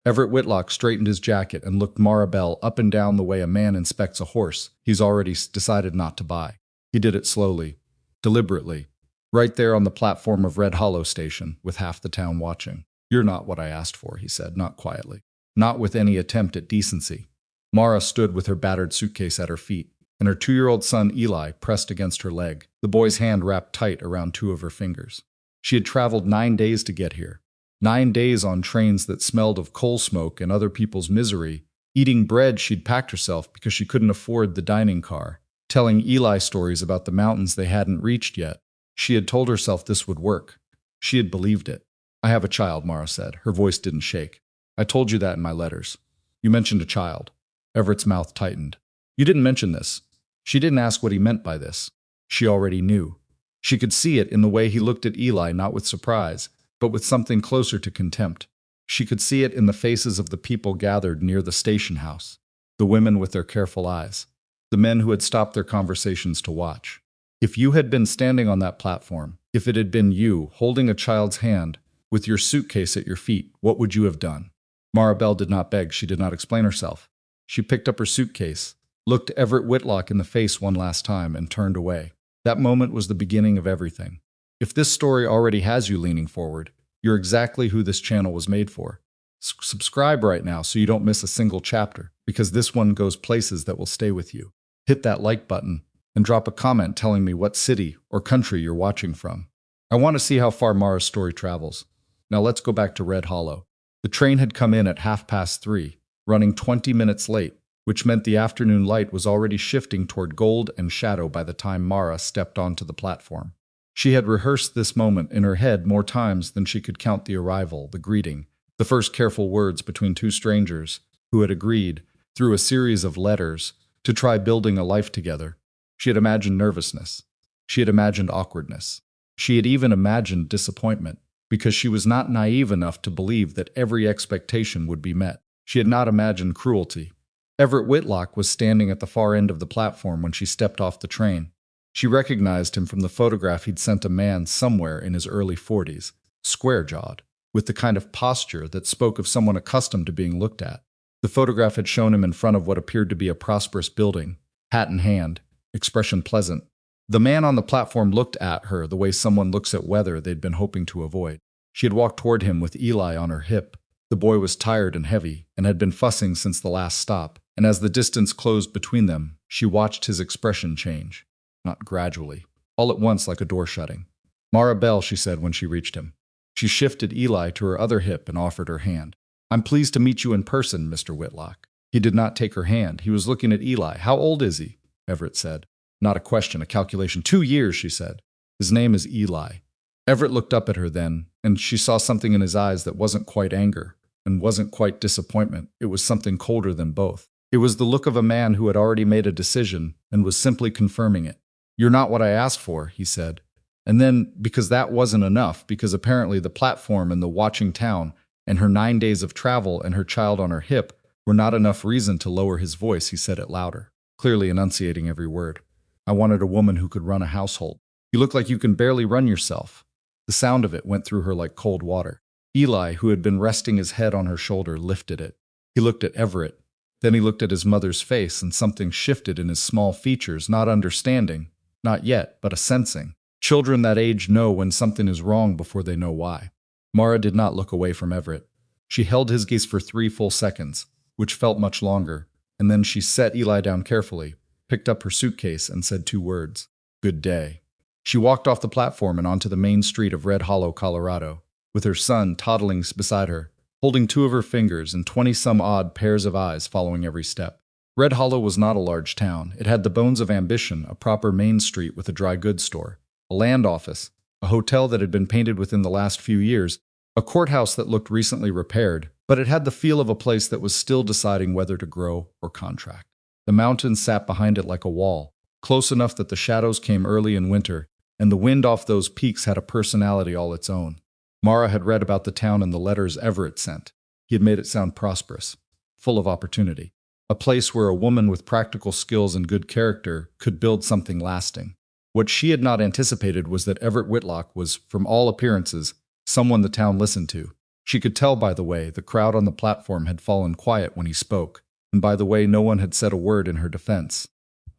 Everett Whitlock straightened his jacket and looked Maribel up and down the way a man inspects a horse he's already decided not to buy. He did it slowly, deliberately, right there on the platform of Red Hollow Station, with half the town watching. "You're not what I asked for," he said, not quietly, not with any attempt at decency. Mara stood with her battered suitcase at her feet, and her 2-year-old son Eli pressed against her leg, the boy's hand wrapped tight around 2 of her fingers. She had traveled 9 days to get here. 9 days on trains that smelled of coal smoke and other people's misery, eating bread she'd packed herself because she couldn't afford the dining car, telling Eli stories about the mountains they hadn't reached yet. She had told herself this would work. She had believed it. "I have a child," Mara said. Her voice didn't shake. "I told you that in my letters." "You mentioned a child." Everett's mouth tightened. "You didn't mention this." She didn't ask what he meant by this. She already knew. She could see it in the way he looked at Eli, not with surprise, but with something closer to contempt. She could see it in the faces of the people gathered near the station house, the women with their careful eyes, the men who had stopped their conversations to watch. If you had been standing on that platform, if it had been you, holding a child's hand, with your suitcase at your feet, what would you have done? Maribel did not beg, she did not explain herself. She picked up her suitcase, looked Everett Whitlock in the face one last time, and turned away. That moment was the beginning of everything. If this story already has you leaning forward, you're exactly who this channel was made for. Subscribe right now so you don't miss a single chapter, because this one goes places that will stay with you. Hit that like button and drop a comment telling me what city or country you're watching from. I want to see how far Mara's story travels. Now let's go back to Red Hollow. The train had come in at 3:30, running 20 minutes late, which meant the afternoon light was already shifting toward gold and shadow by the time Mara stepped onto the platform. She had rehearsed this moment in her head more times than she could count the arrival, the greeting, the first careful words between 2 strangers who had agreed, through a series of letters, to try building a life together. She had imagined nervousness. She had imagined awkwardness. She had even imagined disappointment, because she was not naive enough to believe that every expectation would be met. She had not imagined cruelty. Everett Whitlock was standing at the far end of the platform when she stepped off the train. She recognized him from the photograph he'd sent a man somewhere in his early 40s, square-jawed, with the kind of posture that spoke of someone accustomed to being looked at. The photograph had shown him in front of what appeared to be a prosperous building, hat in hand, expression pleasant. The man on the platform looked at her the way someone looks at weather they'd been hoping to avoid. She had walked toward him with Eli on her hip. The boy was tired and heavy, and had been fussing since the last stop, and as the distance closed between them, she watched his expression change. Not gradually, all at once like a door shutting. "Maribel," she said when she reached him. She shifted Eli to her other hip and offered her hand. "I'm pleased to meet you in person, Mr. Whitlock." He did not take her hand. He was looking at Eli. "How old is he?" Everett said. Not a question, a calculation. 2 years, she said. "His name is Eli." Everett looked up at her then, and she saw something in his eyes that wasn't quite anger, and wasn't quite disappointment. It was something colder than both. It was the look of a man who had already made a decision and was simply confirming it. "You're not what I asked for," he said. And then, because that wasn't enough, because apparently the platform and the watching town and her 9 days of travel and her child on her hip were not enough reason to lower his voice, he said it louder, clearly enunciating every word. "I wanted a woman who could run a household. You look like you can barely run yourself." The sound of it went through her like cold water. Eli, who had been resting his head on her shoulder, lifted it. He looked at Everett. Then he looked at his mother's face, and something shifted in his small features, not understanding, not yet, but a sensing. Children that age know when something is wrong before they know why. Mara did not look away from Everett. She held his gaze for 3 full seconds, which felt much longer, and then she set Eli down carefully, picked up her suitcase, and said 2 words. "Good day." She walked off the platform and onto the main street of Red Hollow, Colorado, with her son toddling beside her, holding 2 of her fingers and 20-some-odd pairs of eyes following every step. Red Hollow was not a large town. It had the bones of ambition, a proper main street with a dry goods store, a land office, a hotel that had been painted within the last few years, a courthouse that looked recently repaired, but it had the feel of a place that was still deciding whether to grow or contract. The mountains sat behind it like a wall, close enough that the shadows came early in winter, and the wind off those peaks had a personality all its own. Mara had read about the town in the letters Everett sent. He had made it sound prosperous, full of opportunity, a place where a woman with practical skills and good character could build something lasting. What she had not anticipated was that Everett Whitlock was, from all appearances, someone the town listened to. She could tell, by the way, the crowd on the platform had fallen quiet when he spoke, and by the way, no one had said a word in her defense.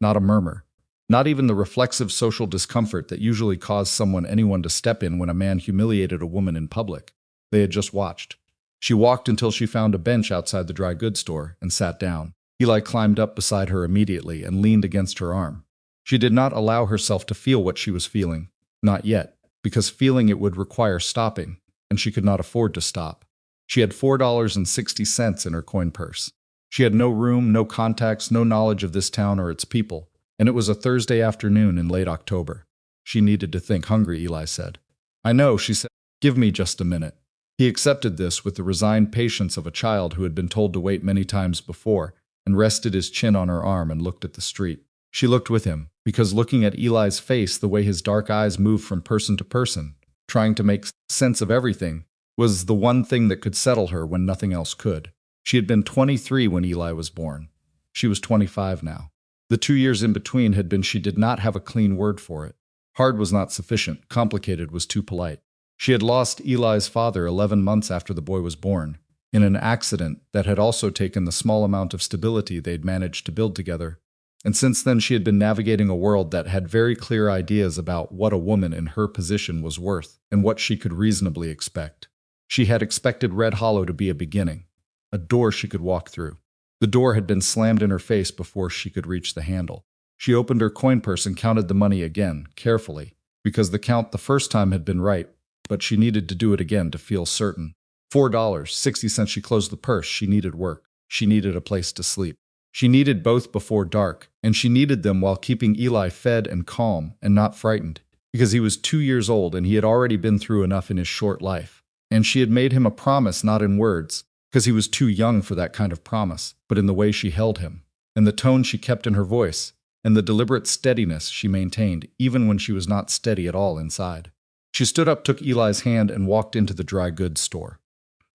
Not a murmur. Not even the reflexive social discomfort that usually caused anyone to step in when a man humiliated a woman in public. They had just watched. She walked until she found a bench outside the dry goods store and sat down. Eli climbed up beside her immediately and leaned against her arm. She did not allow herself to feel what she was feeling. Not yet, because feeling it would require stopping, and she could not afford to stop. She had $4.60 in her coin purse. She had no room, no contacts, no knowledge of this town or its people, and it was a Thursday afternoon in late October. She needed to think. Hungry, Eli said. I know, she said. Give me just a minute. He accepted this with the resigned patience of a child who had been told to wait many times before, and rested his chin on her arm and looked at the street. She looked with him, because looking at Eli's face, the way his dark eyes moved from person to person, trying to make sense of everything, was the one thing that could settle her when nothing else could. She had been 23 when Eli was born. She was 25 now. The 2 years in between had been she did not have a clean word for it. Hard was not sufficient, complicated was too polite. She had lost Eli's father 11 months after the boy was born, in an accident that had also taken the small amount of stability they'd managed to build together. And since then she had been navigating a world that had very clear ideas about what a woman in her position was worth and what she could reasonably expect. She had expected Red Hollow to be a beginning, a door she could walk through. The door had been slammed in her face before she could reach the handle. She opened her coin purse and counted the money again, carefully, because the count the first time had been right, but she needed to do it again to feel certain. $4.60. She closed the purse. She needed work. She needed a place to sleep. She needed both before dark, and she needed them while keeping Eli fed and calm and not frightened, because he was 2 years old and he had already been through enough in his short life. And she had made him a promise, not in words, because he was too young for that kind of promise, but in the way she held him, and the tone she kept in her voice, and the deliberate steadiness she maintained, even when she was not steady at all inside. She stood up, took Eli's hand, and walked into the dry goods store.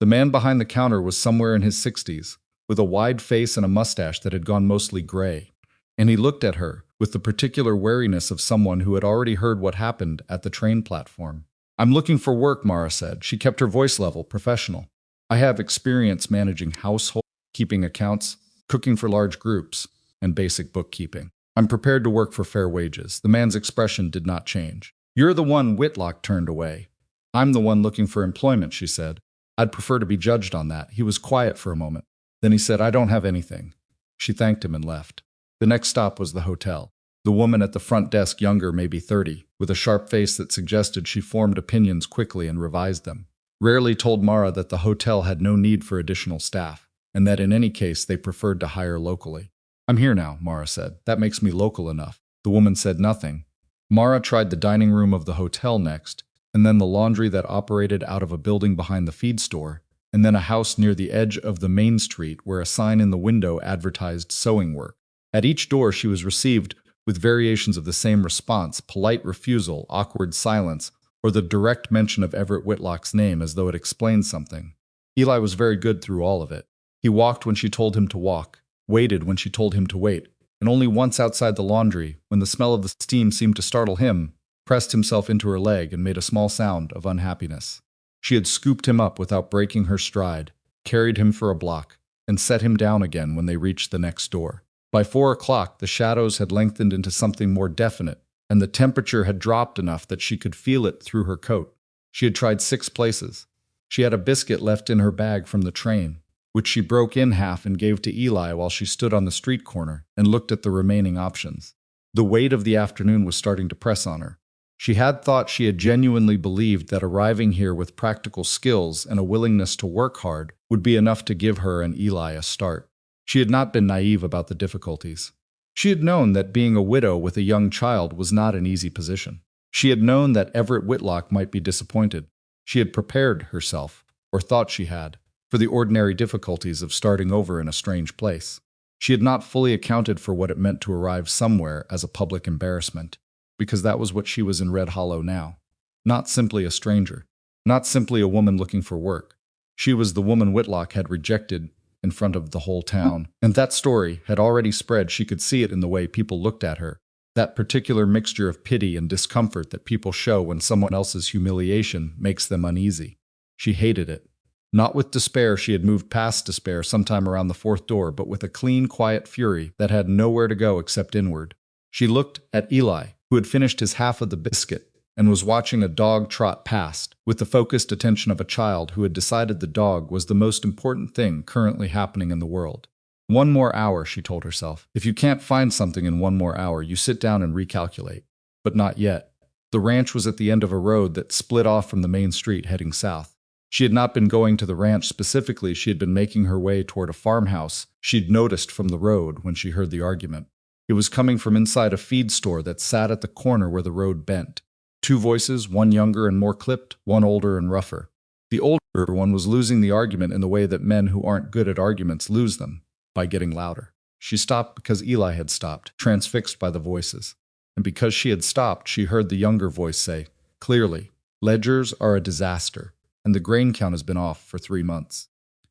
The man behind the counter was somewhere in his 60s, with a wide face and a mustache that had gone mostly gray, and he looked at her with the particular wariness of someone who had already heard what happened at the train platform. I'm looking for work, Mara said. She kept her voice level, professional. I have experience managing household, keeping accounts, cooking for large groups, and basic bookkeeping. I'm prepared to work for fair wages. The man's expression did not change. You're the one Whitlock turned away. I'm the one looking for employment, she said. I'd prefer to be judged on that. He was quiet for a moment. Then he said, I don't have anything. She thanked him and left. The next stop was the hotel. The woman at the front desk, younger, maybe 30, with a sharp face that suggested she formed opinions quickly and revised them, rarely told Mara that the hotel had no need for additional staff, and that in any case they preferred to hire locally. I'm here now, Mara said. That makes me local enough. The woman said nothing. Mara tried the dining room of the hotel next, and then the laundry that operated out of a building behind the feed store, and then a house near the edge of the main street where a sign in the window advertised sewing work. At each door she was received with variations of the same response, polite refusal, awkward silence, or the direct mention of Everett Whitlock's name as though it explained something. Eli was very good through all of it. He walked when she told him to walk, waited when she told him to wait, and only once outside the laundry, when the smell of the steam seemed to startle him, pressed himself into her leg and made a small sound of unhappiness. She had scooped him up without breaking her stride, carried him for a block, and set him down again when they reached the next door. By 4 o'clock, the shadows had lengthened into something more definite, and the temperature had dropped enough that she could feel it through her coat. She had tried 6 places. She had a biscuit left in her bag from the train, which she broke in half and gave to Eli while she stood on the street corner and looked at the remaining options. The weight of the afternoon was starting to press on her. She had thought she had genuinely believed that arriving here with practical skills and a willingness to work hard would be enough to give her and Eli a start. She had not been naive about the difficulties. She had known that being a widow with a young child was not an easy position. She had known that Everett Whitlock might be disappointed. She had prepared herself, or thought she had, for the ordinary difficulties of starting over in a strange place. She had not fully accounted for what it meant to arrive somewhere as a public embarrassment, because that was what she was in Red Hollow now. Not simply a stranger, not simply a woman looking for work. She was the woman Whitlock had rejected in front of the whole town, and that story had already spread. She could see it in the way people looked at her, that particular mixture of pity and discomfort that people show when someone else's humiliation makes them uneasy. She hated it. Not with despair, she had moved past despair sometime around the fourth door, but with a clean, quiet fury that had nowhere to go except inward. She looked at Eli, who had finished his half of the biscuit, and was watching a dog trot past, with the focused attention of a child who had decided the dog was the most important thing currently happening in the world. 1 more hour, she told herself. If you can't find something in 1 more hour, you sit down and recalculate. But not yet. The ranch was at the end of a road that split off from the main street heading south. She had not been going to the ranch specifically, she had been making her way toward a farmhouse she'd noticed from the road when she heard the argument. It was coming from inside a feed store that sat at the corner where the road bent. 2 voices, one younger and more clipped, one older and rougher. The older one was losing the argument in the way that men who aren't good at arguments lose them, by getting louder. She stopped because Eli had stopped, transfixed by the voices. And because she had stopped, she heard the younger voice say, clearly, ledgers are a disaster, and the grain count has been off for 3 months.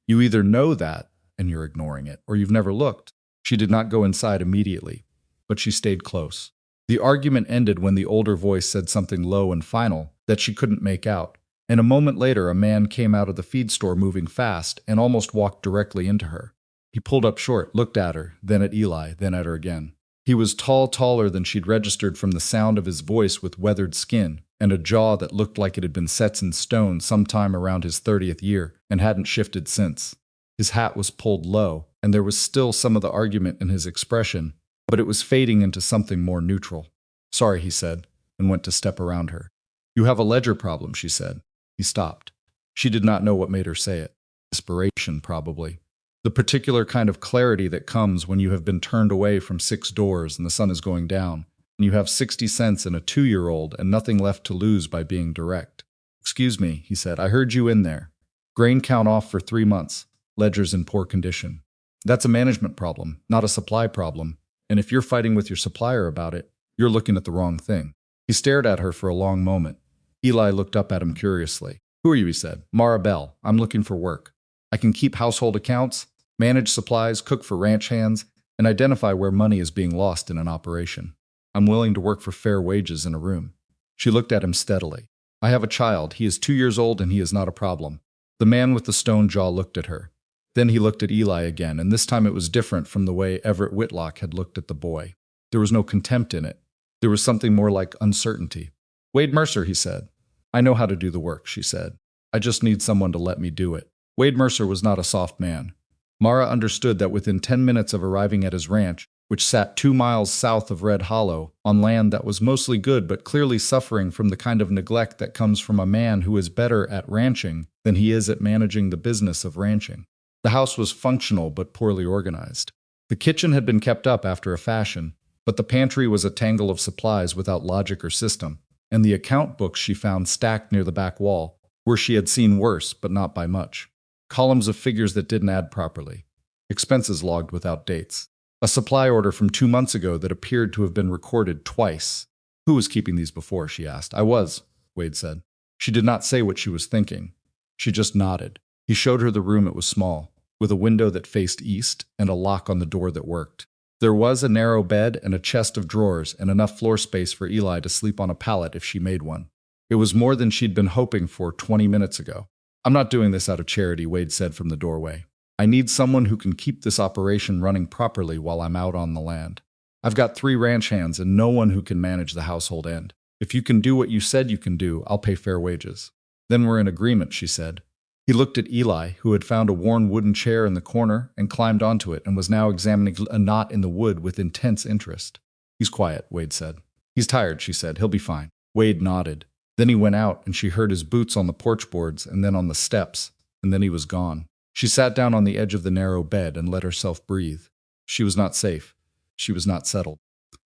You either know that, and you're ignoring it, or you've never looked. She did not go inside immediately, but she stayed close. The argument ended when the older voice said something low and final that she couldn't make out, and a moment later a man came out of the feed store moving fast and almost walked directly into her. He pulled up short, looked at her, then at Eli, then at her again. He was taller than she'd registered from the sound of his voice, with weathered skin and a jaw that looked like it had been set in stone sometime around his 30th year and hadn't shifted since. His hat was pulled low, and there was still some of the argument in his expression, but it was fading into something more neutral. Sorry, he said, and went to step around her. You have a ledger problem, she said. He stopped. She did not know what made her say it. Desperation, probably. The particular kind of clarity that comes when you have been turned away from 6 doors and the sun is going down, and you have 60 cents and a 2-year-old and nothing left to lose by being direct. Excuse me, he said, I heard you in there. Grain count off for 3 months. Ledgers in poor condition. That's a management problem, not a supply problem. And if you're fighting with your supplier about it, you're looking at the wrong thing. He stared at her for a long moment. Eli looked up at him curiously. Who are you, he said. Mara Bell. I'm looking for work. I can keep household accounts, manage supplies, cook for ranch hands, and identify where money is being lost in an operation. I'm willing to work for fair wages in a room. She looked at him steadily. I have a child. He is 2 years old and he is not a problem. The man with the stone jaw looked at her. Then he looked at Eli again, and this time it was different from the way Everett Whitlock had looked at the boy. There was no contempt in it. There was something more like uncertainty. Wade Mercer, he said. I know how to do the work, she said. I just need someone to let me do it. Wade Mercer was not a soft man. Mara understood that within 10 minutes of arriving at his ranch, which sat 2 miles south of Red Hollow, on land that was mostly good but clearly suffering from the kind of neglect that comes from a man who is better at ranching than he is at managing the business of ranching. The house was functional but poorly organized. The kitchen had been kept up after a fashion, but the pantry was a tangle of supplies without logic or system, and the account books she found stacked near the back wall, where she had seen worse, but not by much. Columns of figures that didn't add properly. Expenses logged without dates. A supply order from 2 months ago that appeared to have been recorded twice. Who was keeping these before, she asked. I was, Wade said. She did not say what she was thinking. She just nodded. He showed her the room. It was small, with a window that faced east and a lock on the door that worked. There was a narrow bed and a chest of drawers and enough floor space for Eli to sleep on a pallet if she made one. It was more than she'd been hoping for 20 minutes ago. I'm not doing this out of charity, Wade said from the doorway. I need someone who can keep this operation running properly while I'm out on the land. I've got 3 ranch hands and no one who can manage the household end. If you can do what you said you can do, I'll pay fair wages. Then we're in agreement, she said. He looked at Eli, who had found a worn wooden chair in the corner and climbed onto it and was now examining a knot in the wood with intense interest. He's quiet, Wade said. He's tired, she said. He'll be fine. Wade nodded. Then he went out and she heard his boots on the porch boards and then on the steps, and then he was gone. She sat down on the edge of the narrow bed and let herself breathe. She was not safe. She was not settled.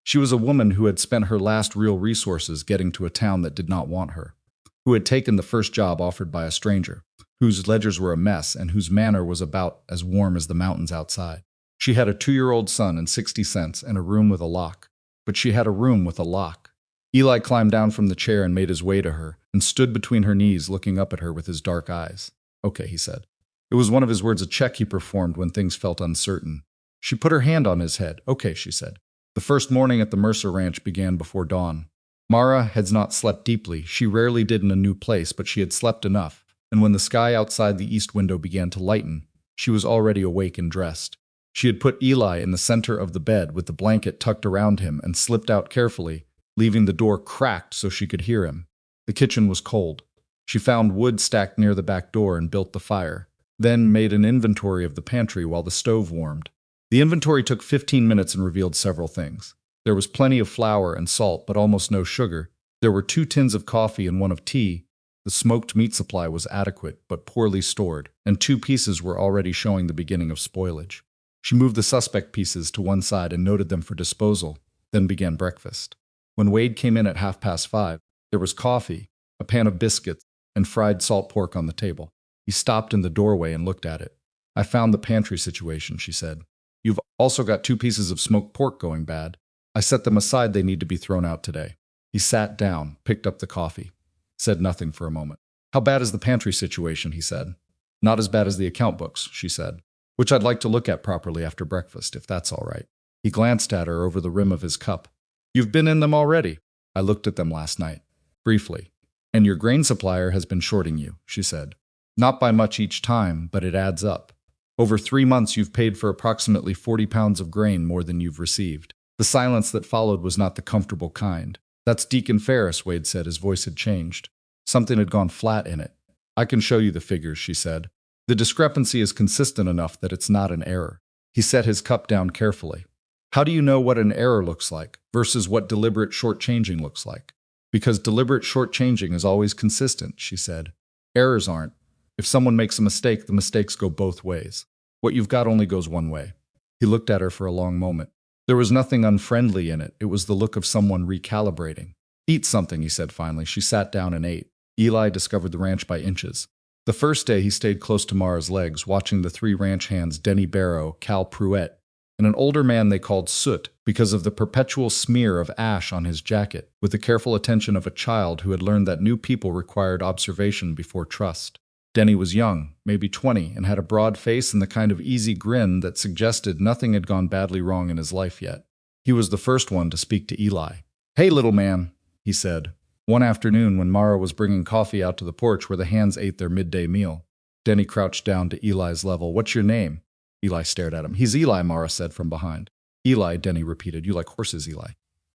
She was a woman who had spent her last real resources getting to a town that did not want her, who had taken the first job offered by a stranger, whose ledgers were a mess and whose manor was about as warm as the mountains outside. She had a 2-year-old son and 60 cents and a room with a lock. But she had a room with a lock. Eli climbed down from the chair and made his way to her, and stood between her knees looking up at her with his dark eyes. Okay, he said. It was one of his words, a check he performed when things felt uncertain. She put her hand on his head. Okay, she said. The first morning at the Mercer Ranch began before dawn. Mara had not slept deeply. She rarely did in a new place, but she had slept enough. and when the sky outside the east window began to lighten, she was already awake and dressed. She had put Eli in the center of the bed with the blanket tucked around him and slipped out carefully, leaving the door cracked so she could hear him. The kitchen was cold. She found wood stacked near the back door and built the fire, then made an inventory of the pantry while the stove warmed. The inventory took 15 minutes and revealed several things. There was plenty of flour and salt, but almost no sugar. There were 2 tins of coffee and 1 of tea. The smoked meat supply was adequate, but poorly stored, and 2 pieces were already showing the beginning of spoilage. She moved the suspect pieces to one side and noted them for disposal, then began breakfast. When Wade came in at 5:30, there was coffee, a pan of biscuits, and fried salt pork on the table. He stopped in the doorway and looked at it. "I found the pantry situation," she said. "You've also got 2 pieces of smoked pork going bad. I set them aside, they need to be thrown out today." He sat down, picked up the coffee, said nothing for a moment. "How bad is the pantry situation?" he said. "Not as bad as the account books," she said, "which I'd like to look at properly after breakfast, if that's all right." He glanced at her over the rim of his cup. "You've been in them already?" "I looked at them last night. Briefly." "And your grain supplier has been shorting you," she said. "Not by much each time, but it adds up. Over 3 months you've paid for approximately 40 pounds of grain more than you've received." The silence that followed was not the comfortable kind. "That's Deacon Ferris," Wade said. His voice had changed. Something had gone flat in it. "I can show you the figures," she said. "The discrepancy is consistent enough that it's not an error." He set his cup down carefully. "How do you know what an error looks like versus what deliberate shortchanging looks like?" "Because deliberate shortchanging is always consistent," she said. "Errors aren't. If someone makes a mistake, the mistakes go both ways. What you've got only goes one way." He looked at her for a long moment. There was nothing unfriendly in it. It was the look of someone recalibrating. "Eat something," he said finally. She sat down and ate. Eli discovered the ranch by inches. The first day he stayed close to Mara's legs, watching the 3 ranch hands, Denny Barrow, Cal Pruitt, and an older man they called Soot because of the perpetual smear of ash on his jacket, with the careful attention of a child who had learned that new people required observation before trust. Denny was young, maybe 20, and had a broad face and the kind of easy grin that suggested nothing had gone badly wrong in his life yet. He was the first one to speak to Eli. "Hey, little man," he said. One afternoon when Mara was bringing coffee out to the porch where the hands ate their midday meal, Denny crouched down to Eli's level. "What's your name?" Eli stared at him. "He's Eli," Mara said from behind. "Eli," Denny repeated. "You like horses, Eli?"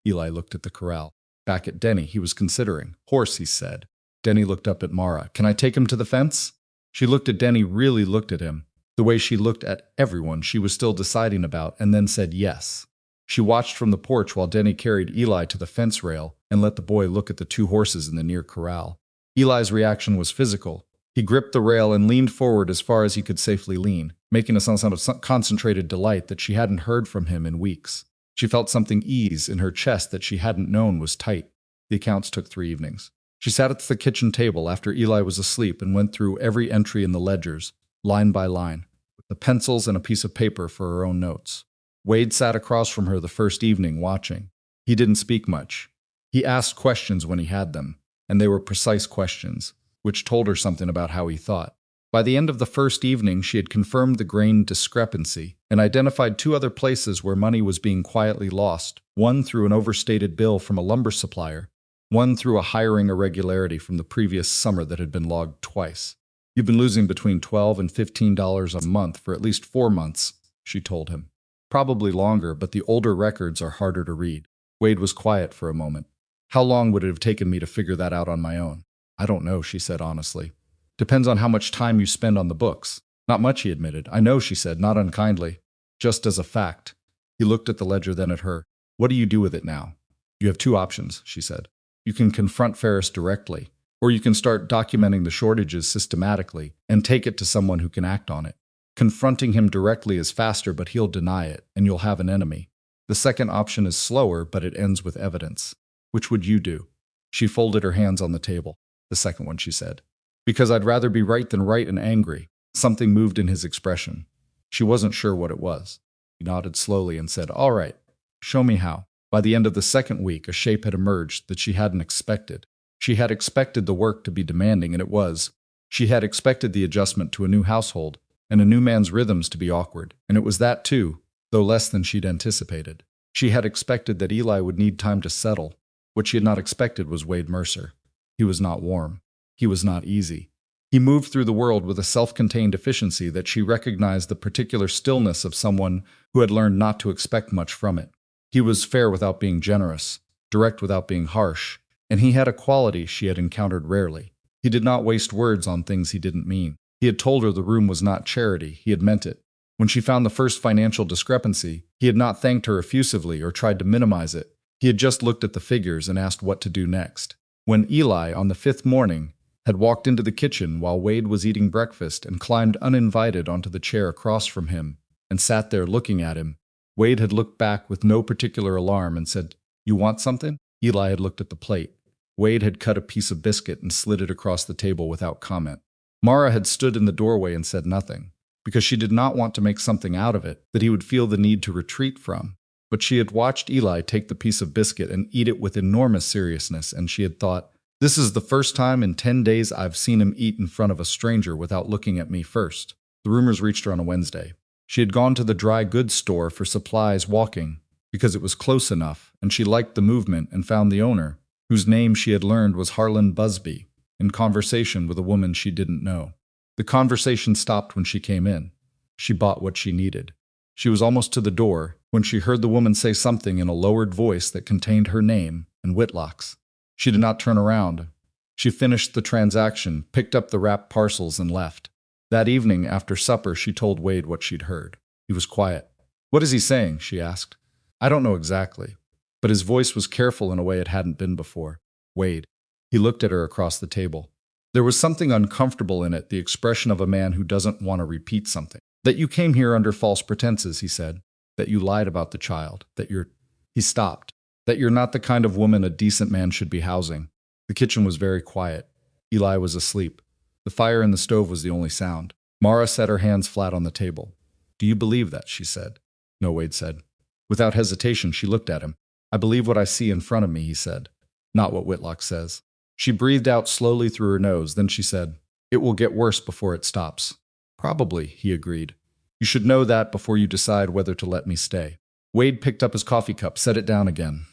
Eli looked at the corral. Back at Denny, he was considering. "Horse," he said. Denny looked up at Mara. "Can I take him to the fence?" She looked at Denny, really looked at him, the way she looked at everyone she was still deciding about, and then said yes. She watched from the porch while Denny carried Eli to the fence rail and let the boy look at the 2 horses in the near corral. Eli's reaction was physical. He gripped the rail and leaned forward as far as he could safely lean, making a sound of concentrated delight that she hadn't heard from him in weeks. She felt something ease in her chest that she hadn't known was tight. The accounts took 3 evenings. She sat at the kitchen table after Eli was asleep and went through every entry in the ledgers, line by line, with the pencils and a piece of paper for her own notes. Wade sat across from her the first evening, watching. He didn't speak much. He asked questions when he had them, and they were precise questions, which told her something about how he thought. By the end of the first evening, she had confirmed the grain discrepancy and identified 2 other places where money was being quietly lost, one through an overstated bill from a lumber supplier, one through a hiring irregularity from the previous summer that had been logged twice. "You've been losing between $12 and $15 a month for at least 4 months, she told him. "Probably longer, but the older records are harder to read." Wade was quiet for a moment. "How long would it have taken me to figure that out on my own?" "I don't know," she said honestly. "Depends on how much time you spend on the books." "Not much," he admitted. "I know," she said, not unkindly. "Just as a fact." He looked at the ledger, then at her. "What do you do with it now?" "You have 2 options," she said. "You can confront Ferris directly, or you can start documenting the shortages systematically and take it to someone who can act on it. Confronting him directly is faster, but he'll deny it, and you'll have an enemy. The second option is slower, but it ends with evidence. Which would you do?" She folded her hands on the table. "The second one," she said. "Because I'd rather be right than right and angry." Something moved in his expression. She wasn't sure what it was. He nodded slowly and said, "All right, show me how." By the end of the second week, a shape had emerged that she hadn't expected. She had expected the work to be demanding, and it was. She had expected the adjustment to a new household, and a new man's rhythms to be awkward, and it was that too, though less than she'd anticipated. She had expected that Eli would need time to settle. What she had not expected was Wade Mercer. He was not warm. He was not easy. He moved through the world with a self-contained efficiency that she recognized the particular stillness of someone who had learned not to expect much from it. He was fair without being generous, direct without being harsh, and he had a quality she had encountered rarely. He did not waste words on things he didn't mean. He had told her the room was not charity, he had meant it. When she found the first financial discrepancy, he had not thanked her effusively or tried to minimize it. He had just looked at the figures and asked what to do next. When Eli, on the 5th morning, had walked into the kitchen while Wade was eating breakfast and climbed uninvited onto the chair across from him and sat there looking at him, Wade had looked back with no particular alarm and said, "You want something?" Eli had looked at the plate. Wade had cut a piece of biscuit and slid it across the table without comment. Mara had stood in the doorway and said nothing, because she did not want to make something out of it that he would feel the need to retreat from. But she had watched Eli take the piece of biscuit and eat it with enormous seriousness, and she had thought, "This is the first time in 10 days I've seen him eat in front of a stranger without looking at me first." The rumors reached her on a Wednesday. She had gone to the dry goods store for supplies walking, because it was close enough, and she liked the movement and found the owner, whose name she had learned was Harlan Busby, in conversation with a woman she didn't know. The conversation stopped when she came in. She bought what she needed. She was almost to the door when she heard the woman say something in a lowered voice that contained her name and Whitlock's. She did not turn around. She finished the transaction, picked up the wrapped parcels, and left. That evening, after supper, she told Wade what she'd heard. He was quiet. "What is he saying?" she asked. "I don't know exactly." But his voice was careful in a way it hadn't been before. "Wade." He looked at her across the table. There was something uncomfortable in it, the expression of a man who doesn't want to repeat something. "That you came here under false pretenses," he said. "That you lied about the child. That you're—" He stopped. "That you're not the kind of woman a decent man should be housing." The kitchen was very quiet. Eli was asleep. The fire in the stove was the only sound. Mara set her hands flat on the table. "Do you believe that?" she said. "No," Wade said. Without hesitation, she looked at him. "I believe what I see in front of me," he said. "Not what Whitlock says." She breathed out slowly through her nose. Then she said, "It will get worse before it stops." "Probably," he agreed. "You should know that before you decide whether to let me stay." Wade picked up his coffee cup, set it down again.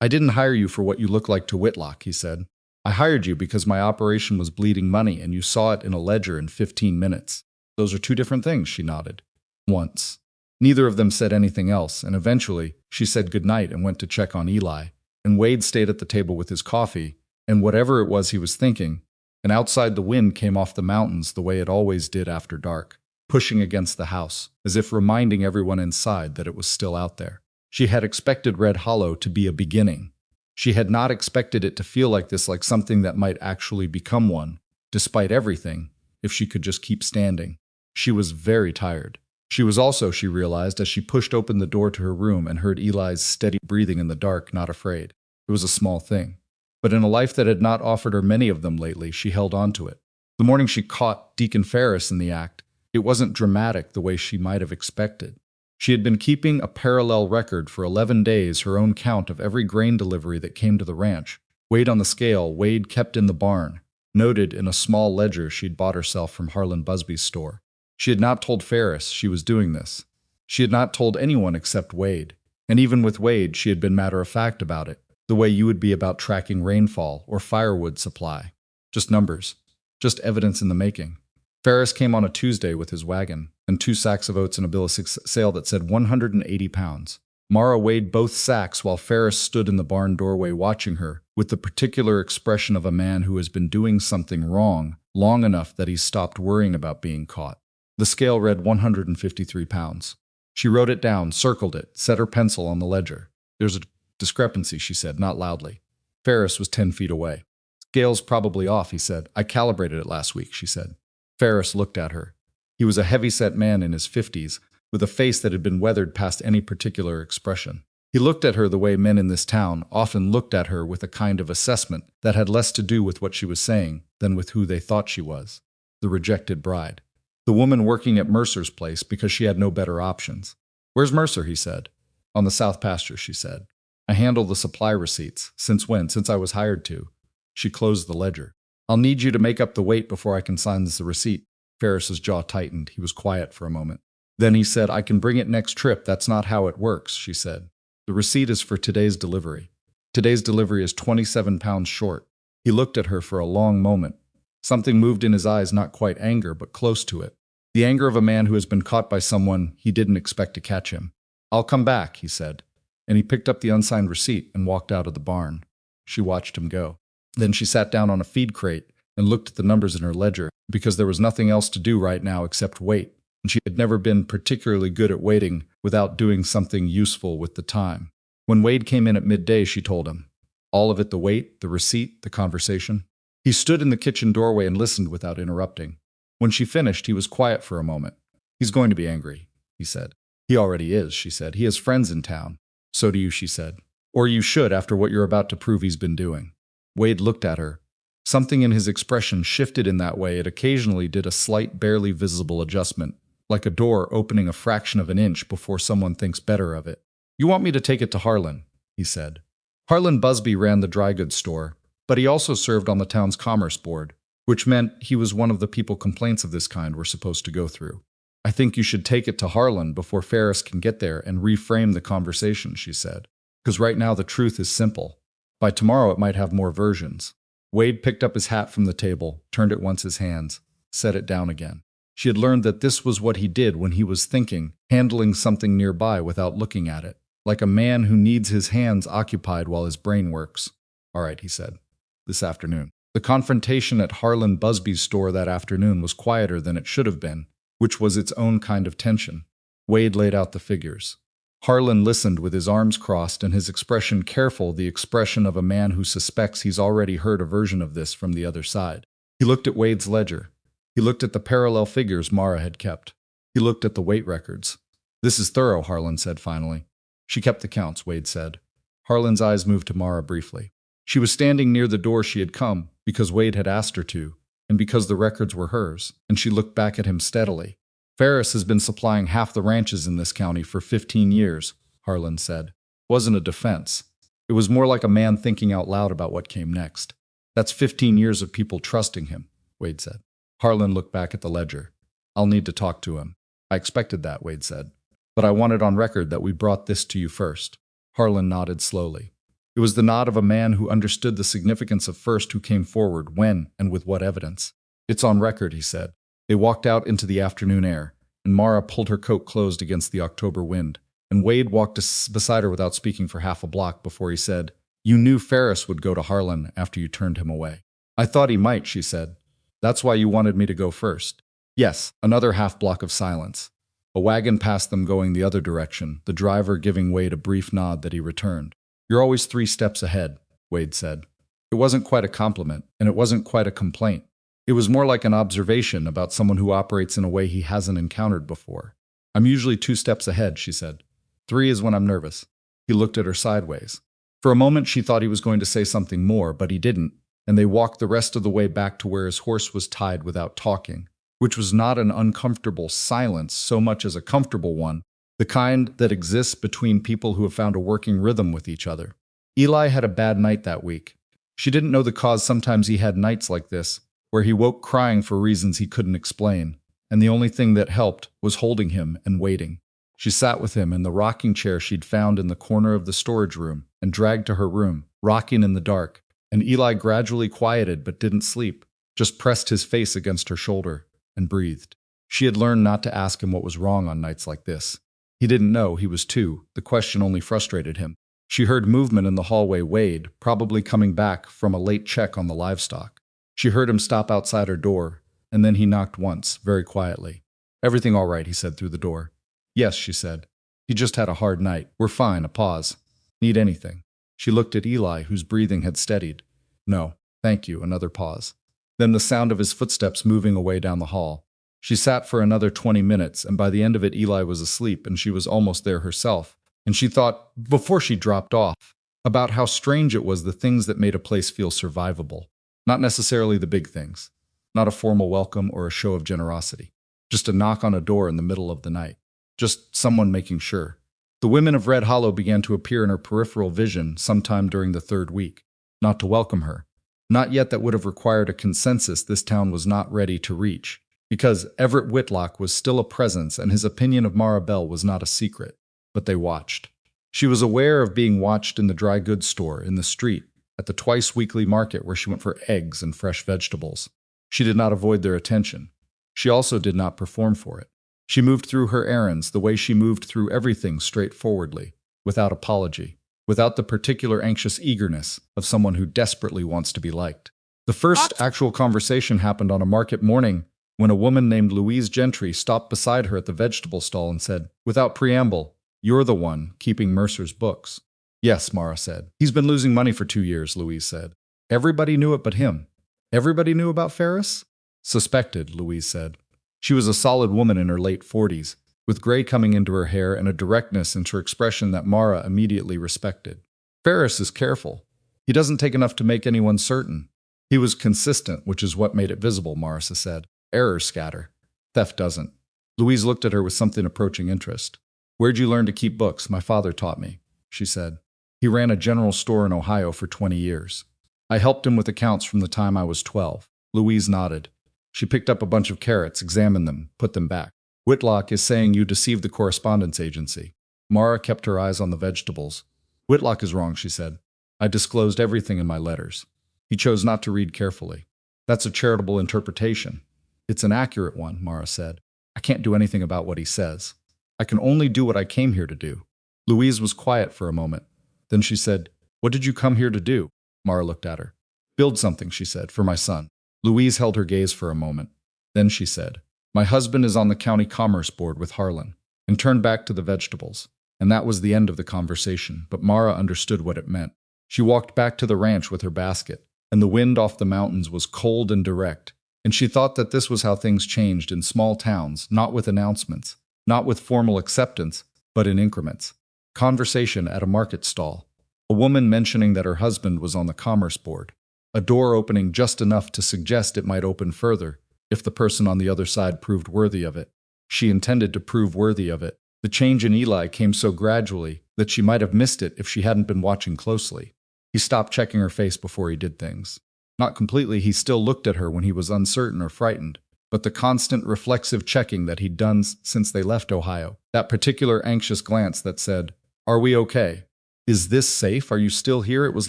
"I didn't hire you for what you look like to Whitlock," he said. "I hired you because my operation was bleeding money and you saw it in a ledger in 15 minutes. "Those are two different things," she nodded. "Once." Neither of them said anything else, and eventually she said goodnight and went to check on Eli, and Wade stayed at the table with his coffee, and whatever it was he was thinking, and outside the wind came off the mountains the way it always did after dark, pushing against the house, as if reminding everyone inside that it was still out there. She had expected Red Hollow to be a beginning. She had not expected it to feel like this, like something that might actually become one, despite everything, if she could just keep standing. She was very tired. She was also, she realized, as she pushed open the door to her room and heard Eli's steady breathing in the dark, not afraid. It was a small thing. But in a life that had not offered her many of them lately, she held on to it. The morning she caught Deacon Ferris in the act, it wasn't dramatic the way she might have expected. She had been keeping a parallel record for 11 days, her own count of every grain delivery that came to the ranch. Weighed on the scale, Wade kept in the barn, noted in a small ledger she'd bought herself from Harlan Busby's store. She had not told Ferris she was doing this. She had not told anyone except Wade. And even with Wade, she had been matter-of-fact about it, the way you would be about tracking rainfall or firewood supply. Just numbers. Just evidence in the making. Ferris came on a Tuesday with his wagon and 2 sacks of oats and a bill of sale that said 180 pounds. Mara weighed both sacks while Ferris stood in the barn doorway watching her, with the particular expression of a man who has been doing something wrong long enough that he's stopped worrying about being caught. The scale read 153 pounds. She wrote it down, circled it, set her pencil on the ledger. "There's a discrepancy," she said, not loudly. Ferris was 10 feet away. "Scale's probably off," he said. "I calibrated it last week," she said. Ferris looked at her. He was a heavy-set man in his 50s, with a face that had been weathered past any particular expression. He looked at her the way men in this town often looked at her, with a kind of assessment that had less to do with what she was saying than with who they thought she was. The rejected bride. The woman working at Mercer's place because she had no better options. "Where's Mercer?" he said. "On the south pasture," she said. "I handle the supply receipts." "Since when?" "Since I was hired to." She closed the ledger. "I'll need you to make up the weight before I can sign this receipt." Ferris's jaw tightened. He was quiet for a moment. Then he said, "I can bring it next trip. That's not how it works," she said. "The receipt is for today's delivery. Today's delivery is 27 pounds short." He looked at her for a long moment. Something moved in his eyes, not quite anger, but close to it. The anger of a man who has been caught by someone he didn't expect to catch him. "I'll come back," he said, and he picked up the unsigned receipt and walked out of the barn. She watched him go. Then she sat down on a feed crate and looked at the numbers in her ledger, because there was nothing else to do right now except wait, and she had never been particularly good at waiting without doing something useful with the time. When Wade came in at midday, she told him. All of it, the wait, the receipt, the conversation. He stood in the kitchen doorway and listened without interrupting. When she finished, he was quiet for a moment. "He's going to be angry," he said. "He already is," she said. "He has friends in town." "So do you," she said. "Or you should, after what you're about to prove he's been doing." Wade looked at her. Something in his expression shifted in that way. It occasionally did a slight, barely visible adjustment, like a door opening a fraction of an inch before someone thinks better of it. "You want me to take it to Harlan," he said. Harlan Busby ran the dry goods store, but he also served on the town's commerce board, which meant he was one of the people complaints of this kind were supposed to go through. "I think you should take it to Harlan before Ferris can get there and reframe the conversation," she said. "Because right now the truth is simple. By tomorrow it might have more versions." Wade picked up his hat from the table, turned it once his hands, set it down again. She had learned that this was what he did when he was thinking, handling something nearby without looking at it, like a man who needs his hands occupied while his brain works. "All right," he said. "This afternoon." The confrontation at Harlan Busby's store that afternoon was quieter than it should have been, which was its own kind of tension. Wade laid out the figures. Harlan listened with his arms crossed and his expression careful, the expression of a man who suspects he's already heard a version of this from the other side. He looked at Wade's ledger. He looked at the parallel figures Mara had kept. He looked at the weight records. "This is thorough," Harlan said finally. "She kept the counts," Wade said. Harlan's eyes moved to Mara briefly. She was standing near the door she had come, because Wade had asked her to, and because the records were hers, and she looked back at him steadily. "Ferris has been supplying half the ranches in this county for 15 years, Harlan said. It wasn't a defense. It was more like a man thinking out loud about what came next. "That's 15 years of people trusting him," Wade said. Harlan looked back at the ledger. "I'll need to talk to him." "I expected that," Wade said. "But I wanted on record that we brought this to you first." Harlan nodded slowly. It was the nod of a man who understood the significance of first, who came forward, when, and with what evidence. "It's on record," he said. They walked out into the afternoon air, and Mara pulled her coat closed against the October wind, and Wade walked beside her without speaking for half a block before he said, "You knew Ferris would go to Harlan after you turned him away." "I thought he might," she said. "That's why you wanted me to go first." "Yes." Another half block of silence. A wagon passed them going the other direction, the driver giving Wade a brief nod that he returned. "You're always 3 steps ahead," Wade said. It wasn't quite a compliment, and it wasn't quite a complaint. It was more like an observation about someone who operates in a way he hasn't encountered before. "I'm usually 2 steps ahead," she said. 3 is when I'm nervous." He looked at her sideways. For a moment she thought he was going to say something more, but he didn't, and they walked the rest of the way back to where his horse was tied without talking, which was not an uncomfortable silence so much as a comfortable one, the kind that exists between people who have found a working rhythm with each other. Eli had a bad night that week. She didn't know the cause. Sometimes he had nights like this, where he woke crying for reasons he couldn't explain, and the only thing that helped was holding him and waiting. She sat with him in the rocking chair she'd found in the corner of the storage room and dragged to her room, rocking in the dark, and Eli gradually quieted but didn't sleep, just pressed his face against her shoulder and breathed. She had learned not to ask him what was wrong on nights like this. He didn't know, he was 2. The question only frustrated him. She heard movement in the hallway. Wade, probably coming back from a late check on the livestock. She heard him stop outside her door, and then he knocked once, very quietly. "Everything all right?" he said through the door. "Yes," she said. "He just had a hard night. We're fine." A pause. "Need anything?" She looked at Eli, whose breathing had steadied. "No, thank you." Another pause. Then the sound of his footsteps moving away down the hall. She sat for another 20 minutes, and by the end of it Eli was asleep, and she was almost there herself. And she thought, before she dropped off, about how strange it was, the things that made a place feel survivable. Not necessarily the big things. Not a formal welcome or a show of generosity. Just a knock on a door in the middle of the night. Just someone making sure. The women of Red Hollow began to appear in her peripheral vision sometime during the 3rd week. Not to welcome her. Not yet. That would have required a consensus this town was not ready to reach. Because Everett Whitlock was still a presence and his opinion of Mara Bell was not a secret. But they watched. She was aware of being watched in the dry goods store, in the street, at the twice-weekly market where she went for eggs and fresh vegetables. She did not avoid their attention. She also did not perform for it. She moved through her errands the way she moved through everything straightforwardly, without apology, without the particular anxious eagerness of someone who desperately wants to be liked. The first actual conversation happened on a market morning when a woman named Louise Gentry stopped beside her at the vegetable stall and said, without preamble, "You're the one keeping Mercer's books." "Yes," Mara said. "He's been losing money for 2 years," Louise said. "Everybody knew it but him." "Everybody knew about Ferris?" "Suspected," Louise said. She was a solid woman in her late 40s, with gray coming into her hair and a directness in her expression that Mara immediately respected. "Ferris is careful. He doesn't take enough to make anyone certain." "He was consistent, which is what made it visible," Marissa said. "Errors scatter. Theft doesn't." Louise looked at her with something approaching interest. "Where'd you learn to keep books? My father taught me," she said. "He ran a general store in Ohio for 20 years. I helped him with accounts from the time I was 12. Louise nodded. She picked up a bunch of carrots, examined them, put them back. "Whitlock is saying you deceived the correspondence agency." Mara kept her eyes on the vegetables. "Whitlock is wrong," she said. "I disclosed everything in my letters. He chose not to read carefully. That's a charitable interpretation." "It's an accurate one," Mara said. "I can't do anything about what he says. I can only do what I came here to do." Louise was quiet for a moment. Then she said, "What did you come here to do?" Mara looked at her. "Build something," she said, "for my son." Louise held her gaze for a moment. Then she said, "My husband is on the county commerce board with Harlan," and turned back to the vegetables. And that was the end of the conversation, but Mara understood what it meant. She walked back to the ranch with her basket, and the wind off the mountains was cold and direct, and she thought that this was how things changed in small towns, not with announcements, not with formal acceptance, but in increments. Conversation at a market stall. A woman mentioning that her husband was on the commerce board. A door opening just enough to suggest it might open further, if the person on the other side proved worthy of it. She intended to prove worthy of it. The change in Eli came so gradually that she might have missed it if she hadn't been watching closely. He stopped checking her face before he did things. Not completely, he still looked at her when he was uncertain or frightened, but the constant reflexive checking that he'd done since they left Ohio, that particular anxious glance that said, "Are we okay? Is this safe? Are you still here?" It was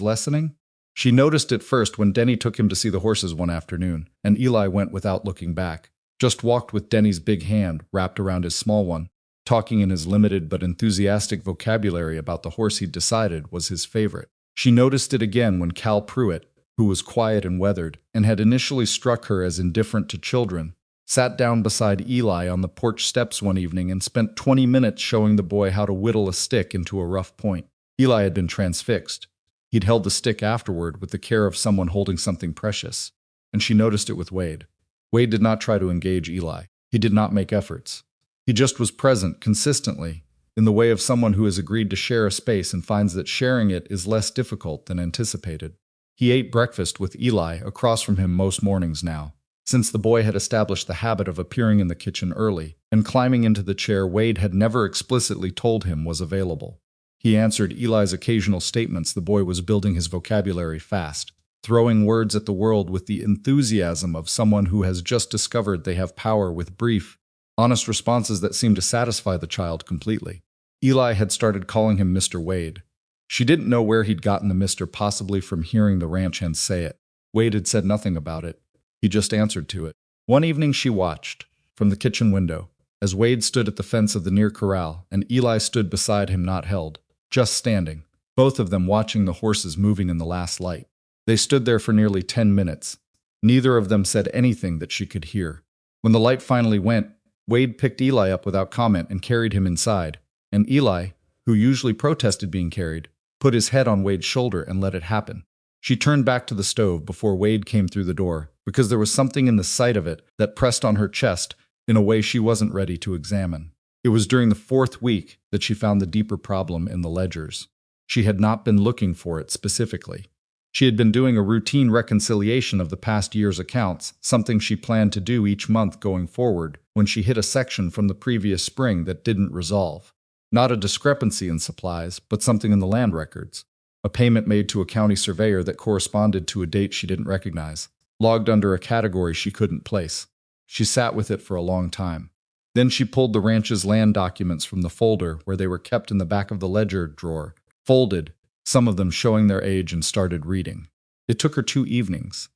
lessening. She noticed it first when Denny took him to see the horses one afternoon, and Eli went without looking back. Just walked with Denny's big hand wrapped around his small one, talking in his limited but enthusiastic vocabulary about the horse he'd decided was his favorite. She noticed it again when Cal Pruitt, who was quiet and weathered, and had initially struck her as indifferent to children, sat down beside Eli on the porch steps one evening and spent 20 minutes showing the boy how to whittle a stick into a rough point. Eli had been transfixed. He'd held the stick afterward with the care of someone holding something precious, and she noticed it with Wade. Wade did not try to engage Eli. He did not make efforts. He just was present, consistently, in the way of someone who has agreed to share a space and finds that sharing it is less difficult than anticipated. He ate breakfast with Eli across from him most mornings now, since the boy had established the habit of appearing in the kitchen early and climbing into the chair Wade had never explicitly told him was available. He answered Eli's occasional statements. The boy was building his vocabulary fast, throwing words at the world with the enthusiasm of someone who has just discovered they have power, with brief, honest responses that seemed to satisfy the child completely. Eli had started calling him Mr. Wade. She didn't know where he'd gotten the Mr., possibly from hearing the ranch hand say it. Wade had said nothing about it. He just answered to it. One evening she watched, from the kitchen window, as Wade stood at the fence of the near corral, and Eli stood beside him, not held, just standing, both of them watching the horses moving in the last light. They stood there for nearly 10 minutes. Neither of them said anything that she could hear. When the light finally went, Wade picked Eli up without comment and carried him inside, and Eli, who usually protested being carried, put his head on Wade's shoulder and let it happen. She turned back to the stove before Wade came through the door, because there was something in the sight of it that pressed on her chest in a way she wasn't ready to examine. It was during the 4th week that she found the deeper problem in the ledgers. She had not been looking for it specifically. She had been doing a routine reconciliation of the past year's accounts, something she planned to do each month going forward, when she hit a section from the previous spring that didn't resolve. Not a discrepancy in supplies, but something in the land records. A payment made to a county surveyor that corresponded to a date she didn't recognize, logged under a category she couldn't place. She sat with it for a long time. Then she pulled the ranch's land documents from the folder where they were kept in the back of the ledger drawer, folded, some of them showing their age, and started reading. It took her 2 evenings.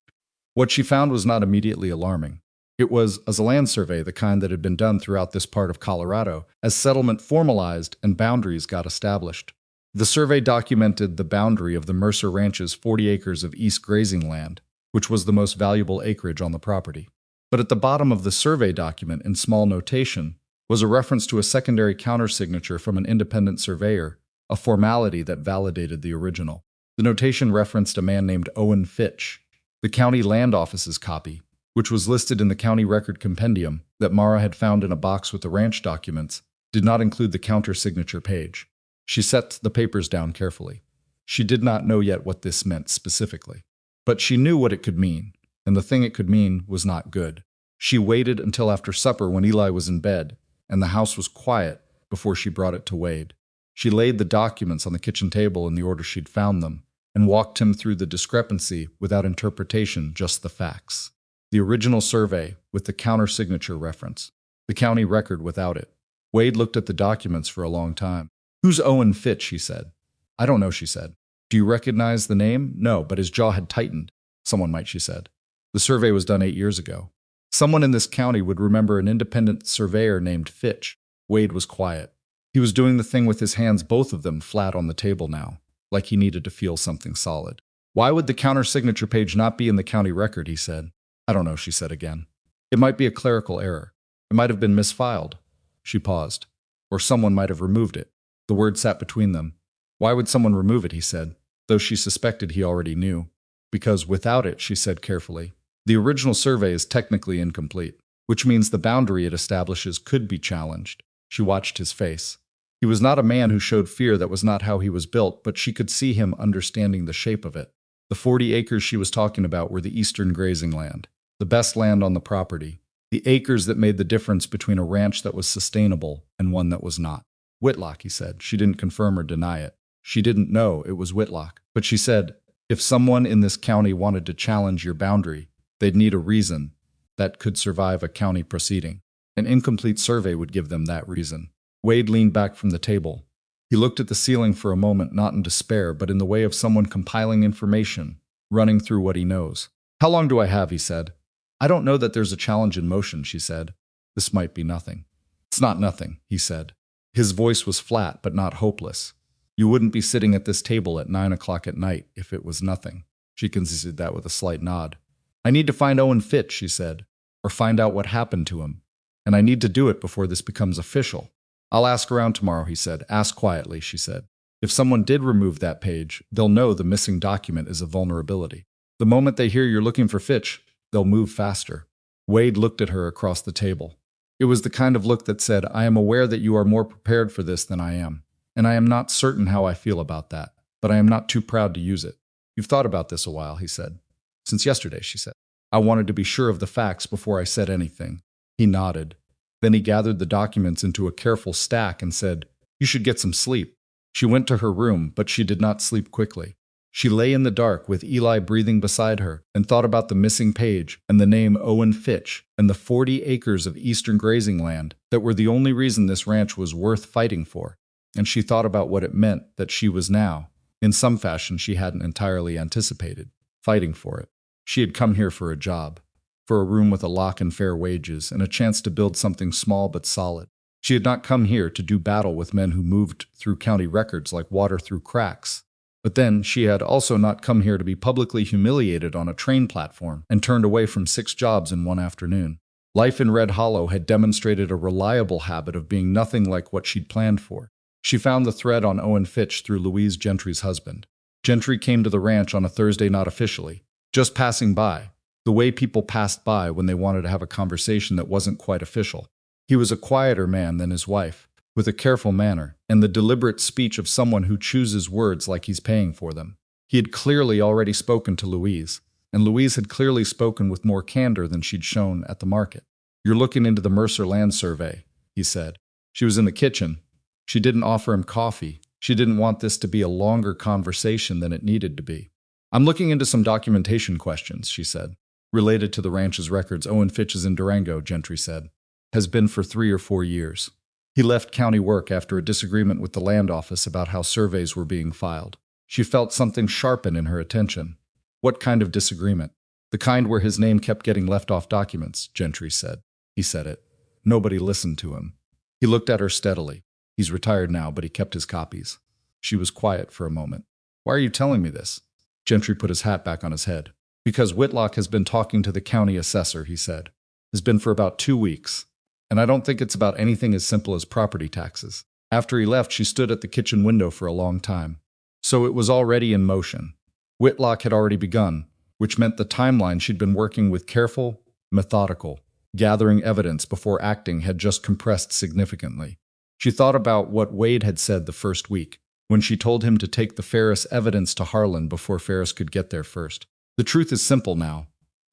What she found was not immediately alarming. It was a land survey, the kind that had been done throughout this part of Colorado, as settlement formalized and boundaries got established. The survey documented the boundary of the Mercer Ranch's 40 acres of east grazing land, which was the most valuable acreage on the property. But at the bottom of the survey document, in small notation, was a reference to a secondary countersignature from an independent surveyor, a formality that validated the original. The notation referenced a man named Owen Fitch. The county land office's copy, which was listed in the county record compendium that Mara had found in a box with the ranch documents, did not include the countersignature page. She set the papers down carefully. She did not know yet what this meant specifically, but she knew what it could mean, and the thing it could mean was not good. She waited until after supper when Eli was in bed, and the house was quiet before she brought it to Wade. She laid the documents on the kitchen table in the order she'd found them, and walked him through the discrepancy without interpretation, just the facts. The original survey with the counter-signature reference. The county record without it. Wade looked at the documents for a long time. "Who's Owen Fitch?" he said. "I don't know," she said. "Do you recognize the name?" "No," but his jaw had tightened. "Someone might," she said. "The survey was done 8 years ago. Someone in this county would remember an independent surveyor named Fitch." Wade was quiet. He was doing the thing with his hands, both of them flat on the table now, like he needed to feel something solid. "Why would the counter-signature page not be in the county record?" he said. "I don't know," she said again. "It might be a clerical error. It might have been misfiled." She paused. "Or someone might have removed it." The word sat between them. "Why would someone remove it?" he said, though she suspected he already knew. "Because without it," she said carefully, "the original survey is technically incomplete, which means the boundary it establishes could be challenged." She watched his face. He was not a man who showed fear. That was not how he was built, but she could see him understanding the shape of it. The 40 acres she was talking about were the eastern grazing land, the best land on the property, the acres that made the difference between a ranch that was sustainable and one that was not. "Whitlock," he said. She didn't confirm or deny it. She didn't know it was Whitlock. But she said, "If someone in this county wanted to challenge your boundary, they'd need a reason that could survive a county proceeding. An incomplete survey would give them that reason." Wade leaned back from the table. He looked at the ceiling for a moment, not in despair, but in the way of someone compiling information, running through what he knows. "How long do I have?" he said. "I don't know that there's a challenge in motion," she said. "This might be nothing." "It's not nothing," he said. His voice was flat, but not hopeless. "You wouldn't be sitting at this table at 9 o'clock at night if it was nothing." She conceded that with a slight nod. "I need to find Owen Fitch," she said, "or find out what happened to him. And I need to do it before this becomes official." "I'll ask around tomorrow," he said. "Ask quietly," she said. "If someone did remove that page, they'll know the missing document is a vulnerability. The moment they hear you're looking for Fitch, they'll move faster." Wade looked at her across the table. It was the kind of look that said, "I am aware that you are more prepared for this than I am, and I am not certain how I feel about that, but I am not too proud to use it." "You've thought about this a while," he said. "Since yesterday," she said. "I wanted to be sure of the facts before I said anything." He nodded. Then he gathered the documents into a careful stack and said, "You should get some sleep." She went to her room, but she did not sleep quickly. She lay in the dark with Eli breathing beside her and thought about the missing page and the name Owen Fitch and the 40 acres of eastern grazing land that were the only reason this ranch was worth fighting for. And she thought about what it meant that she was now, in some fashion she hadn't entirely anticipated, fighting for it. She had come here for a job, for a room with a lock and fair wages, and a chance to build something small but solid. She had not come here to do battle with men who moved through county records like water through cracks. But then she had also not come here to be publicly humiliated on a train platform and turned away from 6 jobs in one afternoon. Life in Red Hollow had demonstrated a reliable habit of being nothing like what she'd planned for. She found the thread on Owen Fitch through Louise Gentry's husband. Gentry came to the ranch on a Thursday, not officially, just passing by, the way people passed by when they wanted to have a conversation that wasn't quite official. He was a quieter man than his wife, with a careful manner and the deliberate speech of someone who chooses words like he's paying for them. He had clearly already spoken to Louise, and Louise had clearly spoken with more candor than she'd shown at the market. "You're looking into the Mercer land survey," he said. She was in the kitchen. She didn't offer him coffee. She didn't want this to be a longer conversation than it needed to be. "I'm looking into some documentation questions," she said. "Related to the ranch's records. Owen Fitch is in Durango," Gentry said. "Has been for 3 or 4 years. He left county work after a disagreement with the land office about how surveys were being filed." She felt something sharpen in her attention. "What kind of disagreement?" The kind where his name kept getting left off documents, Gentry said. He said it. Nobody listened to him. He looked at her steadily. He's retired now, but he kept his copies. She was quiet for a moment. Why are you telling me this? Gentry put his hat back on his head. Because Whitlock has been talking to the county assessor, he said. Has been for about 2 weeks. And I don't think it's about anything as simple as property taxes. After he left, she stood at the kitchen window for a long time. So it was already in motion. Whitlock had already begun, which meant the timeline she'd been working with, careful, methodical, gathering evidence before acting, had just compressed significantly. She thought about what Wade had said the first week, when she told him to take the Ferris evidence to Harlan before Ferris could get there first. The truth is simple now.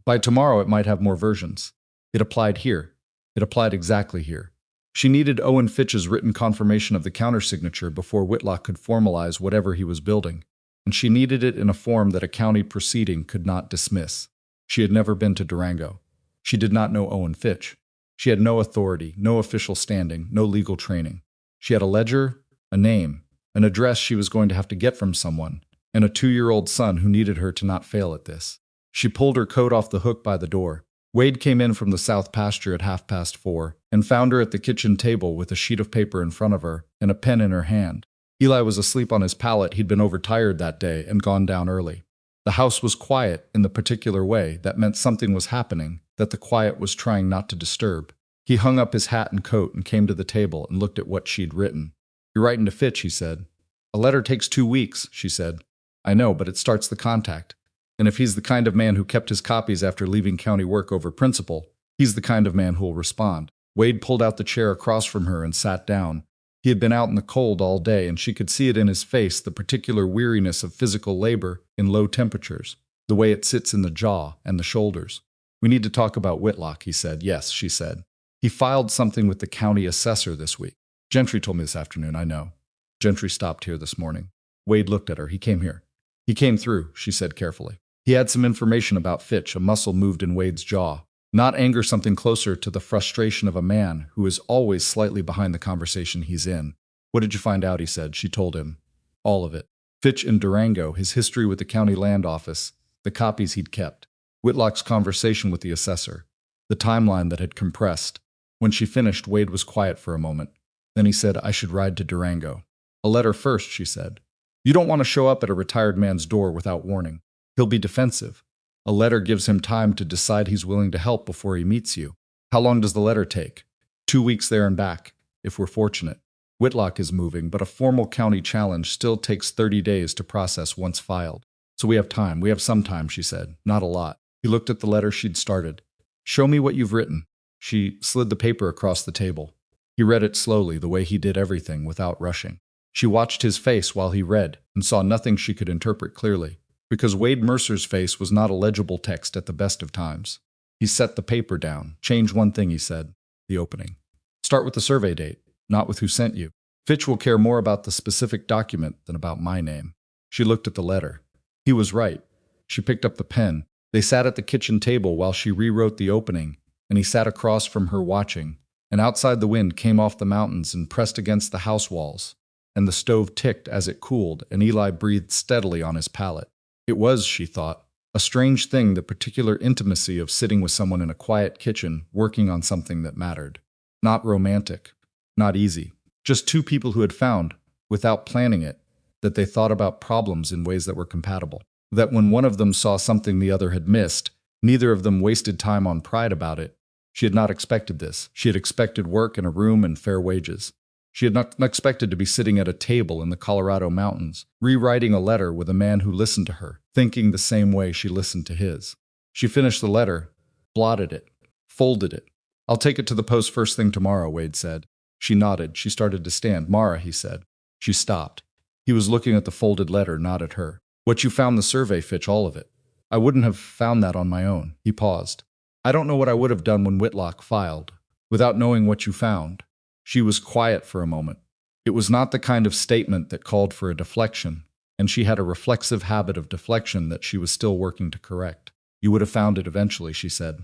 By tomorrow it might have more versions. It applied here. It applied exactly here. She needed Owen Fitch's written confirmation of the countersignature before Whitlock could formalize whatever he was building, and she needed it in a form that a county proceeding could not dismiss. She had never been to Durango. She did not know Owen Fitch. She had no authority, no official standing, no legal training. She had a ledger, a name, an address she was going to have to get from someone, and a 2-year-old son who needed her to not fail at this. She pulled her coat off the hook by the door. Wade came in from the south pasture at 4:30 and found her at the kitchen table with a sheet of paper in front of her and a pen in her hand. Eli was asleep on his pallet. He'd been overtired that day and gone down early. The house was quiet in the particular way that meant something was happening that the quiet was trying not to disturb. He hung up his hat and coat and came to the table and looked at what she'd written. You're writing to Fitch, he said. A letter takes 2 weeks, she said. I know, but it starts the contact. And if he's the kind of man who kept his copies after leaving county work over principle, he's the kind of man who'll respond. Wade pulled out the chair across from her and sat down. He had been out in the cold all day, and she could see it in his face, the particular weariness of physical labor in low temperatures, the way it sits in the jaw and the shoulders. We need to talk about Whitlock, he said. Yes, she said. He filed something with the county assessor this week. Gentry told me this afternoon, I know. Gentry stopped here this morning. Wade looked at her. He came here. He came through, she said carefully. He had some information about Fitch. A muscle moved in Wade's jaw. Not anger, something closer to the frustration of a man who is always slightly behind the conversation he's in. What did you find out, he said. She told him. All of it. Fitch in Durango, his history with the county land office, the copies he'd kept, Whitlock's conversation with the assessor, the timeline that had compressed. When she finished, Wade was quiet for a moment. Then he said, I should ride to Durango. A letter first, she said. You don't want to show up at a retired man's door without warning. He'll be defensive. A letter gives him time to decide he's willing to help before he meets you. How long does the letter take? 2 weeks there and back, if we're fortunate. Whitlock is moving, but a formal county challenge still takes 30 days to process once filed. So we have time. We have some time, she said. Not a lot. He looked at the letter she'd started. Show me what you've written. She slid the paper across the table. He read it slowly, the way he did everything, without rushing. She watched his face while he read and saw nothing she could interpret clearly, because Wade Mercer's face was not a legible text at the best of times. He set the paper down. Change one thing, he said. The opening. Start with the survey date, not with who sent you. Fitch will care more about the specific document than about my name. She looked at the letter. He was right. She picked up the pen. They sat at the kitchen table while she rewrote the opening, and he sat across from her watching. And outside the wind came off the mountains and pressed against the house walls, and the stove ticked as it cooled, and Eli breathed steadily on his pallet. It was, she thought, a strange thing, the particular intimacy of sitting with someone in a quiet kitchen working on something that mattered. Not romantic, not easy. Just two people who had found, without planning it, that they thought about problems in ways that were compatible. That when one of them saw something the other had missed, neither of them wasted time on pride about it. She had not expected this. She had expected work in a room and fair wages. She had not expected to be sitting at a table in the Colorado mountains, rewriting a letter with a man who listened to her, thinking the same way she listened to his. She finished the letter, blotted it, folded it. I'll take it to the post first thing tomorrow, Wade said. She nodded. She started to stand. Mara, he said. She stopped. He was looking at the folded letter, not at her. What you found the survey, Fitch, all of it. I wouldn't have found that on my own. He paused. I don't know what I would have done when Whitlock filed, without knowing what you found. She was quiet for a moment. It was not the kind of statement that called for a deflection, and she had a reflexive habit of deflection that she was still working to correct. You would have found it eventually, she said.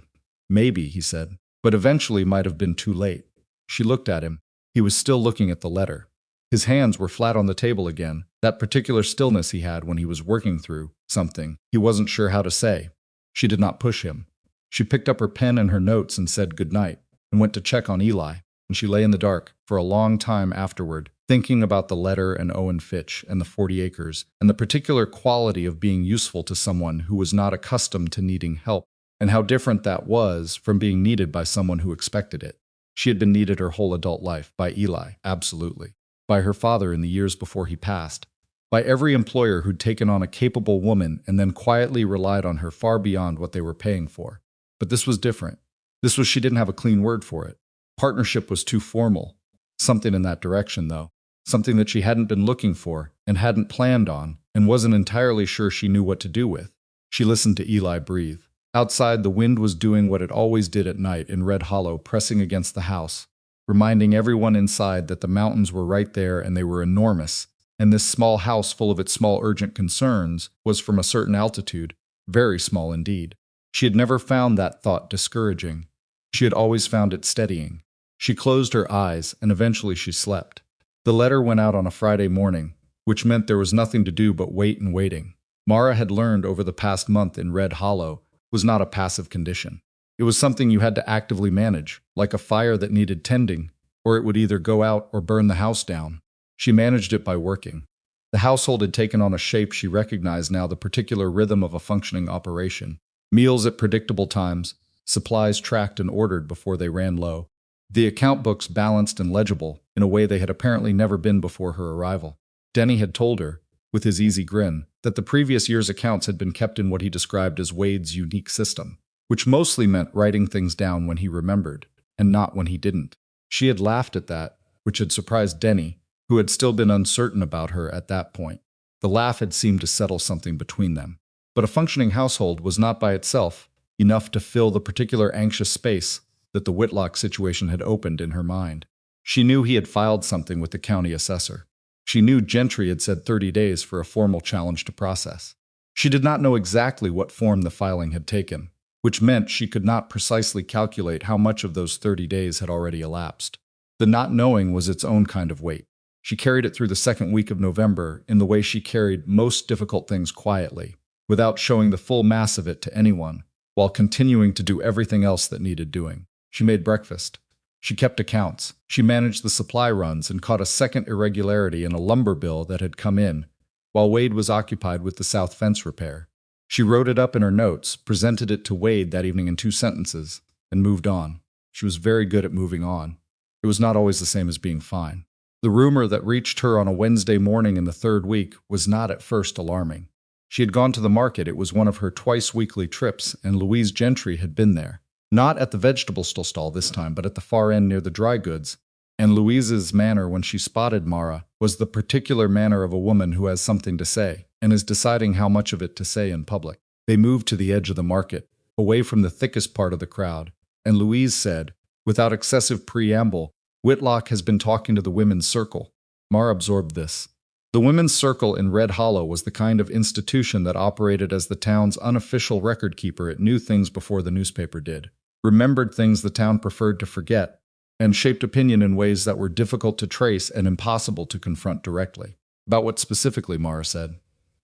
Maybe, he said, but eventually might have been too late. She looked at him. He was still looking at the letter. His hands were flat on the table again, that particular stillness he had when he was working through something he wasn't sure how to say. She did not push him. She picked up her pen and her notes and said good night, and went to check on Eli, and she lay in the dark for a long time afterward, thinking about the letter and Owen Fitch and the 40 acres, and the particular quality of being useful to someone who was not accustomed to needing help, and how different that was from being needed by someone who expected it. She had been needed her whole adult life, by Eli, absolutely. By her father in the years before he passed. By every employer who'd taken on a capable woman and then quietly relied on her far beyond what they were paying for. But this was different. This was she didn't have a clean word for it. Partnership was too formal. Something in that direction, though. Something that she hadn't been looking for and hadn't planned on and wasn't entirely sure she knew what to do with. She listened to Eli breathe. Outside, the wind was doing what it always did at night in Red Hollow, pressing against the house, reminding everyone inside that the mountains were right there and they were enormous, and this small house full of its small urgent concerns was from a certain altitude, very small indeed. She had never found that thought discouraging. She had always found it steadying. She closed her eyes, and eventually she slept. The letter went out on a Friday morning, which meant there was nothing to do but wait and waiting. Mara had learned over the past month in Red Hollow was not a passive condition. It was something you had to actively manage, like a fire that needed tending, or it would either go out or burn the house down. She managed it by working. The household had taken on a shape she recognized now, the particular rhythm of a functioning operation. Meals at predictable times, supplies tracked and ordered before they ran low. The account books balanced and legible in a way they had apparently never been before her arrival. Denny had told her, with his easy grin, that the previous year's accounts had been kept in what he described as Wade's unique system, which mostly meant writing things down when he remembered, and not when he didn't. She had laughed at that, which had surprised Denny, who had still been uncertain about her at that point. The laugh had seemed to settle something between them. But a functioning household was not by itself enough to fill the particular anxious space that the Whitlock situation had opened in her mind. She knew he had filed something with the county assessor. She knew Gentry had said 30 days for a formal challenge to process. She did not know exactly what form the filing had taken, which meant she could not precisely calculate how much of those 30 days had already elapsed. The not knowing was its own kind of weight. She carried it through the second week of November in the way she carried most difficult things quietly, without showing the full mass of it to anyone, while continuing to do everything else that needed doing. She made breakfast. She kept accounts. She managed the supply runs and caught a second irregularity in a lumber bill that had come in, while Wade was occupied with the south fence repair. She wrote it up in her notes, presented it to Wade that evening in 2 sentences, and moved on. She was very good at moving on. It was not always the same as being fine. The rumor that reached her on a Wednesday morning in the 3rd week was not at first alarming. She had gone to the market. It was one of her twice-weekly trips, and Louise Gentry had been there. Not at the vegetable stall this time, but at the far end near the dry goods. And Louise's manner when she spotted Mara was the particular manner of a woman who has something to say, and is deciding how much of it to say in public. They moved to the edge of the market, away from the thickest part of the crowd, and Louise said, without excessive preamble, "Whitlock has been talking to the women's circle." Mara absorbed this. The women's circle in Red Hollow was the kind of institution that operated as the town's unofficial record keeper. It knew things before the newspaper did, remembered things the town preferred to forget, and shaped opinion in ways that were difficult to trace and impossible to confront directly. "About what specifically?" Mara said.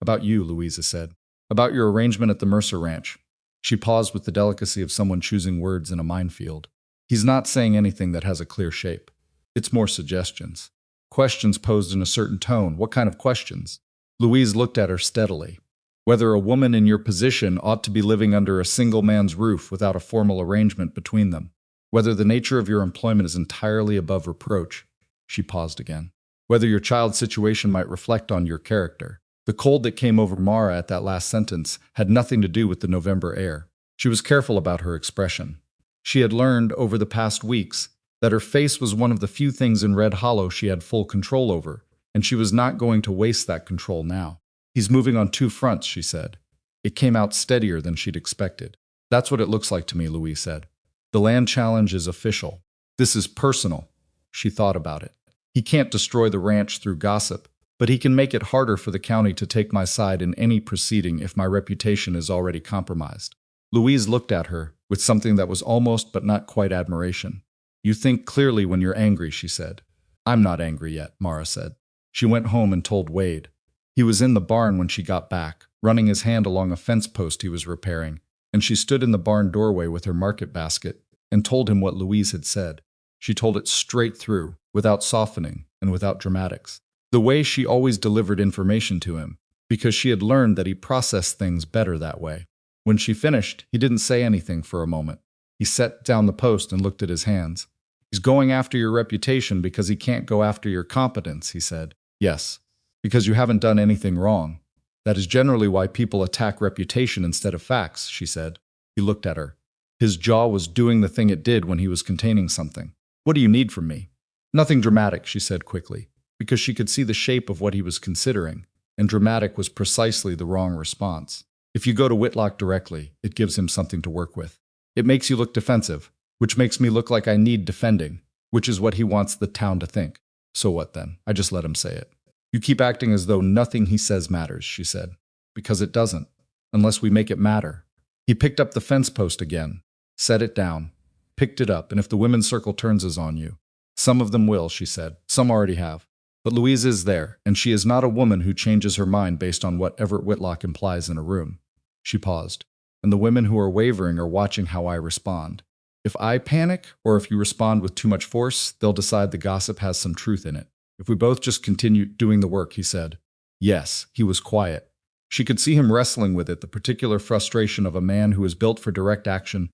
"About you," Louisa said. "About your arrangement at the Mercer Ranch." She paused with the delicacy of someone choosing words in a minefield. "He's not saying anything that has a clear shape. It's more suggestions. Questions posed in a certain tone." "What kind of questions?" Louise looked at her steadily. "Whether a woman in your position ought to be living under a single man's roof without a formal arrangement between them. Whether the nature of your employment is entirely above reproach." She paused again. "Whether your child's situation might reflect on your character." The cold that came over Mara at that last sentence had nothing to do with the November air. She was careful about her expression. She had learned over the past weeks that her face was one of the few things in Red Hollow she had full control over, and she was not going to waste that control now. "He's moving on 2 fronts," she said. It came out steadier than she'd expected. "That's what it looks like to me," Louise said. "The land challenge is official. This is personal." She thought about it. "He can't destroy the ranch through gossip, but he can make it harder for the county to take my side in any proceeding if my reputation is already compromised." Louise looked at her with something that was almost but not quite admiration. "You think clearly when you're angry," she said. "I'm not angry yet," Mara said. She went home and told Wade. He was in the barn when she got back, running his hand along a fence post he was repairing, and she stood in the barn doorway with her market basket and told him what Louise had said. She told it straight through, without softening and without dramatics. The way she always delivered information to him, because she had learned that he processed things better that way. When she finished, he didn't say anything for a moment. He set down the post and looked at his hands. He's going after your reputation because he can't go after your competence, he said. Yes, because you haven't done anything wrong. That is generally why people attack reputation instead of facts, she said. He looked at her. His jaw was doing the thing it did when he was containing something. What do you need from me? Nothing dramatic, she said quickly, because she could see the shape of what he was considering, and dramatic was precisely the wrong response. If you go to Whitlock directly, it gives him something to work with. It makes you look defensive, which makes me look like I need defending, which is what he wants the town to think. So what then? I just let him say it. You keep acting as though nothing he says matters, she said. Because it doesn't, unless we make it matter. He picked up the fence post again, set it down, picked it up, and if the women's circle turns us on you. Some of them will, she said. Some already have. But Louise is there, and she is not a woman who changes her mind based on what Everett Whitlock implies in a room. She paused. And the women who are wavering are watching how I respond. If I panic, or if you respond with too much force, they'll decide the gossip has some truth in it. If we both just continue doing the work, he said. Yes, he was quiet. She could see him wrestling with it, the particular frustration of a man who is built for direct action,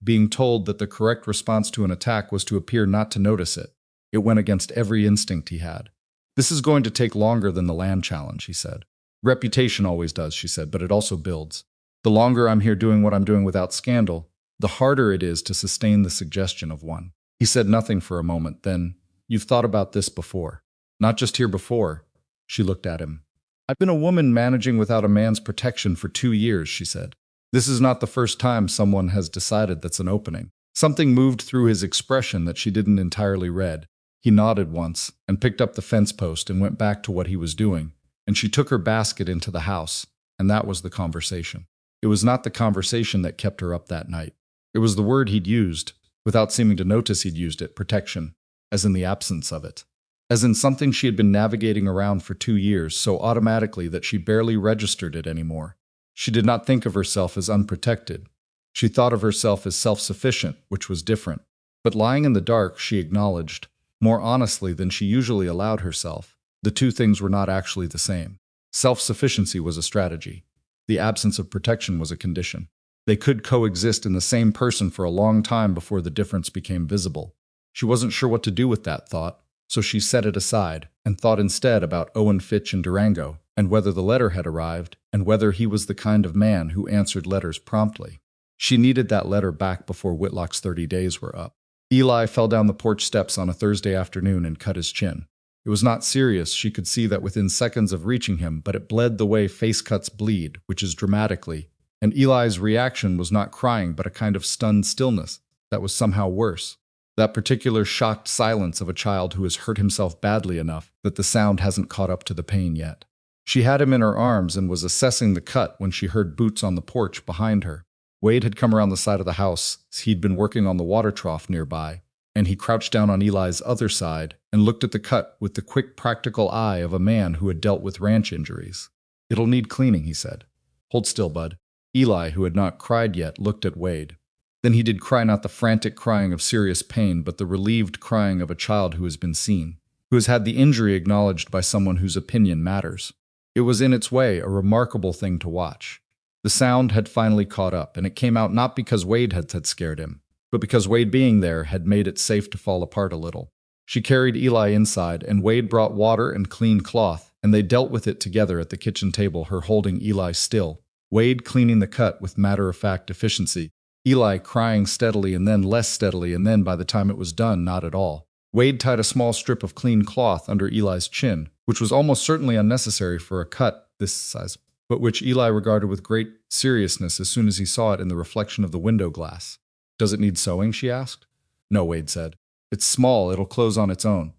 being told that the correct response to an attack was to appear not to notice it. It went against every instinct he had. This is going to take longer than the land challenge, he said. Reputation always does, she said, but it also builds. The longer I'm here doing what I'm doing without scandal, the harder it is to sustain the suggestion of one. He said nothing for a moment, then, You've thought about this before. Not just here before. She looked at him. I've been a woman managing without a man's protection for 2 years, she said. This is not the first time someone has decided that's an opening. Something moved through his expression that she didn't entirely read. He nodded once, and picked up the fence post and went back to what he was doing, and she took her basket into the house, and that was the conversation. It was not the conversation that kept her up that night. It was the word he'd used, without seeming to notice he'd used it, protection, as in the absence of it. As in something she had been navigating around for 2 years so automatically that she barely registered it anymore. She did not think of herself as unprotected. She thought of herself as self-sufficient, which was different. But lying in the dark, she acknowledged, more honestly than she usually allowed herself, the two things were not actually the same. Self-sufficiency was a strategy. The absence of protection was a condition. They could coexist in the same person for a long time before the difference became visible. She wasn't sure what to do with that thought, so she set it aside and thought instead about Owen Fitch and Durango, and whether the letter had arrived, and whether he was the kind of man who answered letters promptly. She needed that letter back before Whitlock's 30 days were up. Eli fell down the porch steps on a Thursday afternoon and cut his chin. It was not serious, she could see that within seconds of reaching him, but it bled the way face cuts bleed, which is dramatically, and Eli's reaction was not crying but a kind of stunned stillness that was somehow worse. That particular shocked silence of a child who has hurt himself badly enough that the sound hasn't caught up to the pain yet. She had him in her arms and was assessing the cut when she heard boots on the porch behind her. Wade had come around the side of the house. He'd been working on the water trough nearby, and he crouched down on Eli's other side and looked at the cut with the quick, practical eye of a man who had dealt with ranch injuries. "It'll need cleaning," he said. "Hold still, bud." Eli, who had not cried yet, looked at Wade. Then he did cry, not the frantic crying of serious pain, but the relieved crying of a child who has been seen, who has had the injury acknowledged by someone whose opinion matters. It was in its way a remarkable thing to watch. The sound had finally caught up, and it came out not because Wade had scared him, but because Wade being there had made it safe to fall apart a little. She carried Eli inside, and Wade brought water and clean cloth, and they dealt with it together at the kitchen table, her holding Eli still, Wade cleaning the cut with matter-of-fact efficiency, Eli crying steadily and then less steadily, and then by the time it was done, not at all. Wade tied a small strip of clean cloth under Eli's chin, which was almost certainly unnecessary for a cut this size, but which Eli regarded with great seriousness as soon as he saw it in the reflection of the window glass. "Does it need sewing?" she asked. "No," Wade said. "It's small, it'll close on its own."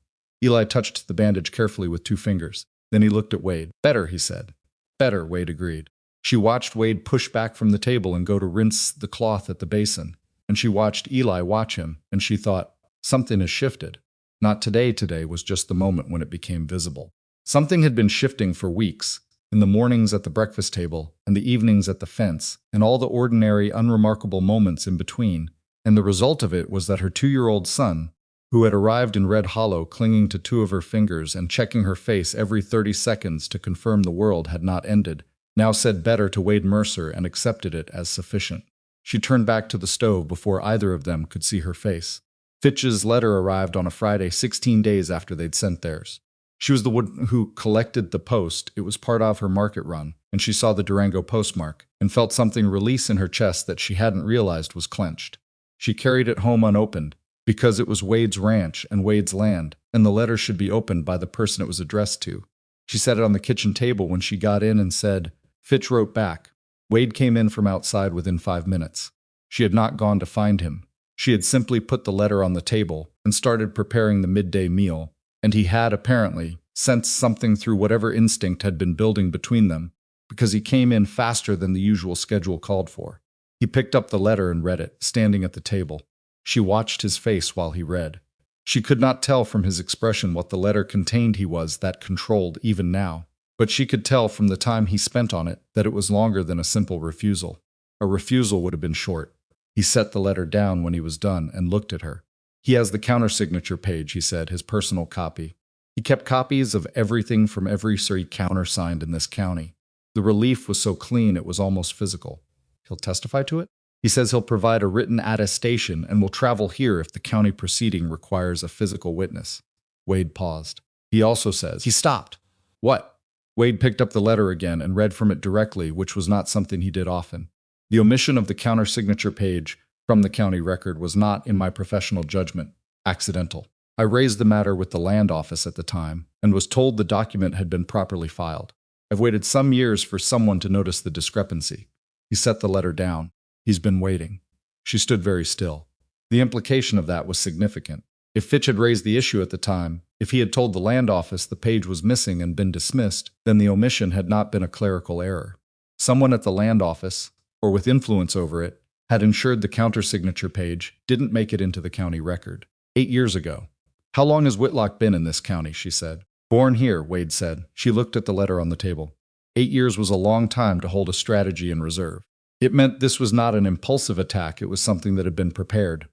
Eli touched the bandage carefully with 2 fingers. Then he looked at Wade. "Better," he said. "Better," Wade agreed. She watched Wade push back from the table and go to rinse the cloth at the basin, and she watched Eli watch him, and she thought, something has shifted. Not today was just the moment when it became visible. Something had been shifting for weeks, in the mornings at the breakfast table, and the evenings at the fence, and all the ordinary, unremarkable moments in between, and the result of it was that her 2-year-old son, who had arrived in Red Hollow clinging to 2 of her fingers and checking her face every 30 seconds to confirm the world had not ended, now said better to Wade Mercer and accepted it as sufficient. She turned back to the stove before either of them could see her face. Fitch's letter arrived on a Friday 16 days after they'd sent theirs. She was the one who collected the post. It was part of her market run, and she saw the Durango postmark and felt something release in her chest that she hadn't realized was clenched. She carried it home unopened, because it was Wade's ranch and Wade's land, and the letter should be opened by the person it was addressed to. She set it on the kitchen table when she got in and said, Fitch wrote back. Wade came in from outside within 5 minutes. She had not gone to find him. She had simply put the letter on the table and started preparing the midday meal, and he had, apparently, sensed something through whatever instinct had been building between them, because he came in faster than the usual schedule called for. He picked up the letter and read it, standing at the table. She watched his face while he read. She could not tell from his expression what the letter contained he was that controlled even now, but she could tell from the time he spent on it that it was longer than a simple refusal. A refusal would have been short. He set the letter down when he was done and looked at her. He has the countersignature page, he said, his personal copy. He kept copies of everything from every he countersigned in this county. The relief was so clean it was almost physical. He'll testify to it? He says he'll provide a written attestation and will travel here if the county proceeding requires a physical witness. Wade paused. He also says, he stopped. What? Wade picked up the letter again and read from it directly, which was not something he did often. The omission of the countersignature page from the county record was not, in my professional judgment, accidental. I raised the matter with the land office at the time and was told the document had been properly filed. I've waited some years for someone to notice the discrepancy. He set the letter down. He's been waiting. She stood very still. The implication of that was significant. If Fitch had raised the issue at the time, if he had told the land office the page was missing and been dismissed, then the omission had not been a clerical error. Someone at the land office, or with influence over it, had ensured the countersignature page didn't make it into the county record. 8 years ago. How long has Whitlock been in this county, she said. Born here, Wade said. She looked at the letter on the table. 8 years was a long time to hold a strategy in reserve. It meant this was not an impulsive attack, it was something that had been prepared.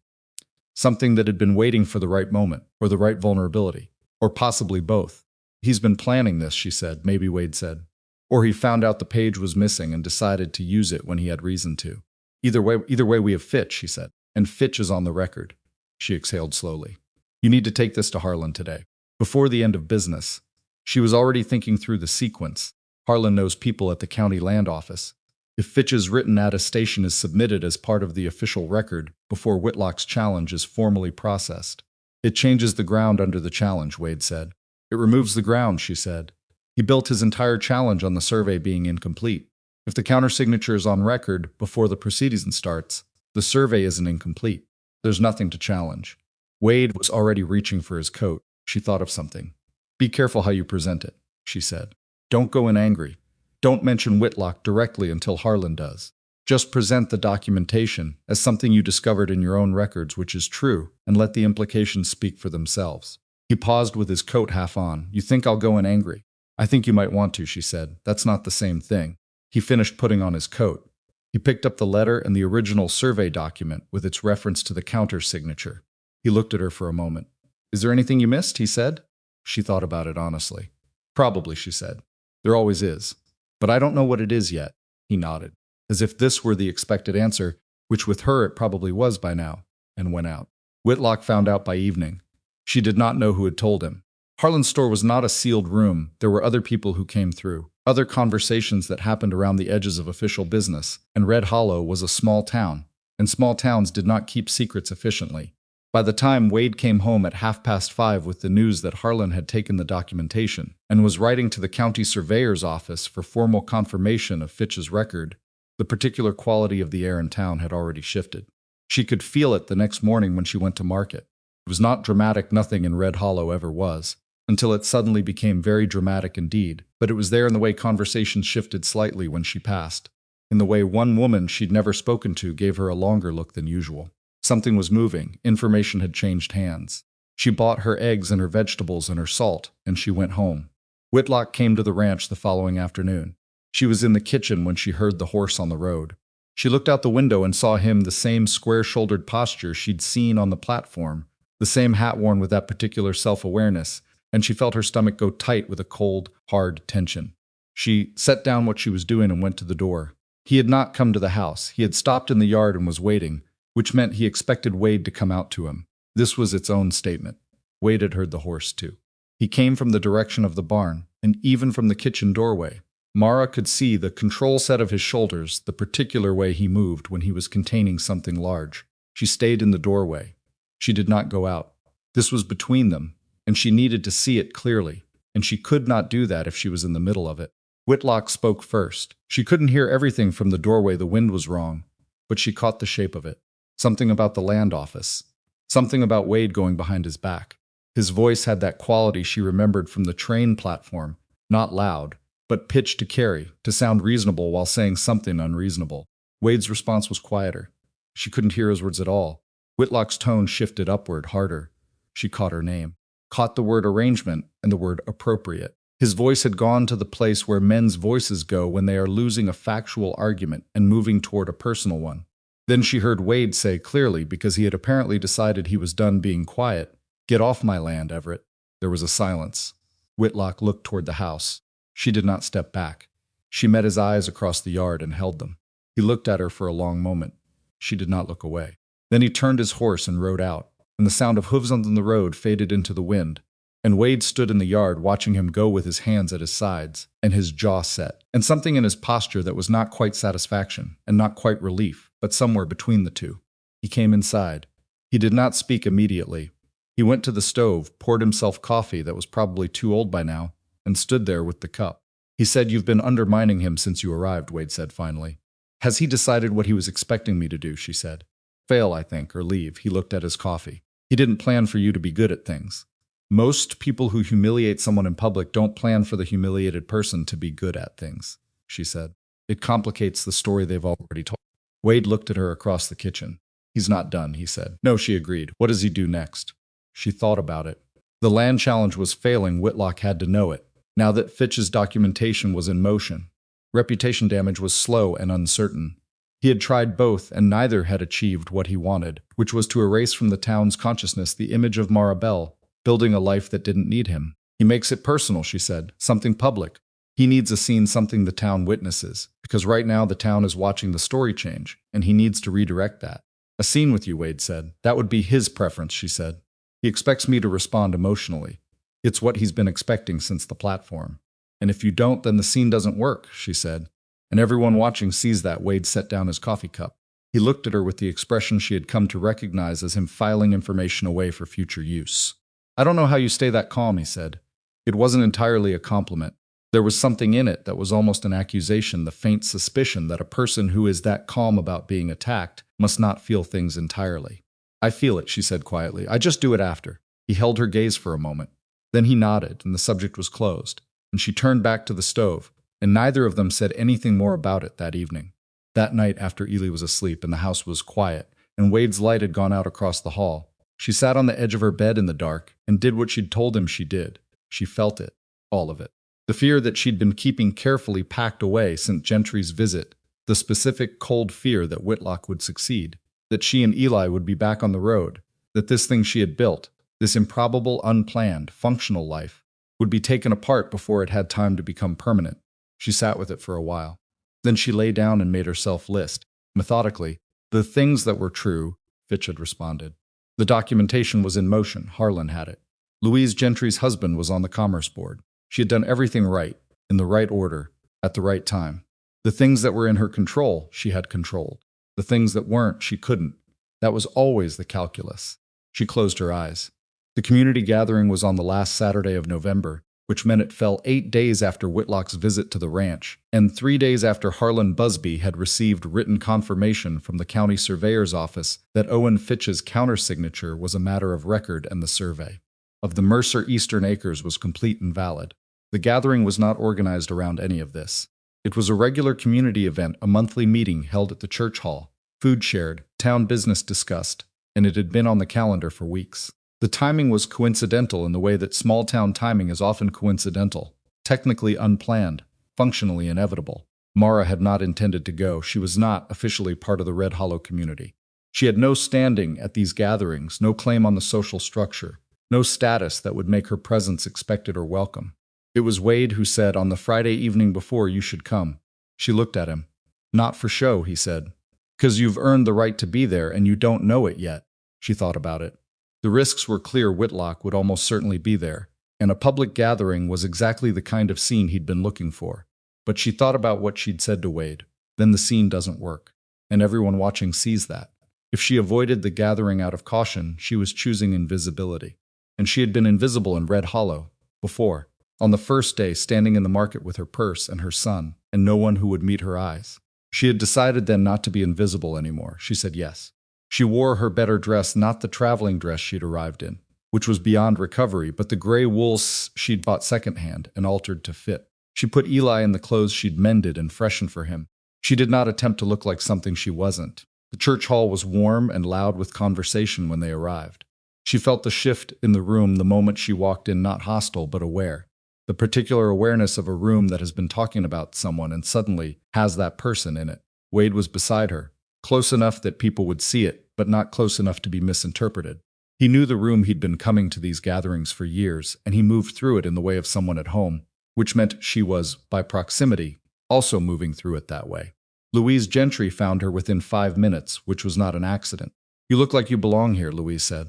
Something that had been waiting for the right moment, or the right vulnerability, or possibly both. He's been planning this, she said, maybe Wade said. Or he found out the page was missing and decided to use it when he had reason to. Either way we have Fitch, she said, and Fitch is on the record. She exhaled slowly. You need to take this to Harlan today. Before the end of business. She was already thinking through the sequence. Harlan knows people at the county land office. If Fitch's written attestation is submitted as part of the official record before Whitlock's challenge is formally processed, it changes the ground under the challenge, Wade said. It removes the ground, she said. He built his entire challenge on the survey being incomplete. If the countersignature is on record before the proceeding starts, the survey isn't incomplete. There's nothing to challenge. Wade was already reaching for his coat. She thought of something. Be careful how you present it, she said. Don't go in angry. Don't mention Whitlock directly until Harlan does. Just present the documentation as something you discovered in your own records, which is true, and let the implications speak for themselves. He paused with his coat half on. You think I'll go in angry? I think you might want to, she said. That's not the same thing. He finished putting on his coat. He picked up the letter and the original survey document with its reference to the counter-signature. He looked at her for a moment. Is there anything you missed? He said. She thought about it honestly. Probably, she said. There always is. But I don't know what it is yet. He nodded, as if this were the expected answer, which with her it probably was by now, and went out. Whitlock found out by evening. She did not know who had told him. Harlan's store was not a sealed room. There were other people who came through, other conversations that happened around the edges of official business, and Red Hollow was a small town, and small towns did not keep secrets efficiently. By the time Wade came home at 5:30 with the news that Harlan had taken the documentation and was writing to the county surveyor's office for formal confirmation of Fitch's record, the particular quality of the air in town had already shifted. She could feel it the next morning when she went to market. It was not dramatic, nothing in Red Hollow ever was, until it suddenly became very dramatic indeed, but it was there in the way conversations shifted slightly when she passed, in the way one woman she'd never spoken to gave her a longer look than usual. Something was moving, information had changed hands. She bought her eggs and her vegetables and her salt, and she went home. Whitlock came to the ranch the following afternoon. She was in the kitchen when she heard the horse on the road. She looked out the window and saw him the same square-shouldered posture she'd seen on the platform, the same hat worn with that particular self-awareness, and she felt her stomach go tight with a cold, hard tension. She set down what she was doing and went to the door. He had not come to the house. He had stopped in the yard and was waiting, which meant he expected Wade to come out to him. This was its own statement. Wade had heard the horse, too. He came from the direction of the barn, and even from the kitchen doorway. Mara could see the control set of his shoulders, the particular way he moved when he was containing something large. She stayed in the doorway. She did not go out. This was between them, and she needed to see it clearly, and she could not do that if she was in the middle of it. Whitlock spoke first. She couldn't hear everything from the doorway, the wind was wrong, but she caught the shape of it. Something about the land office. Something about Wade going behind his back. His voice had that quality she remembered from the train platform, not loud, but pitched to carry, to sound reasonable while saying something unreasonable. Wade's response was quieter. She couldn't hear his words at all. Whitlock's tone shifted upward, harder. She caught her name. Caught the word arrangement and the word appropriate. His voice had gone to the place where men's voices go when they are losing a factual argument and moving toward a personal one. Then she heard Wade say clearly, because he had apparently decided he was done being quiet, "Get off my land, Everett." There was a silence. Whitlock looked toward the house. She did not step back. She met his eyes across the yard and held them. He looked at her for a long moment. She did not look away. Then he turned his horse and rode out, and the sound of hooves on the road faded into the wind. And Wade stood in the yard watching him go with his hands at his sides, and his jaw set, and something in his posture that was not quite satisfaction, and not quite relief, but somewhere between the two. He came inside. He did not speak immediately. He went to the stove, poured himself coffee that was probably too old by now, and stood there with the cup. He said, "You've been undermining him since you arrived," Wade said finally. "Has he decided what he was expecting me to do?" she said. "Fail, I think, or leave." He looked at his coffee. "He didn't plan for you to be good at things. Most people who humiliate someone in public don't plan for the humiliated person to be good at things," she said. "It complicates the story they've already told." Wade looked at her across the kitchen. "He's not done," he said. "No," she agreed. "What does he do next?" She thought about it. The land challenge was failing. Whitlock had to know it. Now that Fitch's documentation was in motion, reputation damage was slow and uncertain. He had tried both, and neither had achieved what he wanted, which was to erase from the town's consciousness the image of Maribel, building a life that didn't need him. "He makes it personal," she said, "something public. He needs a scene, something the town witnesses, because right now the town is watching the story change, and he needs to redirect that." "A scene with you," Wade said. "That would be his preference," she said. "He expects me to respond emotionally. It's what he's been expecting since the platform. And if you don't, then the scene doesn't work," she said. "And everyone watching sees that." Wade set down his coffee cup. He looked at her with the expression she had come to recognize as him filing information away for future use. "I don't know how you stay that calm," he said. It wasn't entirely a compliment. There was something in it that was almost an accusation, the faint suspicion that a person who is that calm about being attacked must not feel things entirely. "I feel it," she said quietly. "I just do it after." He held her gaze for a moment. Then he nodded, and the subject was closed, and she turned back to the stove, and neither of them said anything more about it that evening. That night, after Ely was asleep and the house was quiet, and Wade's light had gone out across the hall, she sat on the edge of her bed in the dark and did what she'd told him she did. She felt it, all of it. The fear that she'd been keeping carefully packed away since Gentry's visit, the specific cold fear that Whitlock would succeed, that she and Eli would be back on the road, that this thing she had built, this improbable, unplanned, functional life, would be taken apart before it had time to become permanent. She sat with it for a while. Then she lay down and made herself list, methodically, the things that were true. Fitch had responded. The documentation was in motion. Harlan had it. Louise Gentry's husband was on the Commerce Board. She had done everything right, in the right order, at the right time. The things that were in her control, she had controlled. The things that weren't, she couldn't. That was always the calculus. She closed her eyes. The community gathering was on the last Saturday of November, which meant it fell 8 days after Whitlock's visit to the ranch, and 3 days after Harlan Busby had received written confirmation from the county surveyor's office that Owen Fitch's countersignature was a matter of record and the survey of the Mercer Eastern Acres was complete and valid. The gathering was not organized around any of this. It was a regular community event, a monthly meeting held at the church hall, food shared, town business discussed, and it had been on the calendar for weeks. The timing was coincidental in the way that small-town timing is often coincidental. Technically unplanned, functionally inevitable. Mara had not intended to go. She was not officially part of the Red Hollow community. She had no standing at these gatherings, no claim on the social structure, no status that would make her presence expected or welcome. It was Wade who said, "On the Friday evening before, you should come." She looked at him. "Not for show," he said. "'Cause you've earned the right to be there and you don't know it yet." She thought about it. The risks were clear. Whitlock would almost certainly be there, and a public gathering was exactly the kind of scene he'd been looking for. But she thought about what she'd said to Wade. Then the scene doesn't work, and everyone watching sees that. If she avoided the gathering out of caution, she was choosing invisibility. And she had been invisible in Red Hollow before, on the first day, standing in the market with her purse and her son, and no one who would meet her eyes. She had decided then not to be invisible anymore. She said yes. She wore her better dress, not the traveling dress she'd arrived in, which was beyond recovery, but the gray wool she'd bought secondhand and altered to fit. She put Eli in the clothes she'd mended and freshened for him. She did not attempt to look like something she wasn't. The church hall was warm and loud with conversation when they arrived. She felt the shift in the room the moment she walked in, not hostile but aware. The particular awareness of a room that has been talking about someone and suddenly has that person in it. Wade was beside her, close enough that people would see it, but not close enough to be misinterpreted. He knew the room. He'd been coming to these gatherings for years, and he moved through it in the way of someone at home, which meant she was, by proximity, also moving through it that way. Louise Gentry found her within 5 minutes, which was not an accident. "You look like you belong here," Louise said.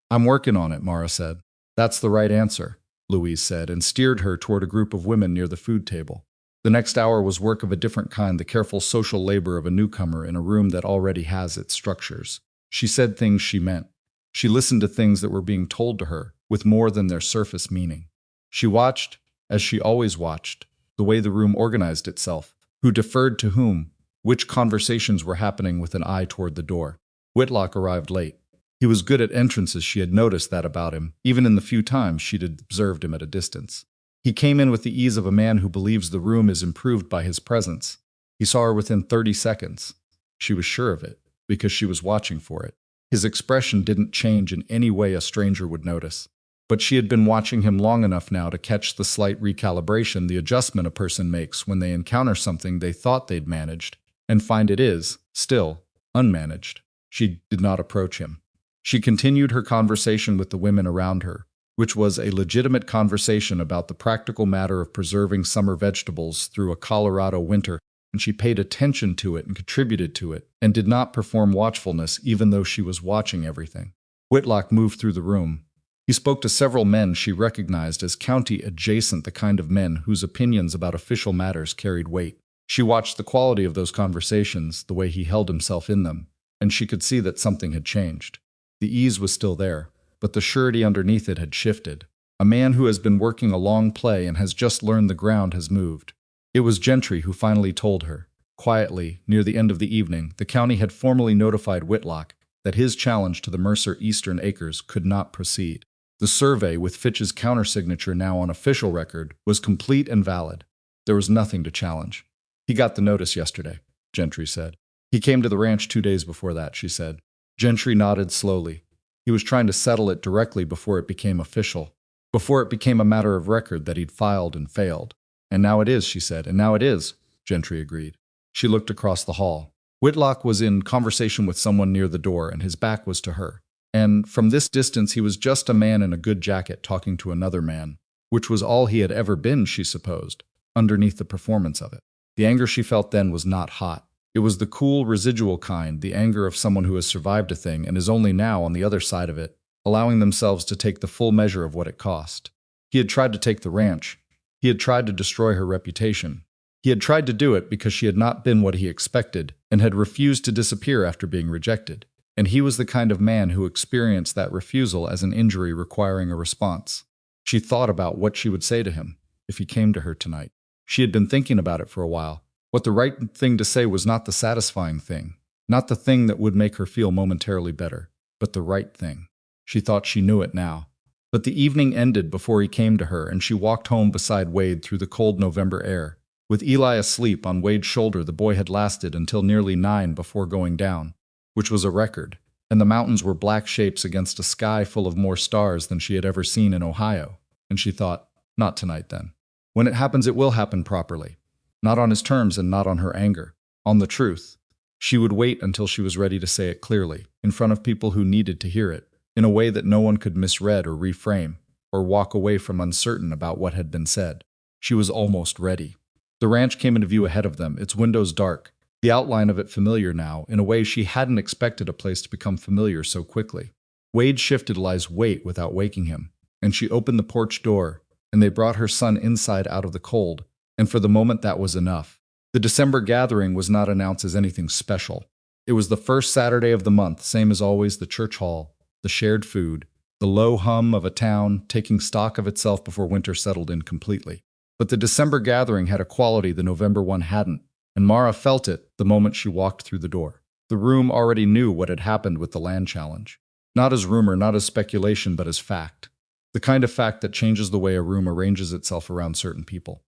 "I'm working on it," Mara said. "That's the right answer," Louise said, and steered her toward a group of women near the food table. The next hour was work of a different kind, the careful social labor of a newcomer in a room that already has its structures. She said things she meant. She listened to things that were being told to her, with more than their surface meaning. She watched, as she always watched, the way the room organized itself, who deferred to whom, which conversations were happening with an eye toward the door. Whitlock arrived late. He was good at entrances. She had noticed that about him, even in the few times she'd observed him at a distance. He came in with the ease of a man who believes the room is improved by his presence. He saw her within 30 seconds. She was sure of it, because she was watching for it. His expression didn't change in any way a stranger would notice. But she had been watching him long enough now to catch the slight recalibration, the adjustment a person makes when they encounter something they thought they'd managed, and find it is, still, unmanaged. She did not approach him. She continued her conversation with the women around her, which was a legitimate conversation about the practical matter of preserving summer vegetables through a Colorado winter, and she paid attention to it and contributed to it, and did not perform watchfulness even though she was watching everything. Whitlock moved through the room. He spoke to several men she recognized as county-adjacent, the kind of men whose opinions about official matters carried weight. She watched the quality of those conversations, the way he held himself in them, and she could see that something had changed. The ease was still there, but the surety underneath it had shifted. A man who has been working a long play and has just learned the ground has moved. It was Gentry who finally told her. Quietly, near the end of the evening, the county had formally notified Whitlock that his challenge to the Mercer Eastern Acres could not proceed. The survey, with Fitch's countersignature now on official record, was complete and valid. There was nothing to challenge. "He got the notice yesterday," Gentry said. "He came to the ranch 2 days before that," she said. Gentry nodded slowly. He was trying to settle it directly before it became official, before it became a matter of record that he'd filed and failed. "And now it is," she said. "And now it is," Gentry agreed. She looked across the hall. Whitlock was in conversation with someone near the door, and his back was to her. And from this distance he was just a man in a good jacket talking to another man, which was all he had ever been, she supposed, underneath the performance of it. The anger she felt then was not hot. It was the cool, residual kind, the anger of someone who has survived a thing and is only now on the other side of it, allowing themselves to take the full measure of what it cost. He had tried to take the ranch. He had tried to destroy her reputation. He had tried to do it because she had not been what he expected and had refused to disappear after being rejected. And he was the kind of man who experienced that refusal as an injury requiring a response. She thought about what she would say to him if he came to her tonight. She had been thinking about it for a while. What the right thing to say was not the satisfying thing, not the thing that would make her feel momentarily better, but the right thing. She thought she knew it now. But the evening ended before he came to her, and she walked home beside Wade through the cold November air. With Eli asleep on Wade's shoulder, the boy had lasted until nearly 9 before going down, which was a record, and the mountains were black shapes against a sky full of more stars than she had ever seen in Ohio. And she thought, not tonight then. When it happens, it will happen properly. Not on his terms and not on her anger. On the truth. She would wait until she was ready to say it clearly, in front of people who needed to hear it, in a way that no one could misread or reframe, or walk away from uncertain about what had been said. She was almost ready. The ranch came into view ahead of them, its windows dark, the outline of it familiar now, in a way she hadn't expected a place to become familiar so quickly. Wade shifted Eli's weight without waking him, and she opened the porch door, and they brought her son inside out of the cold, and for the moment that was enough. The December gathering was not announced as anything special. It was the first Saturday of the month, same as always, the church hall, the shared food, the low hum of a town taking stock of itself before winter settled in completely. But the December gathering had a quality the November one hadn't, and Mara felt it the moment she walked through the door. The room already knew what had happened with the land challenge. Not as rumor, not as speculation, but as fact. The kind of fact that changes the way a room arranges itself around certain people.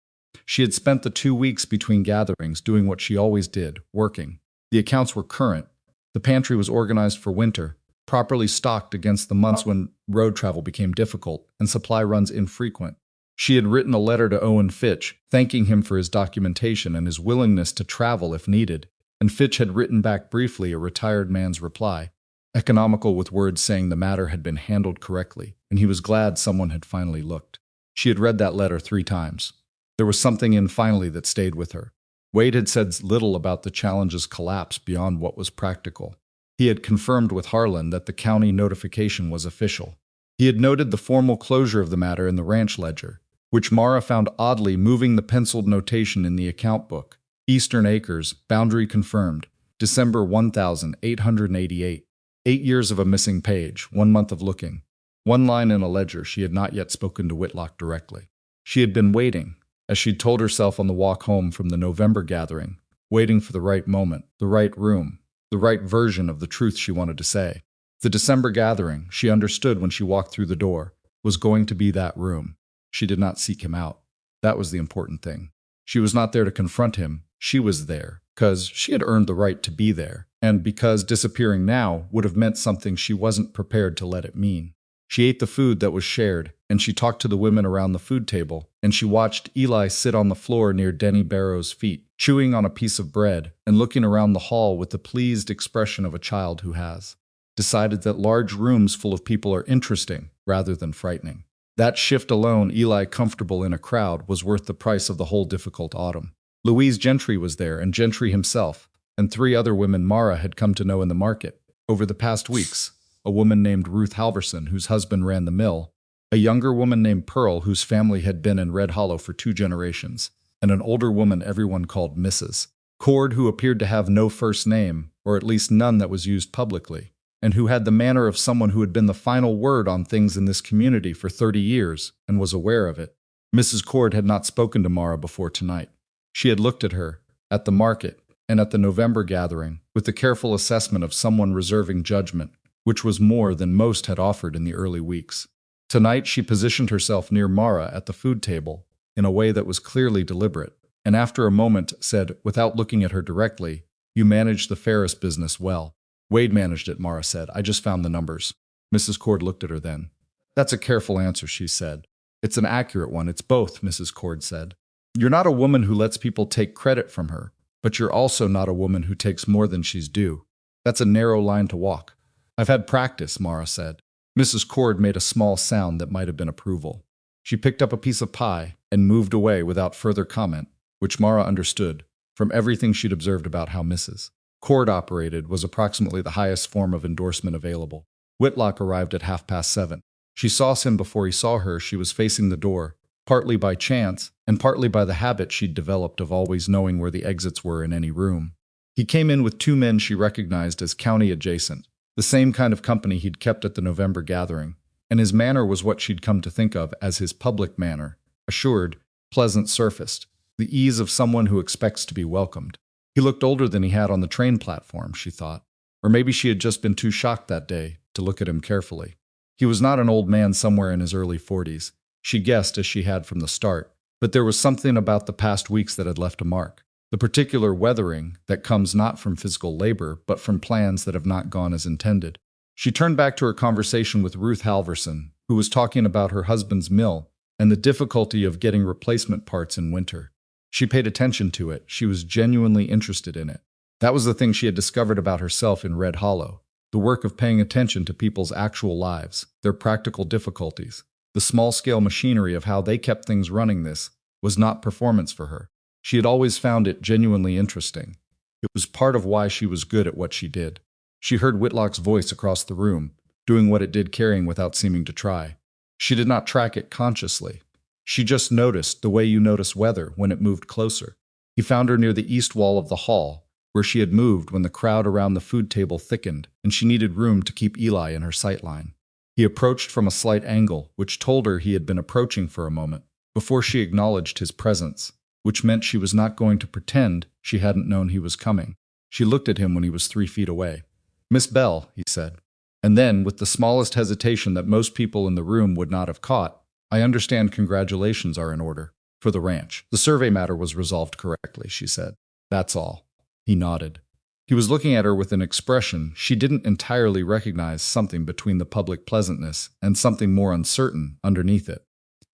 She had spent the 2 weeks between gatherings doing what she always did, working. The accounts were current. The pantry was organized for winter, properly stocked against the months when road travel became difficult and supply runs infrequent. She had written a letter to Owen Fitch, thanking him for his documentation and his willingness to travel if needed, and Fitch had written back briefly a retired man's reply, economical with words saying the matter had been handled correctly, and he was glad someone had finally looked. She had read that letter 3 times. There was something in finally that stayed with her. Wade had said little about the challenge's collapse beyond what was practical. He had confirmed with Harlan that the county notification was official. He had noted the formal closure of the matter in the ranch ledger, which Mara found oddly moving the penciled notation in the account book. Eastern Acres, boundary confirmed, December 1888. 8 years of a missing page, 1 month of looking. 1 line in a ledger. She had not yet spoken to Whitlock directly. She had been waiting, as she'd told herself on the walk home from the November gathering, waiting for the right moment, the right room, the right version of the truth she wanted to say. The December gathering, she understood when she walked through the door, was going to be that room. She did not seek him out. That was the important thing. She was not there to confront him. She was there, because she had earned the right to be there, and because disappearing now would have meant something she wasn't prepared to let it mean. She ate the food that was shared, and she talked to the women around the food table, and she watched Eli sit on the floor near Denny Barrow's feet, chewing on a piece of bread and looking around the hall with the pleased expression of a child who has decided that large rooms full of people are interesting rather than frightening. That shift alone, Eli comfortable in a crowd, was worth the price of the whole difficult autumn. Louise Gentry was there, and Gentry himself, and 3 other women Mara had come to know in the market over the past weeks. A woman named Ruth Halverson, whose husband ran the mill, a younger woman named Pearl, whose family had been in Red Hollow for 2 generations, and an older woman everyone called Mrs. Cord, who appeared to have no first name, or at least none that was used publicly, and who had the manner of someone who had been the final word on things in this community for 30 years and was aware of it. Mrs. Cord had not spoken to Mara before tonight. She had looked at her, at the market, and at the November gathering, with the careful assessment of someone reserving judgment, which was more than most had offered in the early weeks. Tonight she positioned herself near Mara at the food table, in a way that was clearly deliberate, and after a moment said, without looking at her directly, "You managed the Ferris business well." "Wade managed it," Mara said. "I just found the numbers." Mrs. Cord looked at her then. "That's a careful answer," she said. "It's an accurate one. It's both," Mrs. Cord said. "You're not a woman who lets people take credit from her, but you're also not a woman who takes more than she's due. That's a narrow line to walk." "I've had practice," Mara said. Mrs. Cord made a small sound that might have been approval. She picked up a piece of pie and moved away without further comment, which Mara understood, from everything she'd observed about how Mrs. Cord operated, was approximately the highest form of endorsement available. Whitlock arrived at 7:30. She saw him before he saw her. She was facing the door, partly by chance, and partly by the habit she'd developed of always knowing where the exits were in any room. He came in with 2 men she recognized as county adjacent, the same kind of company he'd kept at the November gathering, and his manner was what she'd come to think of as his public manner, assured, pleasant-surfaced, the ease of someone who expects to be welcomed. He looked older than he had on the train platform, she thought, or maybe she had just been too shocked that day to look at him carefully. He was not an old man somewhere in his early 40s, she guessed as she had from the start, but there was something about the past weeks that had left a mark. The particular weathering that comes not from physical labor, but from plans that have not gone as intended. She turned back to her conversation with Ruth Halverson, who was talking about her husband's mill and the difficulty of getting replacement parts in winter. She paid attention to it. She was genuinely interested in it. That was the thing she had discovered about herself in Red Hollow. The work of paying attention to people's actual lives, their practical difficulties, the small-scale machinery of how they kept things running. This was not performance for her. She had always found it genuinely interesting. It was part of why she was good at what she did. She heard Whitlock's voice across the room, doing what it did, carrying without seeming to try. She did not track it consciously. She just noticed the way you notice weather when it moved closer. He found her near the east wall of the hall, where she had moved when the crowd around the food table thickened and she needed room to keep Eli in her sight line. He approached from a slight angle, which told her he had been approaching for a moment, before she acknowledged his presence, which meant she was not going to pretend she hadn't known he was coming. She looked at him when he was 3 feet away. "Miss Bell," he said. And then, with the smallest hesitation that most people in the room would not have caught, "I understand congratulations are in order for the ranch. The survey matter was resolved correctly," she said. "That's all." He nodded. He was looking at her with an expression she didn't entirely recognize, something between the public pleasantness and something more uncertain underneath it,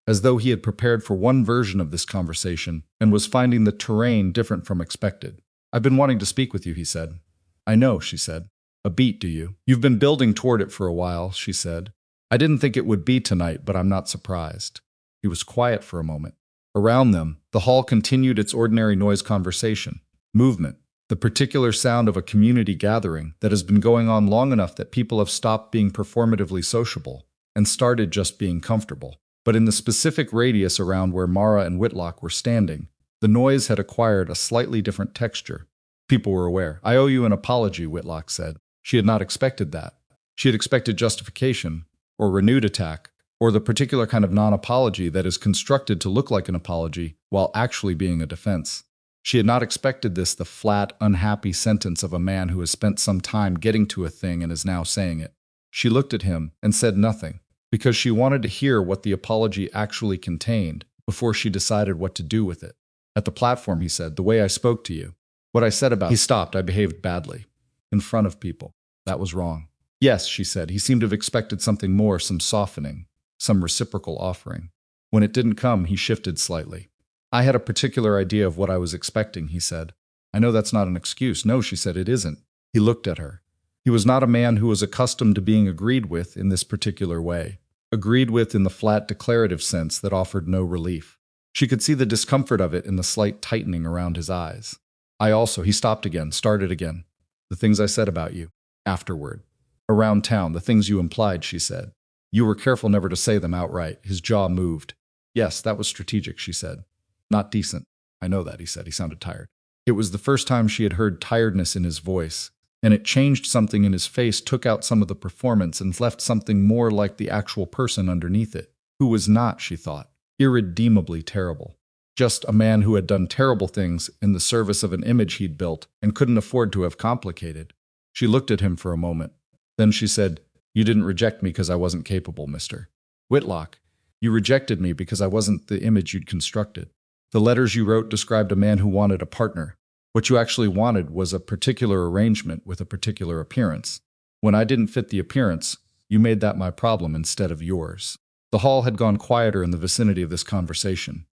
as though he had prepared for one version of this conversation and was finding the terrain different from expected. "I've been wanting to speak with you," he said. "I know," she said. "A beat, do you? You've been building toward it for a while," she said. "I didn't think it would be tonight, but I'm not surprised." He was quiet for a moment. Around them, the hall continued its ordinary noise conversation, movement, the particular sound of a community gathering that has been going on long enough that people have stopped being performatively sociable and started just being comfortable. But in the specific radius around where Mara and Whitlock were standing, the noise had acquired a slightly different texture. People were aware. "I owe you an apology," Whitlock said. She had not expected that. She had expected justification, or renewed attack, or the particular kind of non-apology that is constructed to look like an apology while actually being a defense. She had not expected this, the flat, unhappy sentence of a man who has spent some time getting to a thing and is now saying it. She looked at him and said nothing, because she wanted to hear what the apology actually contained before she decided what to do with it. "At the platform," he said, "the way I spoke to you. What I said about—" He stopped. "I behaved badly. In front of people. That was wrong." "Yes," she said. He seemed to have expected something more, some softening, some reciprocal offering. When it didn't come, he shifted slightly. "I had a particular idea of what I was expecting," he said. "I know that's not an excuse." "No," she said, "it isn't." He looked at her. He was not a man who was accustomed to being agreed with in this particular way, agreed with in the flat declarative sense that offered no relief. She could see the discomfort of it in the slight tightening around his eyes. He stopped again, started again. "The things I said about you. Afterward. Around town, the things you implied," she said. "You were careful never to say them outright." His jaw moved. "Yes, that was strategic," she said. "Not decent." "I know that," he said. He sounded tired. It was the first time she had heard tiredness in his voice, and it changed something in his face, took out some of the performance, and left something more like the actual person underneath it, who was not, she thought, irredeemably terrible. Just a man who had done terrible things in the service of an image he'd built and couldn't afford to have complicated. She looked at him for a moment. Then she said, "You didn't reject me because I wasn't capable, Mr. Whitlock. You rejected me because I wasn't the image you'd constructed. The letters you wrote described a man who wanted a partner. What you actually wanted was a particular arrangement with a particular appearance. When I didn't fit the appearance, you made that my problem instead of yours." The hall had gone quieter in the vicinity of this conversation.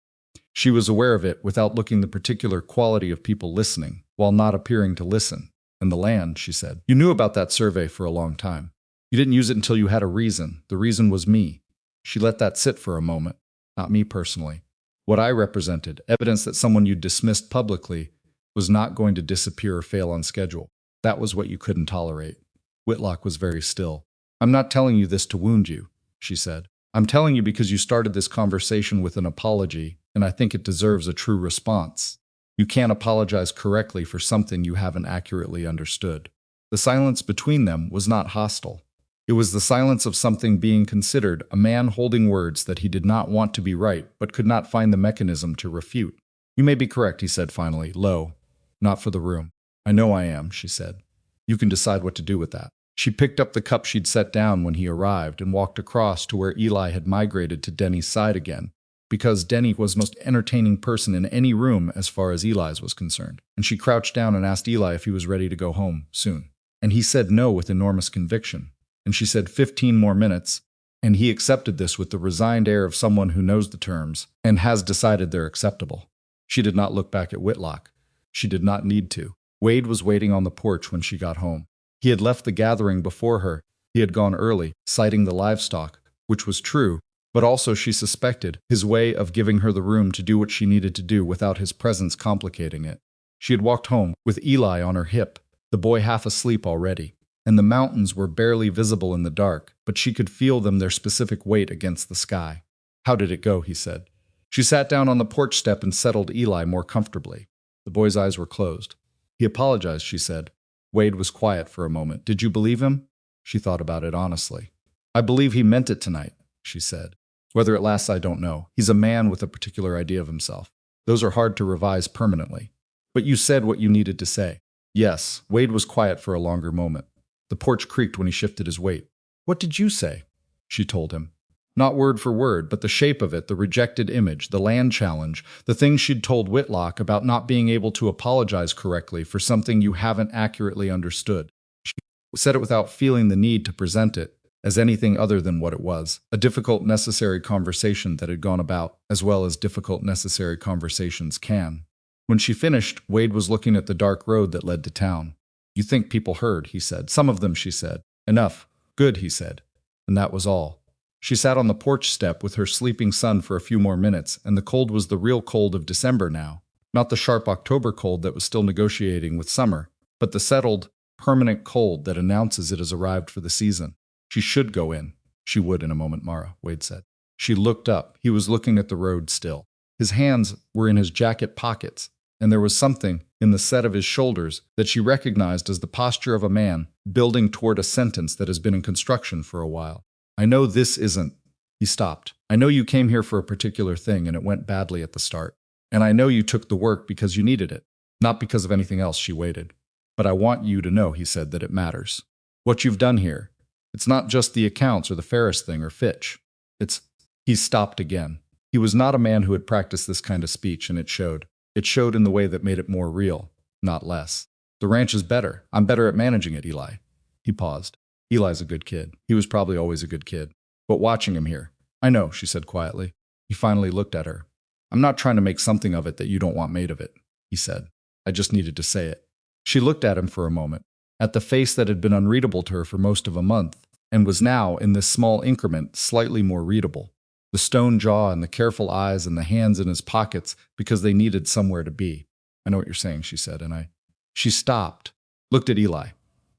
She was aware of it without looking the particular quality of people listening, while not appearing to listen. "And the land," she said. "You knew about that survey for a long time. You didn't use it until you had a reason. The reason was me." She let that sit for a moment. "Not me personally. What I represented, evidence that someone you dismissed publicly was not going to disappear or fail on schedule. That was what you couldn't tolerate." Whitlock was very still. "I'm not telling you this to wound you," she said. "I'm telling you because you started this conversation with an apology, and I think it deserves a true response. You can't apologize correctly for something you haven't accurately understood." The silence between them was not hostile. It was the silence of something being considered, a man holding words that he did not want to be right but could not find the mechanism to refute. "You may be correct," he said finally, low. "Not for the room." "I know I am," she said. "You can decide what to do with that." She picked up the cup she'd set down when he arrived and walked across to where Eli had migrated to Denny's side again, because Denny was the most entertaining person in any room as far as Eli's was concerned. And she crouched down and asked Eli if he was ready to go home soon. And he said no with enormous conviction. And she said 15 more minutes. And he accepted this with the resigned air of someone who knows the terms and has decided they're acceptable. She did not look back at Whitlock. She did not need to. Wade was waiting on the porch when she got home. He had left the gathering before her. He had gone early, citing the livestock, which was true, but also she suspected his way of giving her the room to do what she needed to do without his presence complicating it. She had walked home with Eli on her hip, the boy half asleep already, and the mountains were barely visible in the dark, but she could feel them their specific weight against the sky. "How did it go?" he said. She sat down on the porch step and settled Eli more comfortably. The boy's eyes were closed. "He apologized," she said. Wade was quiet for a moment. "Did you believe him?" She thought about it honestly. "I believe he meant it tonight," she said. "Whether it lasts, I don't know. He's a man with a particular idea of himself. Those are hard to revise permanently. But you said what you needed to say." "Yes." Wade was quiet for a longer moment. The porch creaked when he shifted his weight. "What did you say?" She told him. Not word for word, but the shape of it, the rejected image, the land challenge, the things she'd told Whitlock about not being able to apologize correctly for something you haven't accurately understood. She said it without feeling the need to present it as anything other than what it was, a difficult, necessary conversation that had gone about, as well as difficult, necessary conversations can. When she finished, Wade was looking at the dark road that led to town. "You think people heard," he said. "Some of them," she said. "Enough. Good," he said. And that was all. She sat on the porch step with her sleeping son for a few more minutes, and the cold was the real cold of December now. Not the sharp October cold that was still negotiating with summer, but the settled, permanent cold that announces it has arrived for the season. She should go in. She would in a moment, Mara, Wade said. She looked up. He was looking at the road still. His hands were in his jacket pockets, and there was something in the set of his shoulders that she recognized as the posture of a man building toward a sentence that has been in construction for a while. "I know this isn't..." He stopped. "I know you came here for a particular thing and it went badly at the start. And I know you took the work because you needed it. Not because of anything else." She waited. "But I want you to know," he said, "that it matters. What you've done here. It's not just the accounts or the Ferris thing or Fitch. It's..." He stopped again. He was not a man who had practiced this kind of speech, and it showed. It showed in the way that made it more real, not less. "The ranch is better. I'm better at managing it, Eli." He paused. "Eli's a good kid. He was probably always a good kid. But watching him here..." "I know," she said quietly. He finally looked at her. "I'm not trying to make something of it that you don't want made of it," he said. "I just needed to say it." She looked at him for a moment, at the face that had been unreadable to her for most of a month, and was now, in this small increment, slightly more readable. The stone jaw and the careful eyes and the hands in his pockets because they needed somewhere to be. "I know what you're saying," she said, and She stopped, looked at Eli.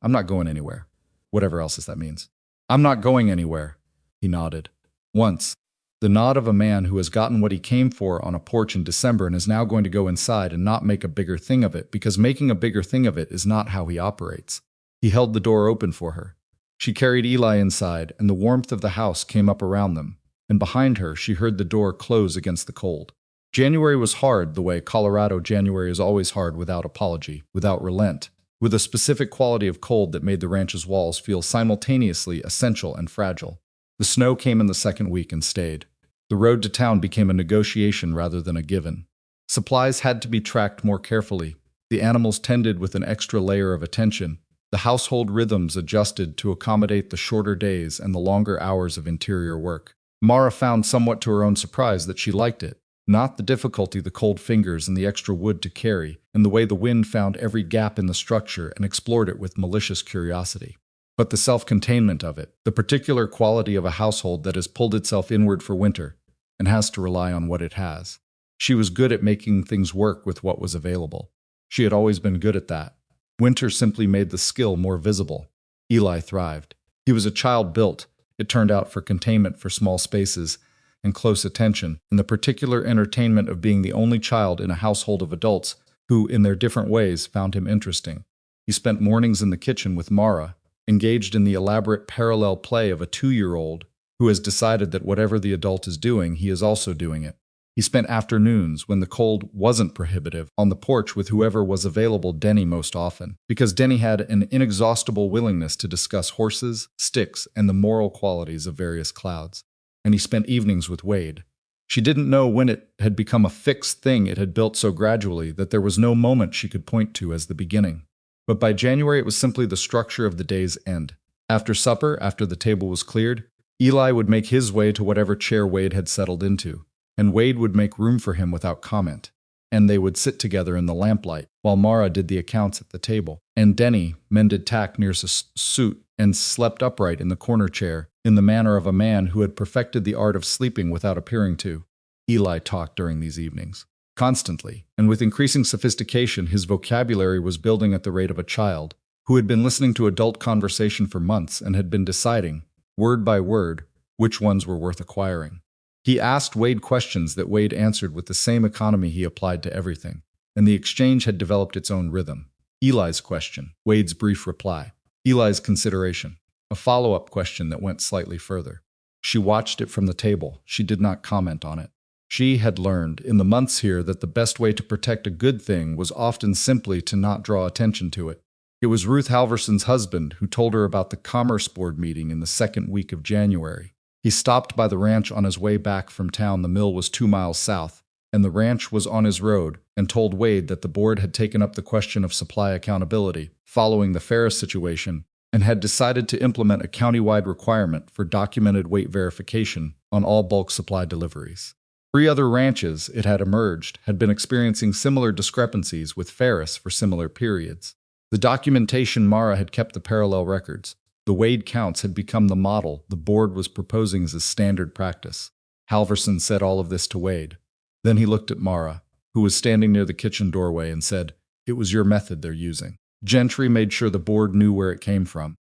"I'm not going anywhere. Whatever else that means." "I'm not going anywhere." He nodded. Once. The nod of a man who has gotten what he came for on a porch in December and is now going to go inside and not make a bigger thing of it, because making a bigger thing of it is not how he operates. He held the door open for her. She carried Eli inside, and the warmth of the house came up around them, and behind her she heard the door close against the cold. January was hard the way Colorado January is always hard, without apology, without relent, with a specific quality of cold that made the ranch's walls feel simultaneously essential and fragile. The snow came in the second week and stayed. The road to town became a negotiation rather than a given. Supplies had to be tracked more carefully. The animals tended with an extra layer of attention. The household rhythms adjusted to accommodate the shorter days and the longer hours of interior work. Mara found somewhat to her own surprise that she liked it. Not the difficulty, the cold fingers and the extra wood to carry, and the way the wind found every gap in the structure and explored it with malicious curiosity. But the self-containment of it, the particular quality of a household that has pulled itself inward for winter and has to rely on what it has. She was good at making things work with what was available. She had always been good at that. Winter simply made the skill more visible. Eli thrived. He was a child built, it turned out, for containment for small spaces and close attention, and the particular entertainment of being the only child in a household of adults who, in their different ways, found him interesting. He spent mornings in the kitchen with Mara, engaged in the elaborate parallel play of a 2-year-old who has decided that whatever the adult is doing, he is also doing it. He spent afternoons, when the cold wasn't prohibitive, on the porch with whoever was available, Denny most often, because Denny had an inexhaustible willingness to discuss horses, sticks, and the moral qualities of various clouds. And he spent evenings with Wade. She didn't know when it had become a fixed thing it had built so gradually that there was no moment she could point to as the beginning. But by January it was simply the structure of the day's end. After supper, after the table was cleared, Eli would make his way to whatever chair Wade had settled into, and Wade would make room for him without comment, and they would sit together in the lamplight, while Mara did the accounts at the table, and Denny mended tack near his suit and slept upright in the corner chair, in the manner of a man who had perfected the art of sleeping without appearing to. Eli talked during these evenings. Constantly, and with increasing sophistication, his vocabulary was building at the rate of a child, who had been listening to adult conversation for months and had been deciding, word by word, which ones were worth acquiring. He asked Wade questions that Wade answered with the same economy he applied to everything, and the exchange had developed its own rhythm. Eli's question, Wade's brief reply. Eli's consideration, a follow-up question that went slightly further. She watched it from the table. She did not comment on it. She had learned in the months here that the best way to protect a good thing was often simply to not draw attention to it. It was Ruth Halverson's husband who told her about the Commerce Board meeting in the second week of January. He stopped by the ranch on his way back from town. The mill was 2 miles south, and the ranch was on his road, and told Wade that the board had taken up the question of supply accountability following the Ferris situation and had decided to implement a county-wide requirement for documented weight verification on all bulk supply deliveries. 3 other ranches, it had emerged, had been experiencing similar discrepancies with Ferris for similar periods. The documentation Mara had kept the parallel records. The Wade counts had become the model the board was proposing as a standard practice. Halverson said all of this to Wade. Then he looked at Mara, who was standing near the kitchen doorway, and said, "It was your method they're using." Gentry made sure the board knew where it came from.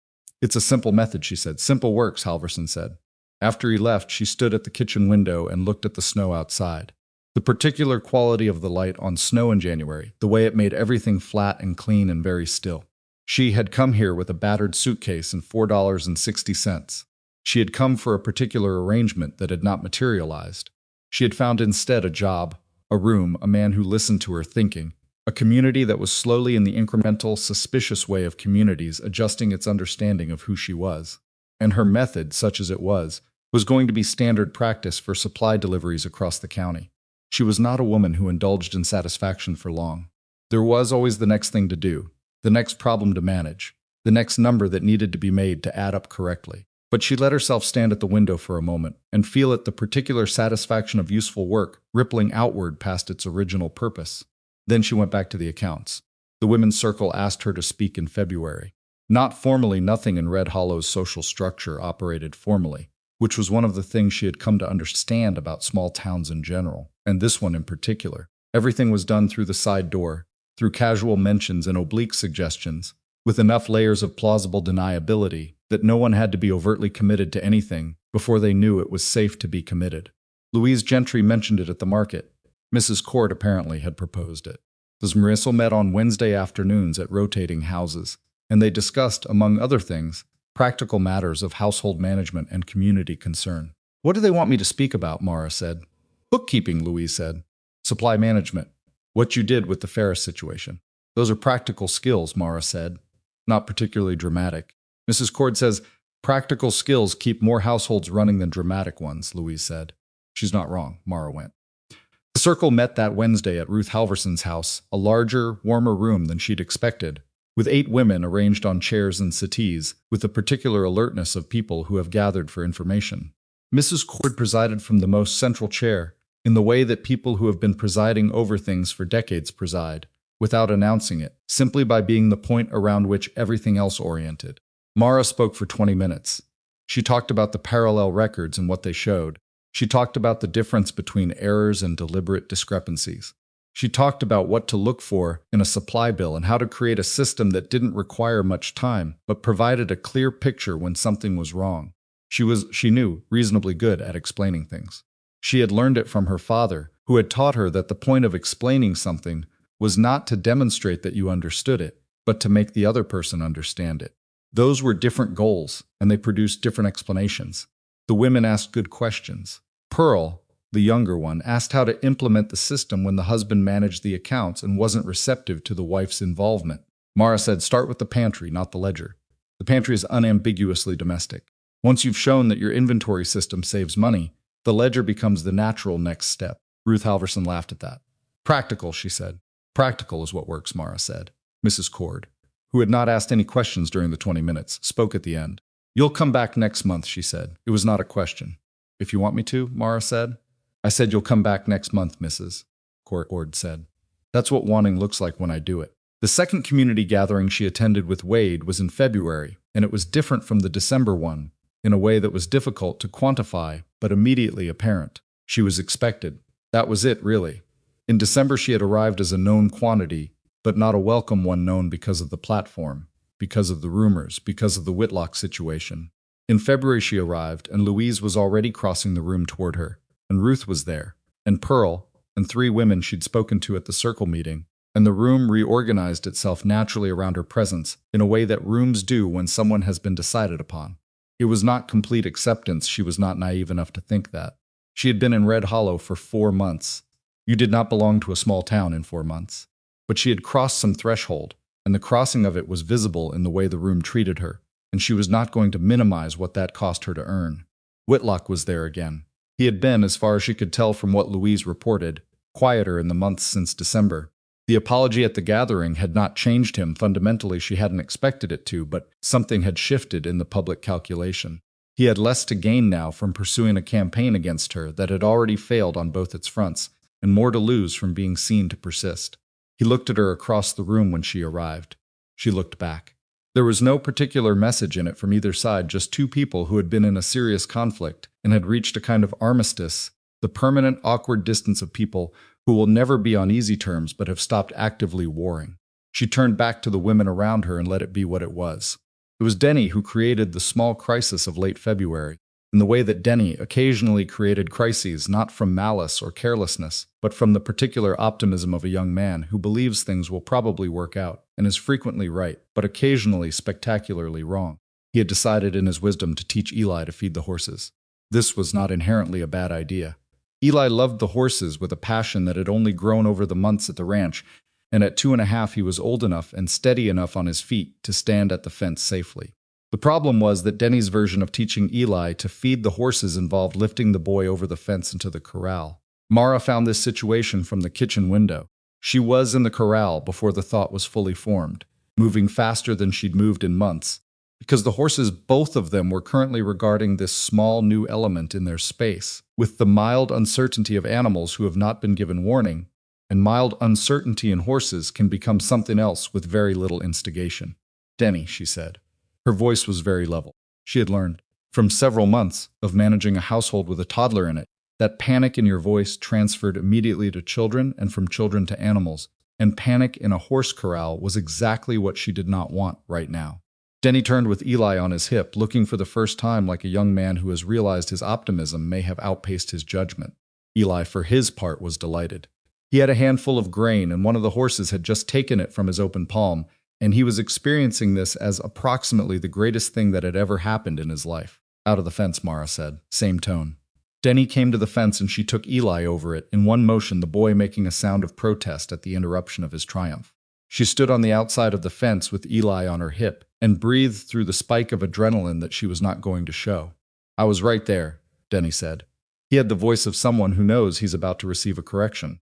"It's a simple method," she said. "Simple works," Halverson said. After he left, she stood at the kitchen window and looked at the snow outside. The particular quality of the light on snow in January, the way it made everything flat and clean and very still. She had come here with a battered suitcase and $4.60. She had come for a particular arrangement that had not materialized. She had found instead a job, a room, a man who listened to her thinking, a community that was slowly in the incremental, suspicious way of communities adjusting its understanding of who she was. And her method, such as it was going to be standard practice for supply deliveries across the county. She was not a woman who indulged in satisfaction for long. There was always the next thing to do, the next problem to manage, the next number that needed to be made to add up correctly. But she let herself stand at the window for a moment and feel it, the particular satisfaction of useful work rippling outward past its original purpose. Then she went back to the accounts. The women's circle asked her to speak in February. Not formally, nothing in Red Hollow's social structure operated formally, which was one of the things she had come to understand about small towns in general, and this one in particular. Everything was done through the side door, through casual mentions and oblique suggestions, with enough layers of plausible deniability that no one had to be overtly committed to anything before they knew it was safe to be committed. Louise Gentry mentioned it at the market. Mrs. Cord apparently had proposed it. The Zmrisl met on Wednesday afternoons at rotating houses, and they discussed, among other things, practical matters of household management and community concern. "What do they want me to speak about?" Mara said. "Bookkeeping," Louise said. "Supply management. What you did with the Ferris situation." "Those are practical skills," Mara said. "Not particularly dramatic." Mrs. Cord says, "Practical skills keep more households running than dramatic ones," Louise said. "She's not wrong," Mara went. The circle met that Wednesday at Ruth Halverson's house, a larger, warmer room than she'd expected, with 8 women arranged on chairs and settees, with the particular alertness of people who have gathered for information. Mrs. Cord presided from the most central chair, in the way that people who have been presiding over things for decades preside, without announcing it, simply by being the point around which everything else oriented. Mara spoke for 20 minutes. She talked about the parallel records and what they showed. She talked about the difference between errors and deliberate discrepancies. She talked about what to look for in a supply bill and how to create a system that didn't require much time, but provided a clear picture when something was wrong. She knew, reasonably good at explaining things. She had learned it from her father, who had taught her that the point of explaining something was not to demonstrate that you understood it, but to make the other person understand it. Those were different goals, and they produced different explanations. The women asked good questions. Pearl, the younger one, asked how to implement the system when the husband managed the accounts and wasn't receptive to the wife's involvement. Mara said, "Start with the pantry, not the ledger. The pantry is unambiguously domestic. Once you've shown that your inventory system saves money, the ledger becomes the natural next step." Ruth Halverson laughed at that. "Practical," she said. "Practical is what works," Mara said. Mrs. Cord, who had not asked any questions during the 20 minutes, spoke at the end. You'll come back next month, she said. It was not a question. If you want me to, Mara said. I said you'll come back next month, Mrs. Ord said. That's what wanting looks like when I do it. The second community gathering she attended with Wade was in February, and it was different from the December one, in a way that was difficult to quantify, but immediately apparent. She was expected. That was it, really. In December she had arrived as a known quantity, but not a welcome one known because of the platform, because of the rumors, because of the Whitlock situation. In February she arrived, and Louise was already crossing the room toward her, and Ruth was there, and Pearl, and 3 women she'd spoken to at the circle meeting, and the room reorganized itself naturally around her presence in a way that rooms do when someone has been decided upon. It was not complete acceptance, she was not naive enough to think that. She had been in Red Hollow for 4 months. You did not belong to a small town in 4 months. But she had crossed some threshold, and the crossing of it was visible in the way the room treated her, and she was not going to minimize what that cost her to earn. Whitlock was there again. He had been, as far as she could tell from what Louise reported, quieter in the months since December. The apology at the gathering had not changed him fundamentally, she hadn't expected it to, but something had shifted in the public calculation. He had less to gain now from pursuing a campaign against her that had already failed on both its fronts, and more to lose from being seen to persist. He looked at her across the room when she arrived. She looked back. There was no particular message in it from either side, just 2 people who had been in a serious conflict and had reached a kind of armistice, the permanent awkward distance of people who will never be on easy terms but have stopped actively warring. She turned back to the women around her and let it be what it was. It was Denny who created the small crisis of late February, in the way that Denny occasionally created crises not from malice or carelessness, but from the particular optimism of a young man who believes things will probably work out and is frequently right, but occasionally spectacularly wrong. He had decided in his wisdom to teach Eli to feed the horses. This was not inherently a bad idea. Eli loved the horses with a passion that had only grown over the months at the ranch, and at 2.5 he was old enough and steady enough on his feet to stand at the fence safely. The problem was that Denny's version of teaching Eli to feed the horses involved lifting the boy over the fence into the corral. Mara found this situation from the kitchen window. She was in the corral before the thought was fully formed, moving faster than she'd moved in months, because the horses, both of them, were currently regarding this small new element in their space, with the mild uncertainty of animals who have not been given warning, and mild uncertainty in horses can become something else with very little instigation. Denny, she said. Her voice was very level. She had learned, from several months of managing a household with a toddler in it, that panic in your voice transferred immediately to children and from children to animals, and panic in a horse corral was exactly what she did not want right now. Denny turned with Eli on his hip, looking for the first time like a young man who has realized his optimism may have outpaced his judgment. Eli, for his part, was delighted. He had a handful of grain, and one of the horses had just taken it from his open palm, and he was experiencing this as approximately the greatest thing that had ever happened in his life. Out of the fence, Mara said, same tone. Denny came to the fence and she took Eli over it, in one motion, the boy making a sound of protest at the interruption of his triumph. She stood on the outside of the fence with Eli on her hip and breathed through the spike of adrenaline that she was not going to show. I was right there, Denny said. He had the voice of someone who knows he's about to receive a correction.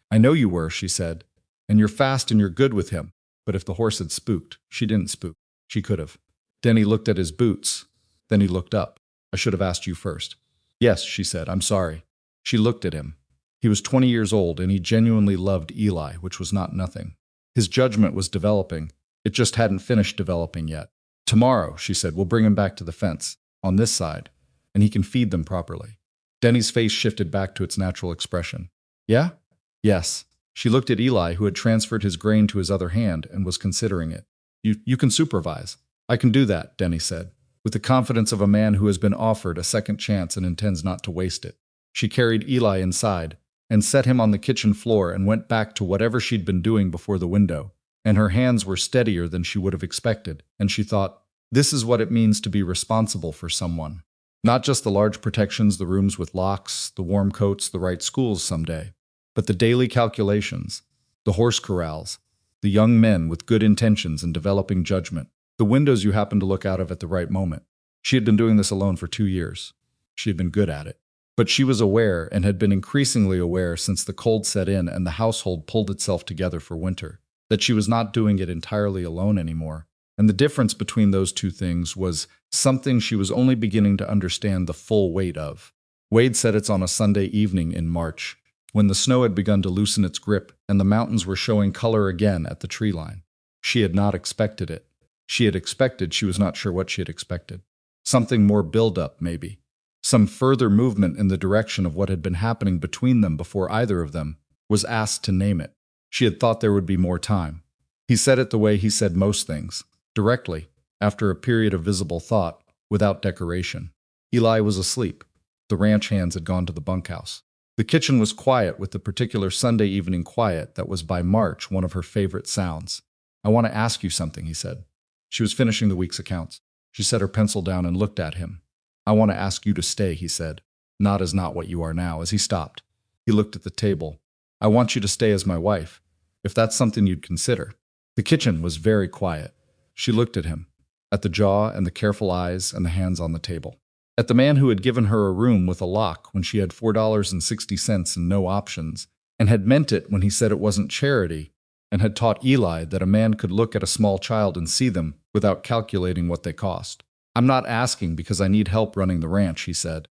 I know you were, she said, and you're fast and you're good with him. But if the horse had spooked, she didn't spook. She could have. Denny looked at his boots. Then he looked up. I should have asked you first. Yes, she said, I'm sorry. She looked at him. He was 20 years old and he genuinely loved Eli, which was not nothing. His judgment was developing. It just hadn't finished developing yet. Tomorrow, she said, we'll bring him back to the fence, on this side, and he can feed them properly. Denny's face shifted back to its natural expression. Yeah? Yes. She looked at Eli, who had transferred his grain to his other hand and was considering it. You can supervise. I can do that, Denny said, with the confidence of a man who has been offered a second chance and intends not to waste it. She carried Eli inside and set him on the kitchen floor and went back to whatever she'd been doing before the window, and her hands were steadier than she would have expected, and she thought, this is what it means to be responsible for someone. Not just the large protections, the rooms with locks, the warm coats, the right schools someday, but the daily calculations, the horse corrals, the young men with good intentions and developing judgment, the windows you happen to look out of at the right moment. She had been doing this alone for 2 years. She had been good at it. But she was aware and had been increasingly aware since the cold set in and the household pulled itself together for winter, that she was not doing it entirely alone anymore, And the difference between those two things was something she was only beginning to understand the full weight of. Wade said it's on a Sunday evening in March, when the snow had begun to loosen its grip and the mountains were showing color again at the tree line. She had not expected it. She was not sure what she had expected. Something more build-up, maybe. Some further movement in the direction of what had been happening between them before either of them was asked to name it. She had thought there would be more time. He said it the way he said most things, directly, after a period of visible thought, without decoration. Eli was asleep. The ranch hands had gone to the bunkhouse. The kitchen was quiet with the particular Sunday evening quiet that was by March one of her favorite sounds. "I want to ask you something," he said. She was finishing the week's accounts. She set her pencil down and looked at him. "I want to ask you to stay," he said. "Not as not what you are now," as he stopped. He looked at the table. "I want you to stay as my wife, if that's something you'd consider." The kitchen was very quiet. She looked at him, at the jaw and the careful eyes and the hands on the table. At the man who had given her a room with a lock when she had $4.60 and no options, and had meant it when he said it wasn't charity, and had taught Eli that a man could look at a small child and see them without calculating what they cost. "I'm not asking because I need help running the ranch," he said.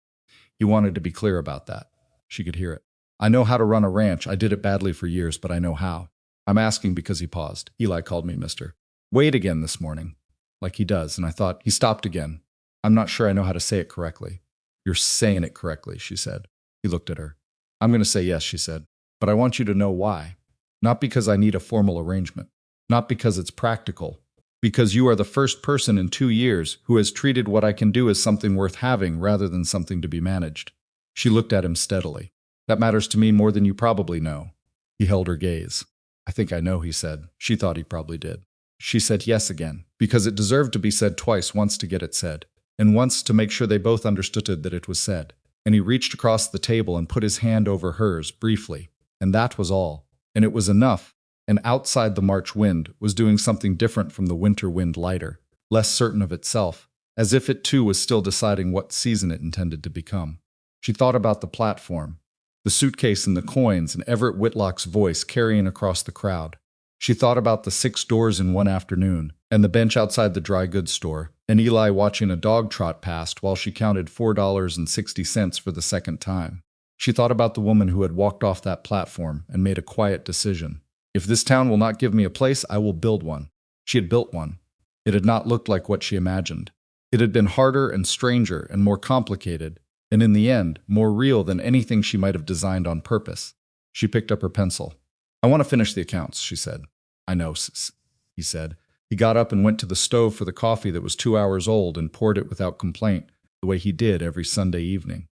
He wanted to be clear about that. She could hear it. "I know how to run a ranch. I did it badly for years, but I know how. I'm asking because," he paused. "Eli called me Mr. Wade again this morning, like he does, and I thought," he stopped again. "I'm not sure I know how to say it correctly." "You're saying it correctly," she said. He looked at her. "I'm going to say yes," she said, "but I want you to know why. Not because I need a formal arrangement. Not because it's practical. Because you are the first person in 2 years who has treated what I can do as something worth having rather than something to be managed." She looked at him steadily. "That matters to me more than you probably know." He held her gaze. "I think I know," he said. She thought he probably did. She said yes again, because it deserved to be said twice, once to get it said, and once to make sure they both understood that it was said. And he reached across the table and put his hand over hers, briefly. And that was all. And it was enough. And outside the March wind was doing something different from the winter wind, lighter, less certain of itself, as if it too was still deciding what season it intended to become. She thought about the platform, the suitcase and the coins, and Everett Whitlock's voice carrying across the crowd. She thought about the 6 doors in one afternoon, and the bench outside the dry goods store, and Eli watching a dog trot past while she counted $4.60 for the second time. She thought about the woman who had walked off that platform and made a quiet decision. "If this town will not give me a place, I will build one." She had built one. It had not looked like what she imagined. It had been harder and stranger and more complicated, and in the end, more real than anything she might have designed on purpose. She picked up her pencil. "I want to finish the accounts," she said. "I know, sis," he said. He got up and went to the stove for the coffee that was 2 hours old and poured it without complaint, the way he did every Sunday evening.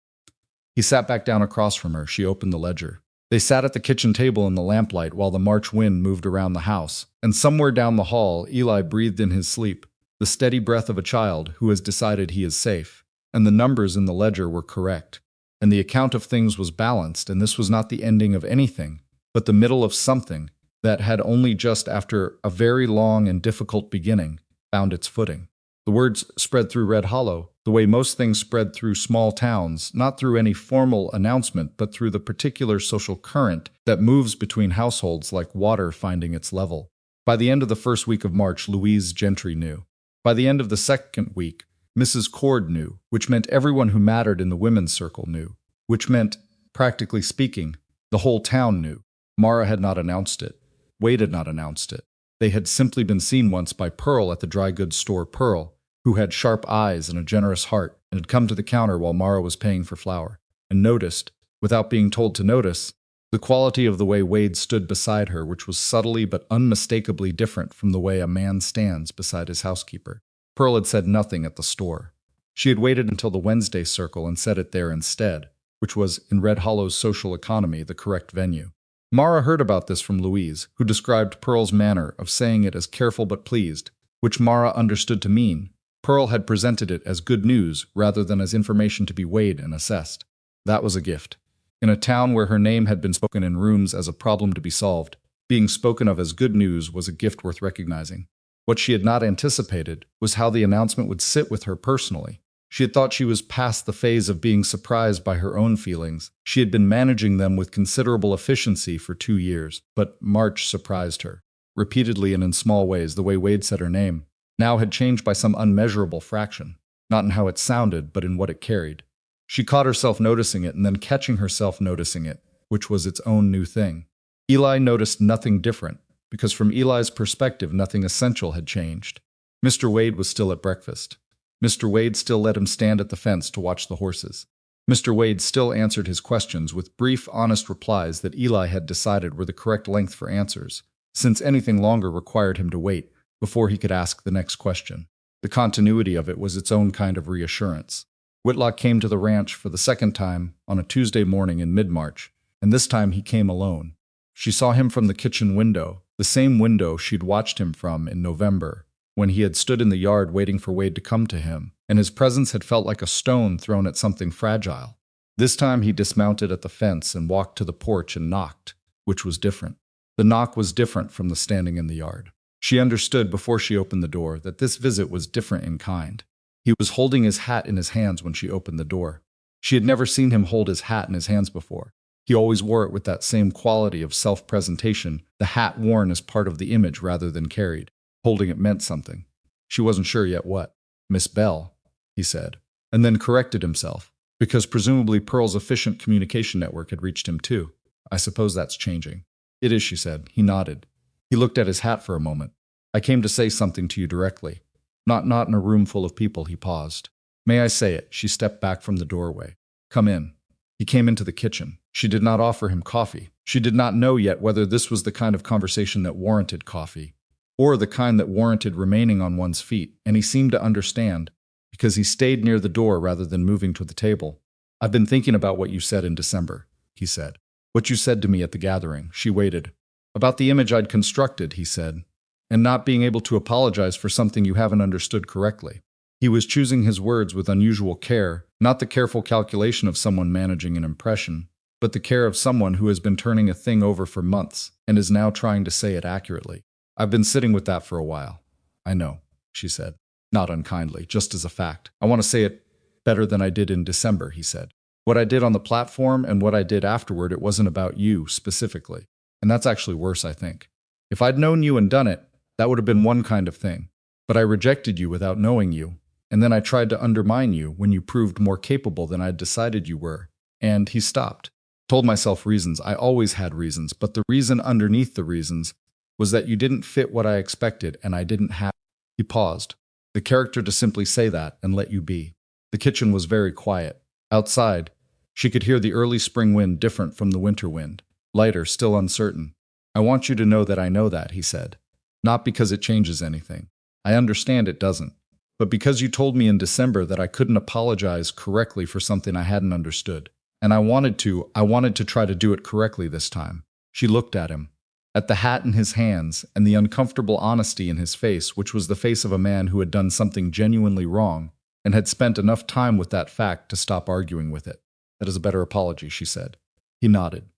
He sat back down across from her. She opened the ledger. They sat at the kitchen table in the lamplight while the March wind moved around the house, and somewhere down the hall, Eli breathed in his sleep, the steady breath of a child who has decided he is safe. And the numbers in the ledger were correct, and the account of things was balanced, and this was not the ending of anything, but the middle of something that had only just after a very long and difficult beginning found its footing. The words spread through Red Hollow, the way most things spread through small towns, not through any formal announcement, but through the particular social current that moves between households like water finding its level. By the end of the first week of March, Louise Gentry knew. By the end of the second week, Mrs. Cord knew, which meant everyone who mattered in the women's circle knew, which meant, practically speaking, the whole town knew. Mara had not announced it. Wade had not announced it. They had simply been seen once by Pearl at the dry goods store. Pearl, who had sharp eyes and a generous heart, and had come to the counter while Mara was paying for flour, and noticed, without being told to notice, the quality of the way Wade stood beside her, which was subtly but unmistakably different from the way a man stands beside his housekeeper. Pearl had said nothing at the store. She had waited until the Wednesday circle and said it there instead, which was, in Red Hollow's social economy, the correct venue. Mara heard about this from Louise, who described Pearl's manner of saying it as careful but pleased, which Mara understood to mean Pearl had presented it as good news rather than as information to be weighed and assessed. That was a gift. In a town where her name had been spoken in rooms as a problem to be solved, being spoken of as good news was a gift worth recognizing. What she had not anticipated was how the announcement would sit with her personally. She had thought she was past the phase of being surprised by her own feelings. She had been managing them with considerable efficiency for 2 years, but March surprised her, repeatedly and in small ways, the way Wade said her name. now had changed by some unmeasurable fraction, not in how it sounded, but in what it carried. She caught herself noticing it and then catching herself noticing it, which was its own new thing. Eli noticed nothing different, because from Eli's perspective, nothing essential had changed. Mr. Wade was still at breakfast. Mr. Wade still let him stand at the fence to watch the horses. Mr. Wade still answered his questions with brief, honest replies that Eli had decided were the correct length for answers, since anything longer required him to wait before he could ask the next question. The continuity of it was its own kind of reassurance. Whitlock came to the ranch for the second time on a Tuesday morning in mid-March, and this time he came alone. She saw him from the kitchen window, the same window she'd watched him from in November, when he had stood in the yard waiting for Wade to come to him, and his presence had felt like a stone thrown at something fragile. This time he dismounted at the fence and walked to the porch and knocked, which was different. The knock was different from the standing in the yard. She understood before she opened the door that this visit was different in kind. He was holding his hat in his hands when she opened the door. She had never seen him hold his hat in his hands before. He always wore it with that same quality of self-presentation, the hat worn as part of the image rather than carried. Holding it meant something. She wasn't sure yet what. "Miss Bell," he said, and then corrected himself, because presumably Pearl's efficient communication network had reached him too. "I suppose that's changing." "It is," she said. He nodded. He looked at his hat for a moment. "I came to say something to you directly. Not in a room full of people," he paused. "May I say it?" She stepped back from the doorway. "Come in." He came into the kitchen. She did not offer him coffee. She did not know yet whether this was the kind of conversation that warranted coffee, or the kind that warranted remaining on one's feet, and he seemed to understand, because he stayed near the door rather than moving to the table. "I've been thinking about what you said in December," he said. "What you said to me at the gathering." She waited. "About the image I'd constructed," he said, "and not being able to apologize for something you haven't understood correctly." He was choosing his words with unusual care, not the careful calculation of someone managing an impression, but the care of someone who has been turning a thing over for months and is now trying to say it accurately. "I've been sitting with that for a while." "I know," she said, not unkindly, just as a fact. "I want to say it better than I did in December," he said. "What I did on the platform and what I did afterward, it wasn't about you specifically. And that's actually worse, I think. If I'd known you and done it, that would have been one kind of thing. But I rejected you without knowing you, and then I tried to undermine you when you proved more capable than I'd decided you were." And he stopped. "Told myself reasons. I always had reasons, but the reason underneath the reasons was that you didn't fit what I expected, and I didn't have—" He paused. The character to simply say that and let you be. The kitchen was very quiet. Outside, she could hear the early spring wind different from the winter wind. Lighter, still uncertain. "I want you to know that I know that," he said. "Not because it changes anything. I understand it doesn't. But because you told me in December that I couldn't apologize correctly for something I hadn't understood. And I wanted to try to do it correctly this time." She looked at him, at the hat in his hands and the uncomfortable honesty in his face, which was the face of a man who had done something genuinely wrong and had spent enough time with that fact to stop arguing with it. "That is a better apology," she said. He nodded.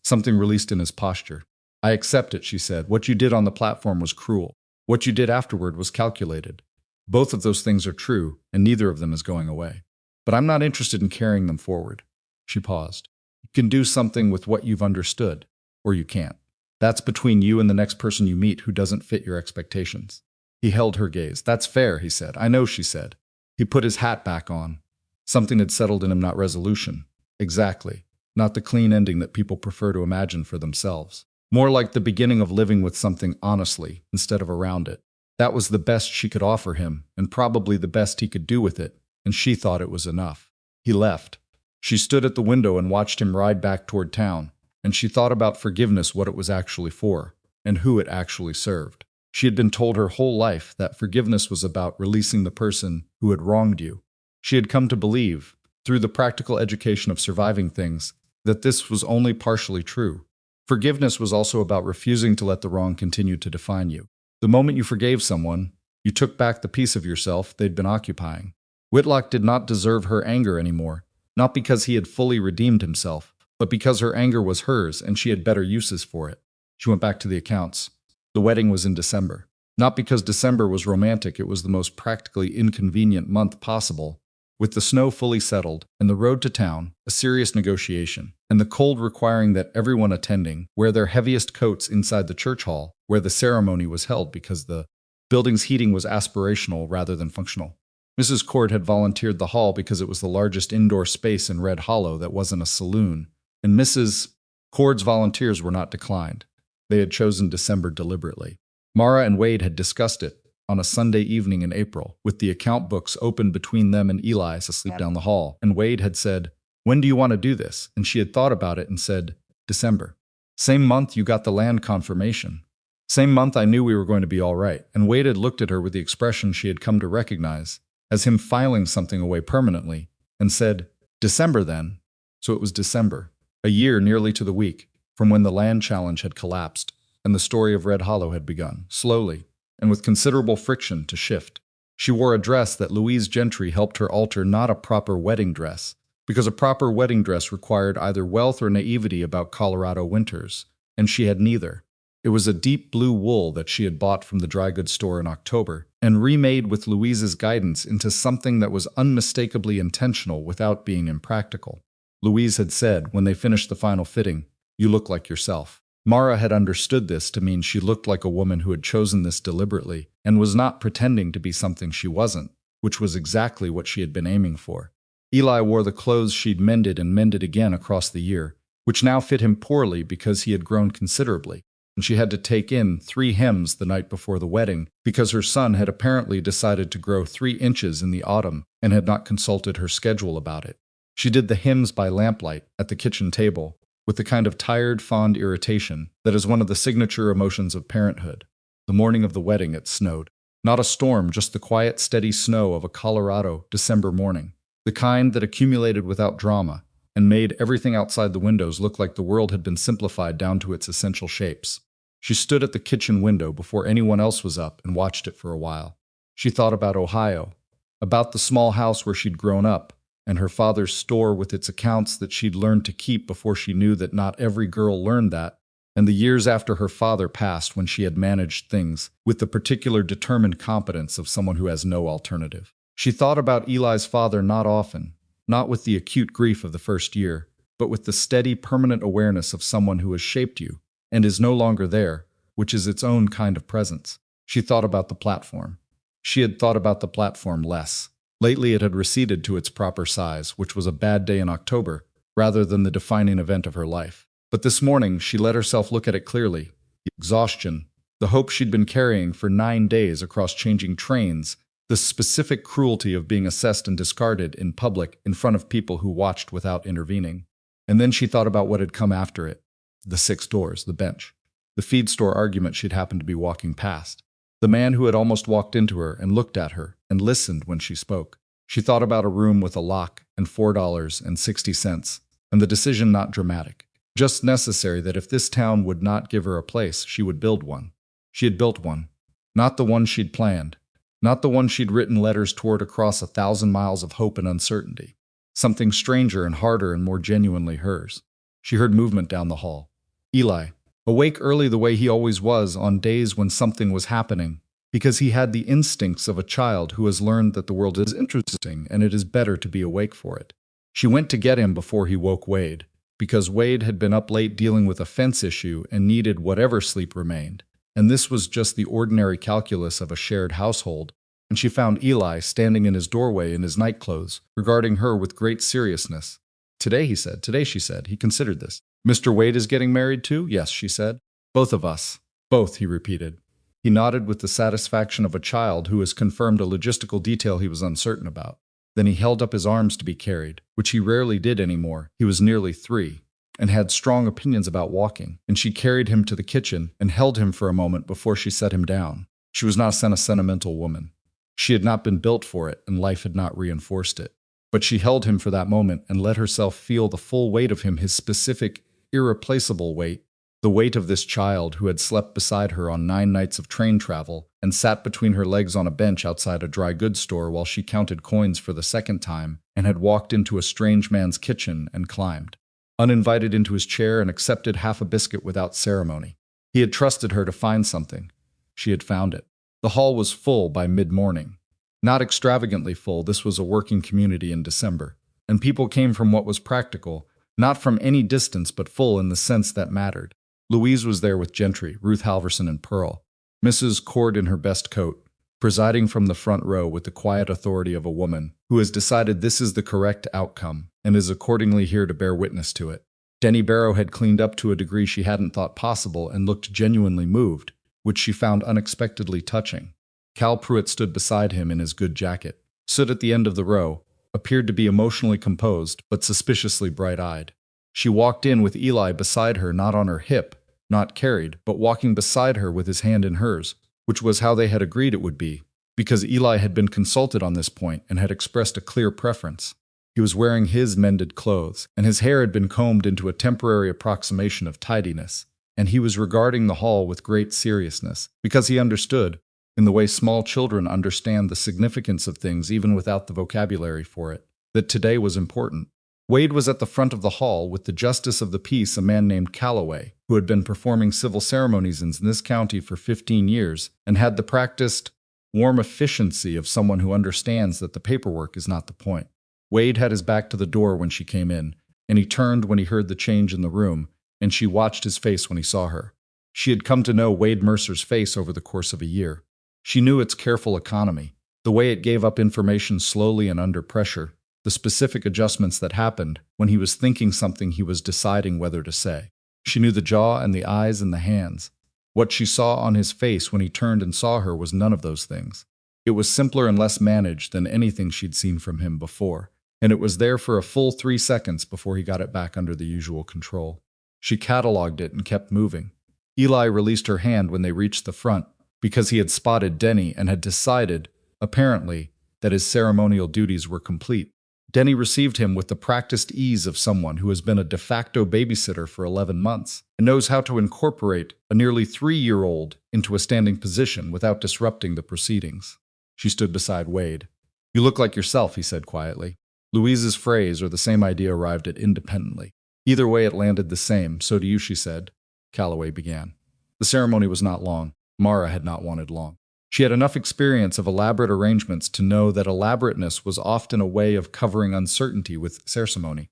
Something released in his posture. "I accept it," she said. "What you did on the platform was cruel. What you did afterward was calculated. Both of those things are true, and neither of them is going away. But I'm not interested in carrying them forward." She paused. "You can do something with what you've understood, or you can't. That's between you and the next person you meet who doesn't fit your expectations." He held her gaze. "That's fair," he said. "I know," she said. He put his hat back on. Something had settled in him, not resolution. Exactly. Not the clean ending that people prefer to imagine for themselves. More like the beginning of living with something honestly, instead of around it. That was the best she could offer him, and probably the best he could do with it, and she thought it was enough. He left. She stood at the window and watched him ride back toward town, and she thought about forgiveness, what it was actually for, and who it actually served. She had been told her whole life that forgiveness was about releasing the person who had wronged you. She had come to believe, through the practical education of surviving things, that this was only partially true. Forgiveness was also about refusing to let the wrong continue to define you. The moment you forgave someone, you took back the piece of yourself they'd been occupying. Whitlock did not deserve her anger anymore, not because he had fully redeemed himself, but because her anger was hers and she had better uses for it. She went back to the accounts. The wedding was in December. Not because December was romantic, it was the most practically inconvenient month possible, with the snow fully settled and the road to town a serious negotiation, and the cold requiring that everyone attending wear their heaviest coats inside the church hall where the ceremony was held because the Building's heating was aspirational rather than functional. Mrs. Cord had volunteered the hall because it was the largest indoor space in Red Hollow that wasn't a saloon, and Mrs. Cord's volunteers were not declined. They had chosen December deliberately. Mara and Wade had discussed it on a Sunday evening in April, with the account books open between them and Eli's asleep down the hall, and Wade had said, "When do you want to do this?" And she had thought about it and said, "December. Same month you got the land confirmation. Same month I knew we were going to be all right." And Wade had looked at her with the expression she had come to recognize as him filing something away permanently, and said, "December then." So it was December, a year nearly to the week, from when the land challenge had collapsed, and the story of Red Hollow had begun, slowly, and with considerable friction, to shift. She wore a dress that Louise Gentry helped her alter, not a proper wedding dress, because a proper wedding dress required either wealth or naivety about Colorado winters, and she had neither. It was a deep blue wool that she had bought from the dry goods store in October, and remade with Louise's guidance into something that was unmistakably intentional without being impractical. Louise had said, when they finished the final fitting, "You look like yourself." Mara had understood this to mean she looked like a woman who had chosen this deliberately and was not pretending to be something she wasn't, which was exactly what she had been aiming for. Eli wore the clothes she'd mended and mended again across the year, which now fit him poorly because he had grown considerably, and she had to take in 3 hems the night before the wedding because her son had apparently decided to grow 3 inches in the autumn and had not consulted her schedule about it. She did the hems by lamplight at the kitchen table, with the kind of tired, fond irritation that is one of the signature emotions of parenthood. The morning of the wedding it snowed. Not a storm, just the quiet, steady snow of a Colorado December morning, the kind that accumulated without drama and made everything outside the windows look like the world had been simplified down to its essential shapes. She stood at the kitchen window before anyone else was up and watched it for a while. She thought about Ohio, about the small house where she'd grown up, and her father's store with its accounts that she'd learned to keep before she knew that not every girl learned that, and the years after her father passed when she had managed things with the particular determined competence of someone who has no alternative. She thought about Eli's father not often, not with the acute grief of the first year, but with the steady, permanent awareness of someone who has shaped you and is no longer there, which is its own kind of presence. She thought about the platform. She had thought about the platform less. Lately it had receded to its proper size, which was a bad day in October, rather than the defining event of her life. But this morning she let herself look at it clearly. The exhaustion, the hope she'd been carrying for 9 days across changing trains, the specific cruelty of being assessed and discarded in public in front of people who watched without intervening. And then she thought about what had come after it. The 6 doors, the bench, the feed store argument she'd happened to be walking past, the man who had almost walked into her and looked at her and listened when she spoke. She thought about a room with a lock and $4.60, and the decision not dramatic, just necessary that if this town would not give her a place, she would build one. She had built one. Not the one she'd planned, not the one she'd written letters toward across 1,000 miles of hope and uncertainty. Something stranger and harder and more genuinely hers. She heard movement down the hall. Eli, awake early the way he always was on days when something was happening, because he had the instincts of a child who has learned that the world is interesting and it is better to be awake for it. She went to get him before he woke Wade, because Wade had been up late dealing with a fence issue and needed whatever sleep remained, and this was just the ordinary calculus of a shared household, and she found Eli standing in his doorway in his nightclothes, regarding her with great seriousness. "Today," he said. "Today," she said. He considered this. "Mr. Wade is getting married too?" "Yes," she said. "Both of us." "Both," he repeated. He nodded with the satisfaction of a child who has confirmed a logistical detail he was uncertain about. Then he held up his arms to be carried, which he rarely did anymore. He was nearly 3, and had strong opinions about walking, and she carried him to the kitchen and held him for a moment before she set him down. She was not a sentimental woman. She had not been built for it, and life had not reinforced it. But she held him for that moment and let herself feel the full weight of him, his specific, irreplaceable weight, the weight of this child who had slept beside her on 9 nights of train travel and sat between her legs on a bench outside a dry goods store while she counted coins for the 2nd time, and had walked into a strange man's kitchen and climbed, uninvited, into his chair and accepted half a biscuit without ceremony. He had trusted her to find something. She had found it. The hall was full by mid-morning. Not extravagantly full, this was a working community in December, and people came from what was practical, not from any distance but full in the sense that mattered. Louise was there with Gentry, Ruth Halverson, and Pearl. Mrs. Cord in her best coat, presiding from the front row with the quiet authority of a woman who has decided this is the correct outcome and is accordingly here to bear witness to it. Denny Barrow had cleaned up to a degree she hadn't thought possible and looked genuinely moved, which she found unexpectedly touching. Cal Pruitt stood beside him in his good jacket, stood at the end of the row, appeared to be emotionally composed but suspiciously bright-eyed. She walked in with Eli beside her, not on her hip, not carried, but walking beside her with his hand in hers, which was how they had agreed it would be, because Eli had been consulted on this point and had expressed a clear preference. He was wearing his mended clothes, and his hair had been combed into a temporary approximation of tidiness, and he was regarding the hall with great seriousness, because he understood, in the way small children understand the significance of things even without the vocabulary for it, that today was important. Wade was at the front of the hall with the justice of the peace, a man named Calloway, who had been performing civil ceremonies in this county for 15 years and had the practiced, warm efficiency of someone who understands that the paperwork is not the point. Wade had his back to the door when she came in, and he turned when he heard the change in the room, and she watched his face when he saw her. She had come to know Wade Mercer's face over the course of a year. She knew its careful economy, the way it gave up information slowly and under pressure, the specific adjustments that happened when he was thinking something he was deciding whether to say. She knew the jaw and the eyes and the hands. What she saw on his face when he turned and saw her was none of those things. It was simpler and less managed than anything she'd seen from him before, and it was there for a full 3 seconds before he got it back under the usual control. She catalogued it and kept moving. Eli released her hand when they reached the front, because he had spotted Denny and had decided, apparently, that his ceremonial duties were complete. Denny received him with the practiced ease of someone who has been a de facto babysitter for 11 months and knows how to incorporate a nearly 3-year-old into a standing position without disrupting the proceedings. She stood beside Wade. "You look like yourself," he said quietly. Louise's phrase or the same idea arrived at independently. Either way it landed the same. "So do you," she said. Calloway began. The ceremony was not long. Mara had not wanted long. She had enough experience of elaborate arrangements to know that elaborateness was often a way of covering uncertainty with ceremony.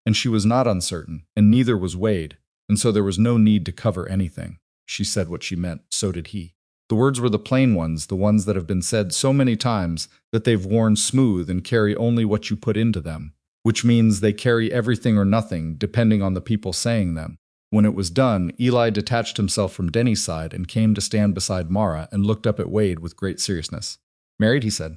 And she was not uncertain, and neither was Wade, and so there was no need to cover anything. She said what she meant, so did he. The words were the plain ones, the ones that have been said so many times that they've worn smooth and carry only what you put into them, which means they carry everything or nothing, depending on the people saying them. When it was done, Eli detached himself from Denny's side and came to stand beside Mara and looked up at Wade with great seriousness. "Married?" he said.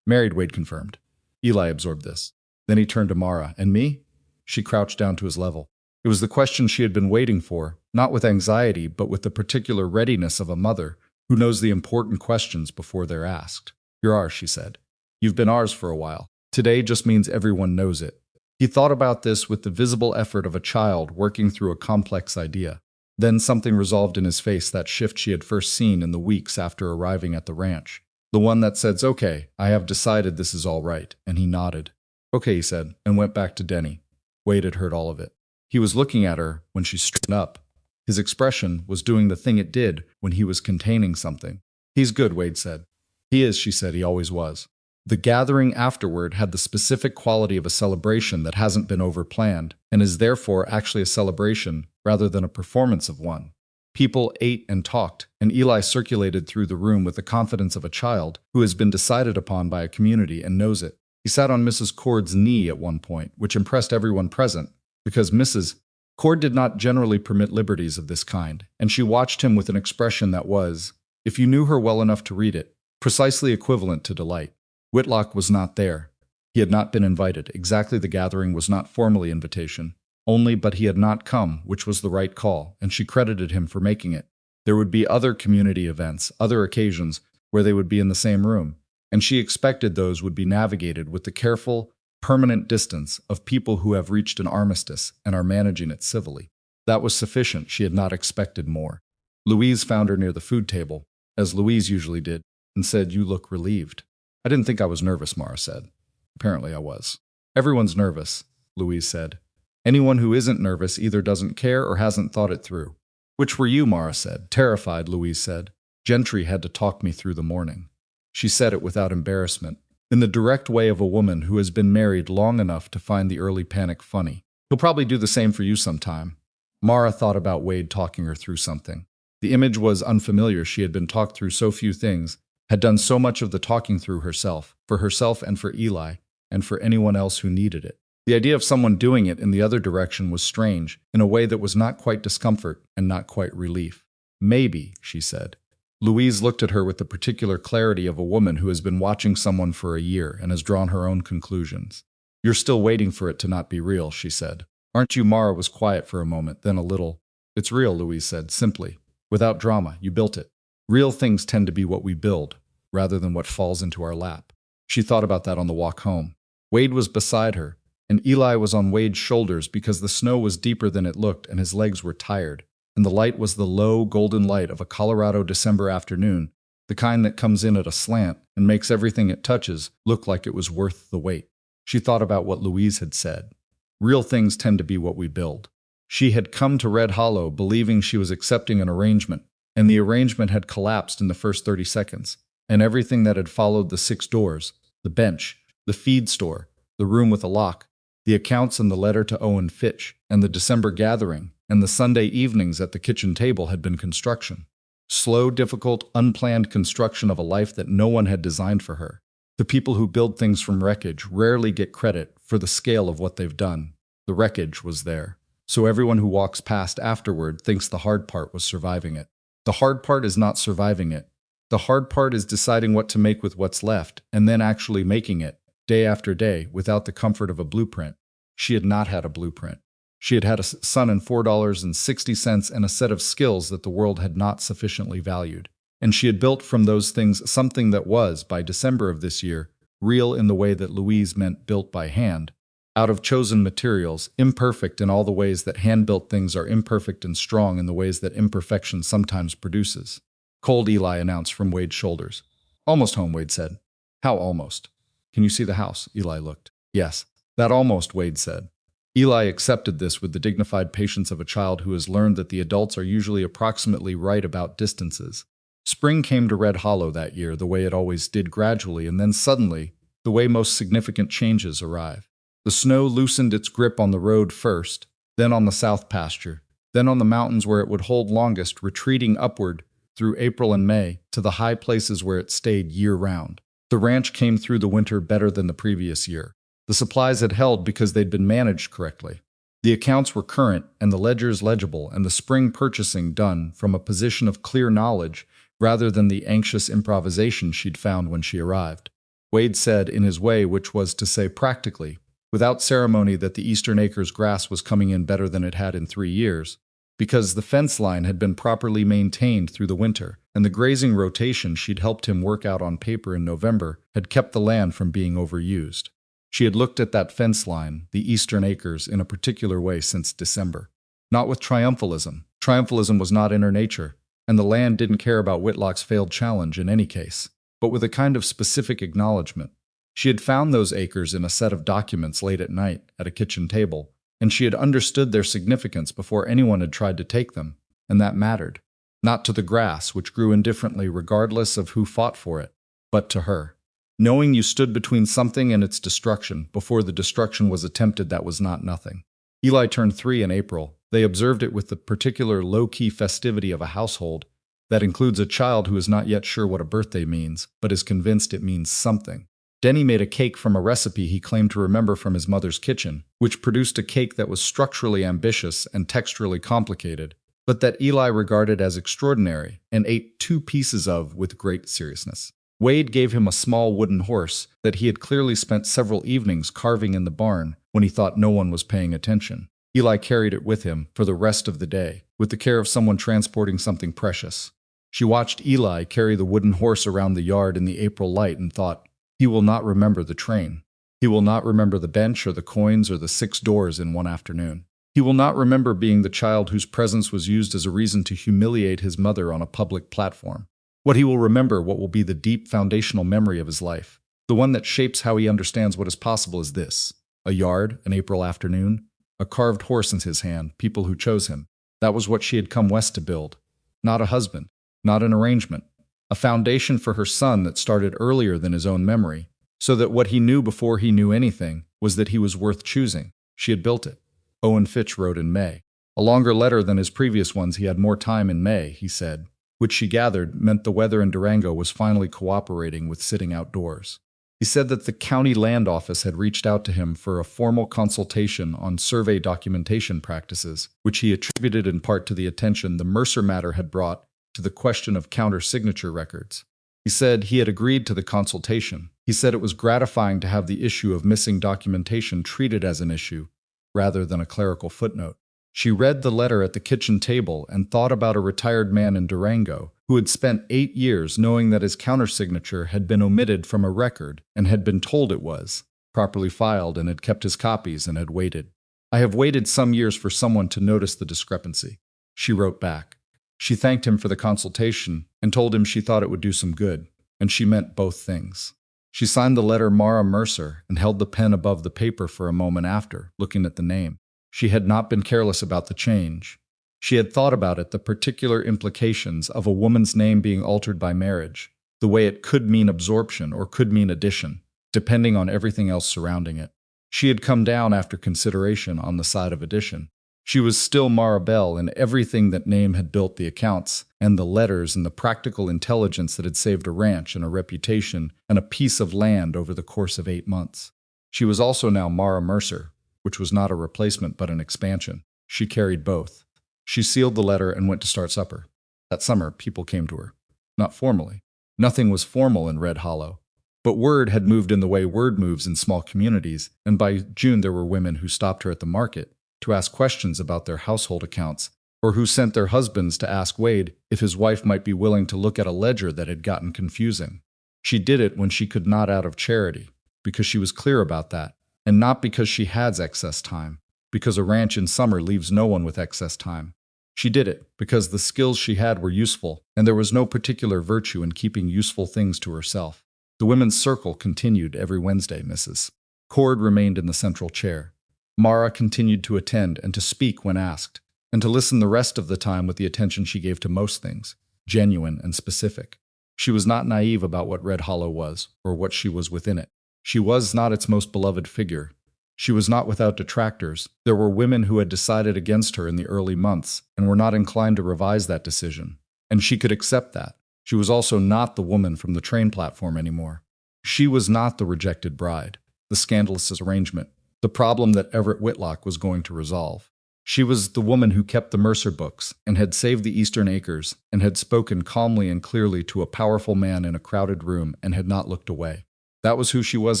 "Married," Wade confirmed. Eli absorbed this. Then he turned to Mara. "And me?" She crouched down to his level. It was the question she had been waiting for, not with anxiety, but with the particular readiness of a mother who knows the important questions before they're asked. "You're ours," she said. "You've been ours for a while. Today just means everyone knows it." He thought about this with the visible effort of a child working through a complex idea. Then something resolved in his face, that shift she had first seen in the weeks after arriving at the ranch. The one that said, "Okay, I have decided this is all right," and he nodded. "Okay," he said, and went back to Denny. Wade had heard all of it. He was looking at her when she straightened up. His expression was doing the thing it did when he was containing something. "He's good," Wade said. "He is," she said. "He always was." The gathering afterward had the specific quality of a celebration that hasn't been overplanned, and is therefore actually a celebration rather than a performance of one. People ate and talked, and Eli circulated through the room with the confidence of a child who has been decided upon by a community and knows it. He sat on Mrs. Cord's knee at one point, which impressed everyone present, because Mrs. Cord did not generally permit liberties of this kind, and she watched him with an expression that was, if you knew her well enough to read it, precisely equivalent to delight. Whitlock was not there. He had not been invited. Exactly, the gathering was not formally invitation. Only, but he had not come, which was the right call, and she credited him for making it. There would be other community events, other occasions, where they would be in the same room, and she expected those would be navigated with the careful, permanent distance of people who have reached an armistice and are managing it civilly. That was sufficient. She had not expected more. Louise found her near the food table, as Louise usually did, and said, "You look relieved." "I didn't think I was nervous," Mara said. "Apparently I was." "Everyone's nervous," Louise said. "Anyone who isn't nervous either doesn't care or hasn't thought it through." "Which were you?" Mara said. "Terrified," Louise said. "Gentry had to talk me through the morning." She said it without embarrassment, in the direct way of a woman who has been married long enough to find the early panic funny. "He'll probably do the same for you sometime." Mara thought about Wade talking her through something. The image was unfamiliar. She had been talked through so few things, had done so much of the talking through herself, for herself and for Eli, and for anyone else who needed it. The idea of someone doing it in the other direction was strange, in a way that was not quite discomfort and not quite relief. Maybe, she said. Louise looked at her with the particular clarity of a woman who has been watching someone for a year and has drawn her own conclusions. You're still waiting for it to not be real, she said. Aren't you? Mara was quiet for a moment, then a little. It's real, Louise said, simply. Without drama, you built it. Real things tend to be what we build, rather than what falls into our lap. She thought about that on the walk home. Wade was beside her, and Eli was on Wade's shoulders because the snow was deeper than it looked and his legs were tired, and the light was the low, golden light of a Colorado December afternoon, the kind that comes in at a slant and makes everything it touches look like it was worth the wait. She thought about what Louise had said. Real things tend to be what we build. She had come to Red Hollow believing she was accepting an arrangement, and the arrangement had collapsed in the first 30 seconds, and everything that had followed the 6 doors, the bench, the feed store, the room with a lock, the accounts and the letter to Owen Fitch, and the December gathering, and the Sunday evenings at the kitchen table had been construction. Slow, difficult, unplanned construction of a life that no one had designed for her. The people who build things from wreckage rarely get credit for the scale of what they've done. The wreckage was there. So everyone who walks past afterward thinks the hard part was surviving it. The hard part is not surviving it. The hard part is deciding what to make with what's left, and then actually making it, day after day, without the comfort of a blueprint. She had not had a blueprint. She had had a son and $4.60 and a set of skills that the world had not sufficiently valued. And she had built from those things something that was, by December of this year, real in the way that Louise meant built by hand, out of chosen materials, imperfect in all the ways that hand-built things are imperfect and strong in the ways that imperfection sometimes produces. Cold, Eli announced from Wade's shoulders. Almost home, Wade said. How almost? Can you see the house? Eli looked. Yes. That almost, Wade said. Eli accepted this with the dignified patience of a child who has learned that the adults are usually approximately right about distances. Spring came to Red Hollow that year the way it always did, gradually, and then suddenly, the way most significant changes arrive. The snow loosened its grip on the road first, then on the south pasture, then on the mountains where it would hold longest, retreating upward through April and May to the high places where it stayed year-round. The ranch came through the winter better than the previous year. The supplies had held because they'd been managed correctly. The accounts were current and the ledgers legible, and the spring purchasing done from a position of clear knowledge rather than the anxious improvisation she'd found when she arrived. Wade said in his way, which was to say practically, without ceremony, that the Eastern Acres grass was coming in better than it had in 3 years, because the fence line had been properly maintained through the winter, and the grazing rotation she'd helped him work out on paper in November had kept the land from being overused. She had looked at that fence line, the Eastern Acres, in a particular way since December. Not with triumphalism. Triumphalism was not in her nature, and the land didn't care about Whitlock's failed challenge in any case, but with a kind of specific acknowledgement. She had found those acres in a set of documents late at night at a kitchen table, and she had understood their significance before anyone had tried to take them, and that mattered. Not to the grass, which grew indifferently regardless of who fought for it, but to her. Knowing you stood between something and its destruction before the destruction was attempted, that was not nothing. Eli turned 3 in April. They observed it with the particular low-key festivity of a household that includes a child who is not yet sure what a birthday means, but is convinced it means something. Denny made a cake from a recipe he claimed to remember from his mother's kitchen, which produced a cake that was structurally ambitious and texturally complicated, but that Eli regarded as extraordinary and ate 2 pieces of with great seriousness. Wade gave him a small wooden horse that he had clearly spent several evenings carving in the barn when he thought no one was paying attention. Eli carried it with him for the rest of the day, with the care of someone transporting something precious. She watched Eli carry the wooden horse around the yard in the April light and thought, he will not remember the train. He will not remember the bench or the coins or the 6 doors in one afternoon. He will not remember being the child whose presence was used as a reason to humiliate his mother on a public platform. What he will remember, what will be the deep foundational memory of his life, the one that shapes how he understands what is possible, is this: a yard, an April afternoon, a carved horse in his hand, people who chose him. That was what she had come west to build. Not a husband, not an arrangement, a foundation for her son that started earlier than his own memory, so that what he knew before he knew anything was that he was worth choosing. She had built it. Owen Fitch wrote in May. A longer letter than his previous ones. He had more time in May, he said, which she gathered meant the weather in Durango was finally cooperating with sitting outdoors. He said that the county land office had reached out to him for a formal consultation on survey documentation practices, which he attributed in part to the attention the Mercer matter had brought to the question of counter-signature records. He said he had agreed to the consultation. He said it was gratifying to have the issue of missing documentation treated as an issue, rather than a clerical footnote. She read the letter at the kitchen table and thought about a retired man in Durango who had spent 8 years knowing that his countersignature had been omitted from a record and had been told it was properly filed and had kept his copies and had waited. I have waited some years for someone to notice the discrepancy. She wrote back. She thanked him for the consultation and told him she thought it would do some good, and she meant both things. She signed the letter Mara Mercer and held the pen above the paper for a moment after, looking at the name. She had not been careless about the change. She had thought about it, the particular implications of a woman's name being altered by marriage, the way it could mean absorption or could mean addition, depending on everything else surrounding it. She had come down after consideration on the side of addition. She was still Mara Bell, and everything that name had built, the accounts and the letters and the practical intelligence that had saved a ranch and a reputation and a piece of land over the course of 8 months. She was also now Mara Mercer, which was not a replacement but an expansion. She carried both. She sealed the letter and went to start supper. That summer, people came to her. Not formally. Nothing was formal in Red Hollow. But word had moved in the way word moves in small communities, and by June there were women who stopped her at the market to ask questions about their household accounts, or who sent their husbands to ask Wade if his wife might be willing to look at a ledger that had gotten confusing. She did it when she could not out of charity, because she was clear about that, and not because she has excess time, because a ranch in summer leaves no one with excess time. She did it because the skills she had were useful, and there was no particular virtue in keeping useful things to herself. The women's circle continued every Wednesday, Mrs. Cord remained in the central chair. Mara continued to attend and to speak when asked, and to listen the rest of the time with the attention she gave to most things, genuine and specific. She was not naive about what Red Hollow was, or what she was within it. She was not its most beloved figure. She was not without detractors. There were women who had decided against her in the early months and were not inclined to revise that decision, and she could accept that. She was also not the woman from the train platform anymore. She was not the rejected bride, the scandalous arrangement, the problem that Everett Whitlock was going to resolve. She was the woman who kept the Mercer books and had saved the Eastern Acres and had spoken calmly and clearly to a powerful man in a crowded room and had not looked away. That was who she was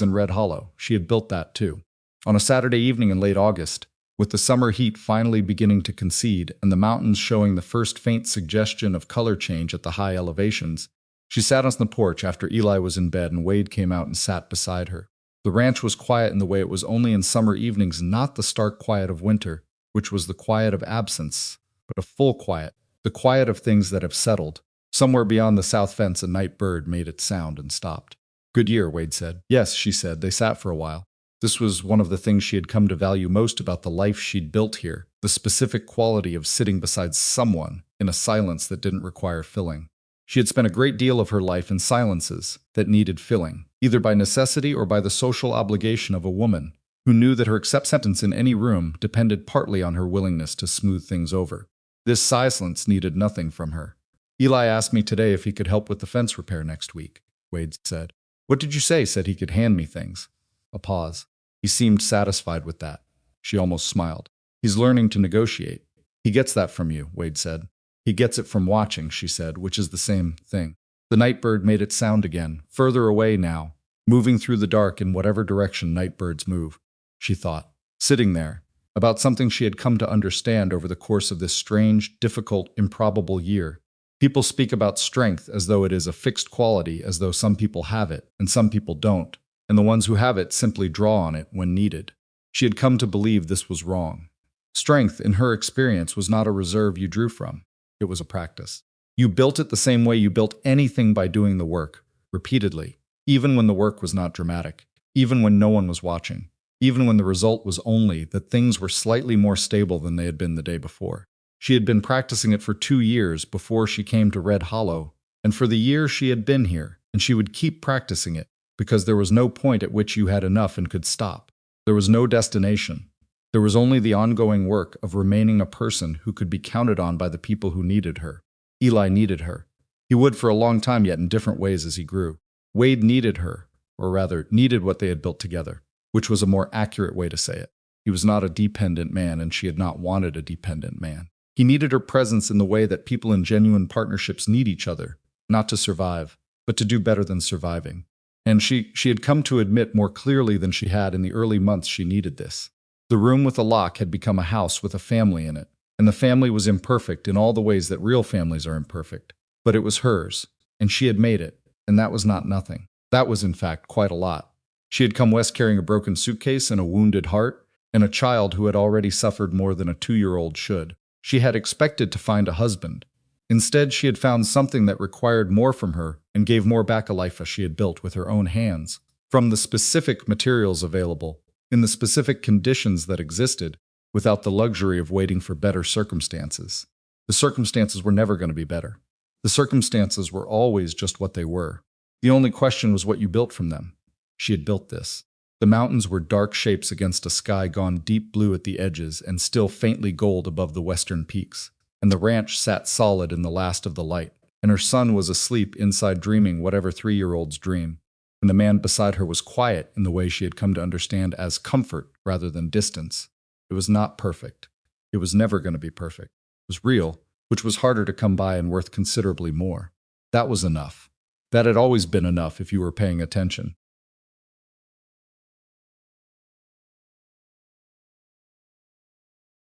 in Red Hollow. She had built that too. On a Saturday evening in late August, with the summer heat finally beginning to concede and the mountains showing the first faint suggestion of color change at the high elevations, she sat on the porch after Eli was in bed and Wade came out and sat beside her. The ranch was quiet in the way it was only in summer evenings, not the stark quiet of winter, which was the quiet of absence, but a full quiet, the quiet of things that have settled. Somewhere beyond the south fence a night bird made its sound and stopped. "Good year," Wade said. "Yes," she said. They sat for a while. This was one of the things she had come to value most about the life she'd built here, the specific quality of sitting beside someone in a silence that didn't require filling. She had spent a great deal of her life in silences that needed filling, either by necessity or by the social obligation of a woman who knew that her acceptance in any room depended partly on her willingness to smooth things over. This silence needed nothing from her. "Eli asked me today if he could help with the fence repair next week," Wade said. "What did you say?" Said he could hand me things. A pause. He seemed satisfied with that. She almost smiled. "He's learning to negotiate." "He gets that from you," Wade said. "He gets it from watching," she said, which is the same thing. The night bird made its sound again, further away now, moving through the dark in whatever direction night birds move. She thought, sitting there, about something she had come to understand over the course of this strange, difficult, improbable year. People speak about strength as though it is a fixed quality, as though some people have it and some people don't, and the ones who have it simply draw on it when needed. She had come to believe this was wrong. Strength, in her experience, was not a reserve you drew from. It was a practice. You built it the same way you built anything, by doing the work, repeatedly, even when the work was not dramatic, even when no one was watching, even when the result was only that things were slightly more stable than they had been the day before. She had been practicing it for 2 years before she came to Red Hollow, and for the year she had been here, and she would keep practicing it, because there was no point at which you had enough and could stop. There was no destination. There was only the ongoing work of remaining a person who could be counted on by the people who needed her. Eli needed her. He would for a long time, yet in different ways as he grew. Wade needed her, or rather, needed what they had built together, which was a more accurate way to say it. He was not a dependent man, and she had not wanted a dependent man. He needed her presence in the way that people in genuine partnerships need each other, not to survive, but to do better than surviving. And she had come to admit more clearly than she had in the early months she needed this. The room with a lock had become a house with a family in it, and the family was imperfect in all the ways that real families are imperfect. But it was hers, and she had made it, and that was not nothing. That was, in fact, quite a lot. She had come west carrying a broken suitcase and a wounded heart, and a child who had already suffered more than a 2-year-old should. She had expected to find a husband. Instead, she had found something that required more from her and gave more back a life as she had built with her own hands, from the specific materials available, in the specific conditions that existed, without the luxury of waiting for better circumstances. The circumstances were never going to be better. The circumstances were always just what they were. The only question was what you built from them. She had built this. The mountains were dark shapes against a sky gone deep blue at the edges and still faintly gold above the western peaks. And the ranch sat solid in the last of the light, and her son was asleep inside dreaming whatever 3-year-olds dream. And the man beside her was quiet in the way she had come to understand as comfort rather than distance. It was not perfect. It was never going to be perfect. It was real, which was harder to come by and worth considerably more. That was enough. That had always been enough if you were paying attention.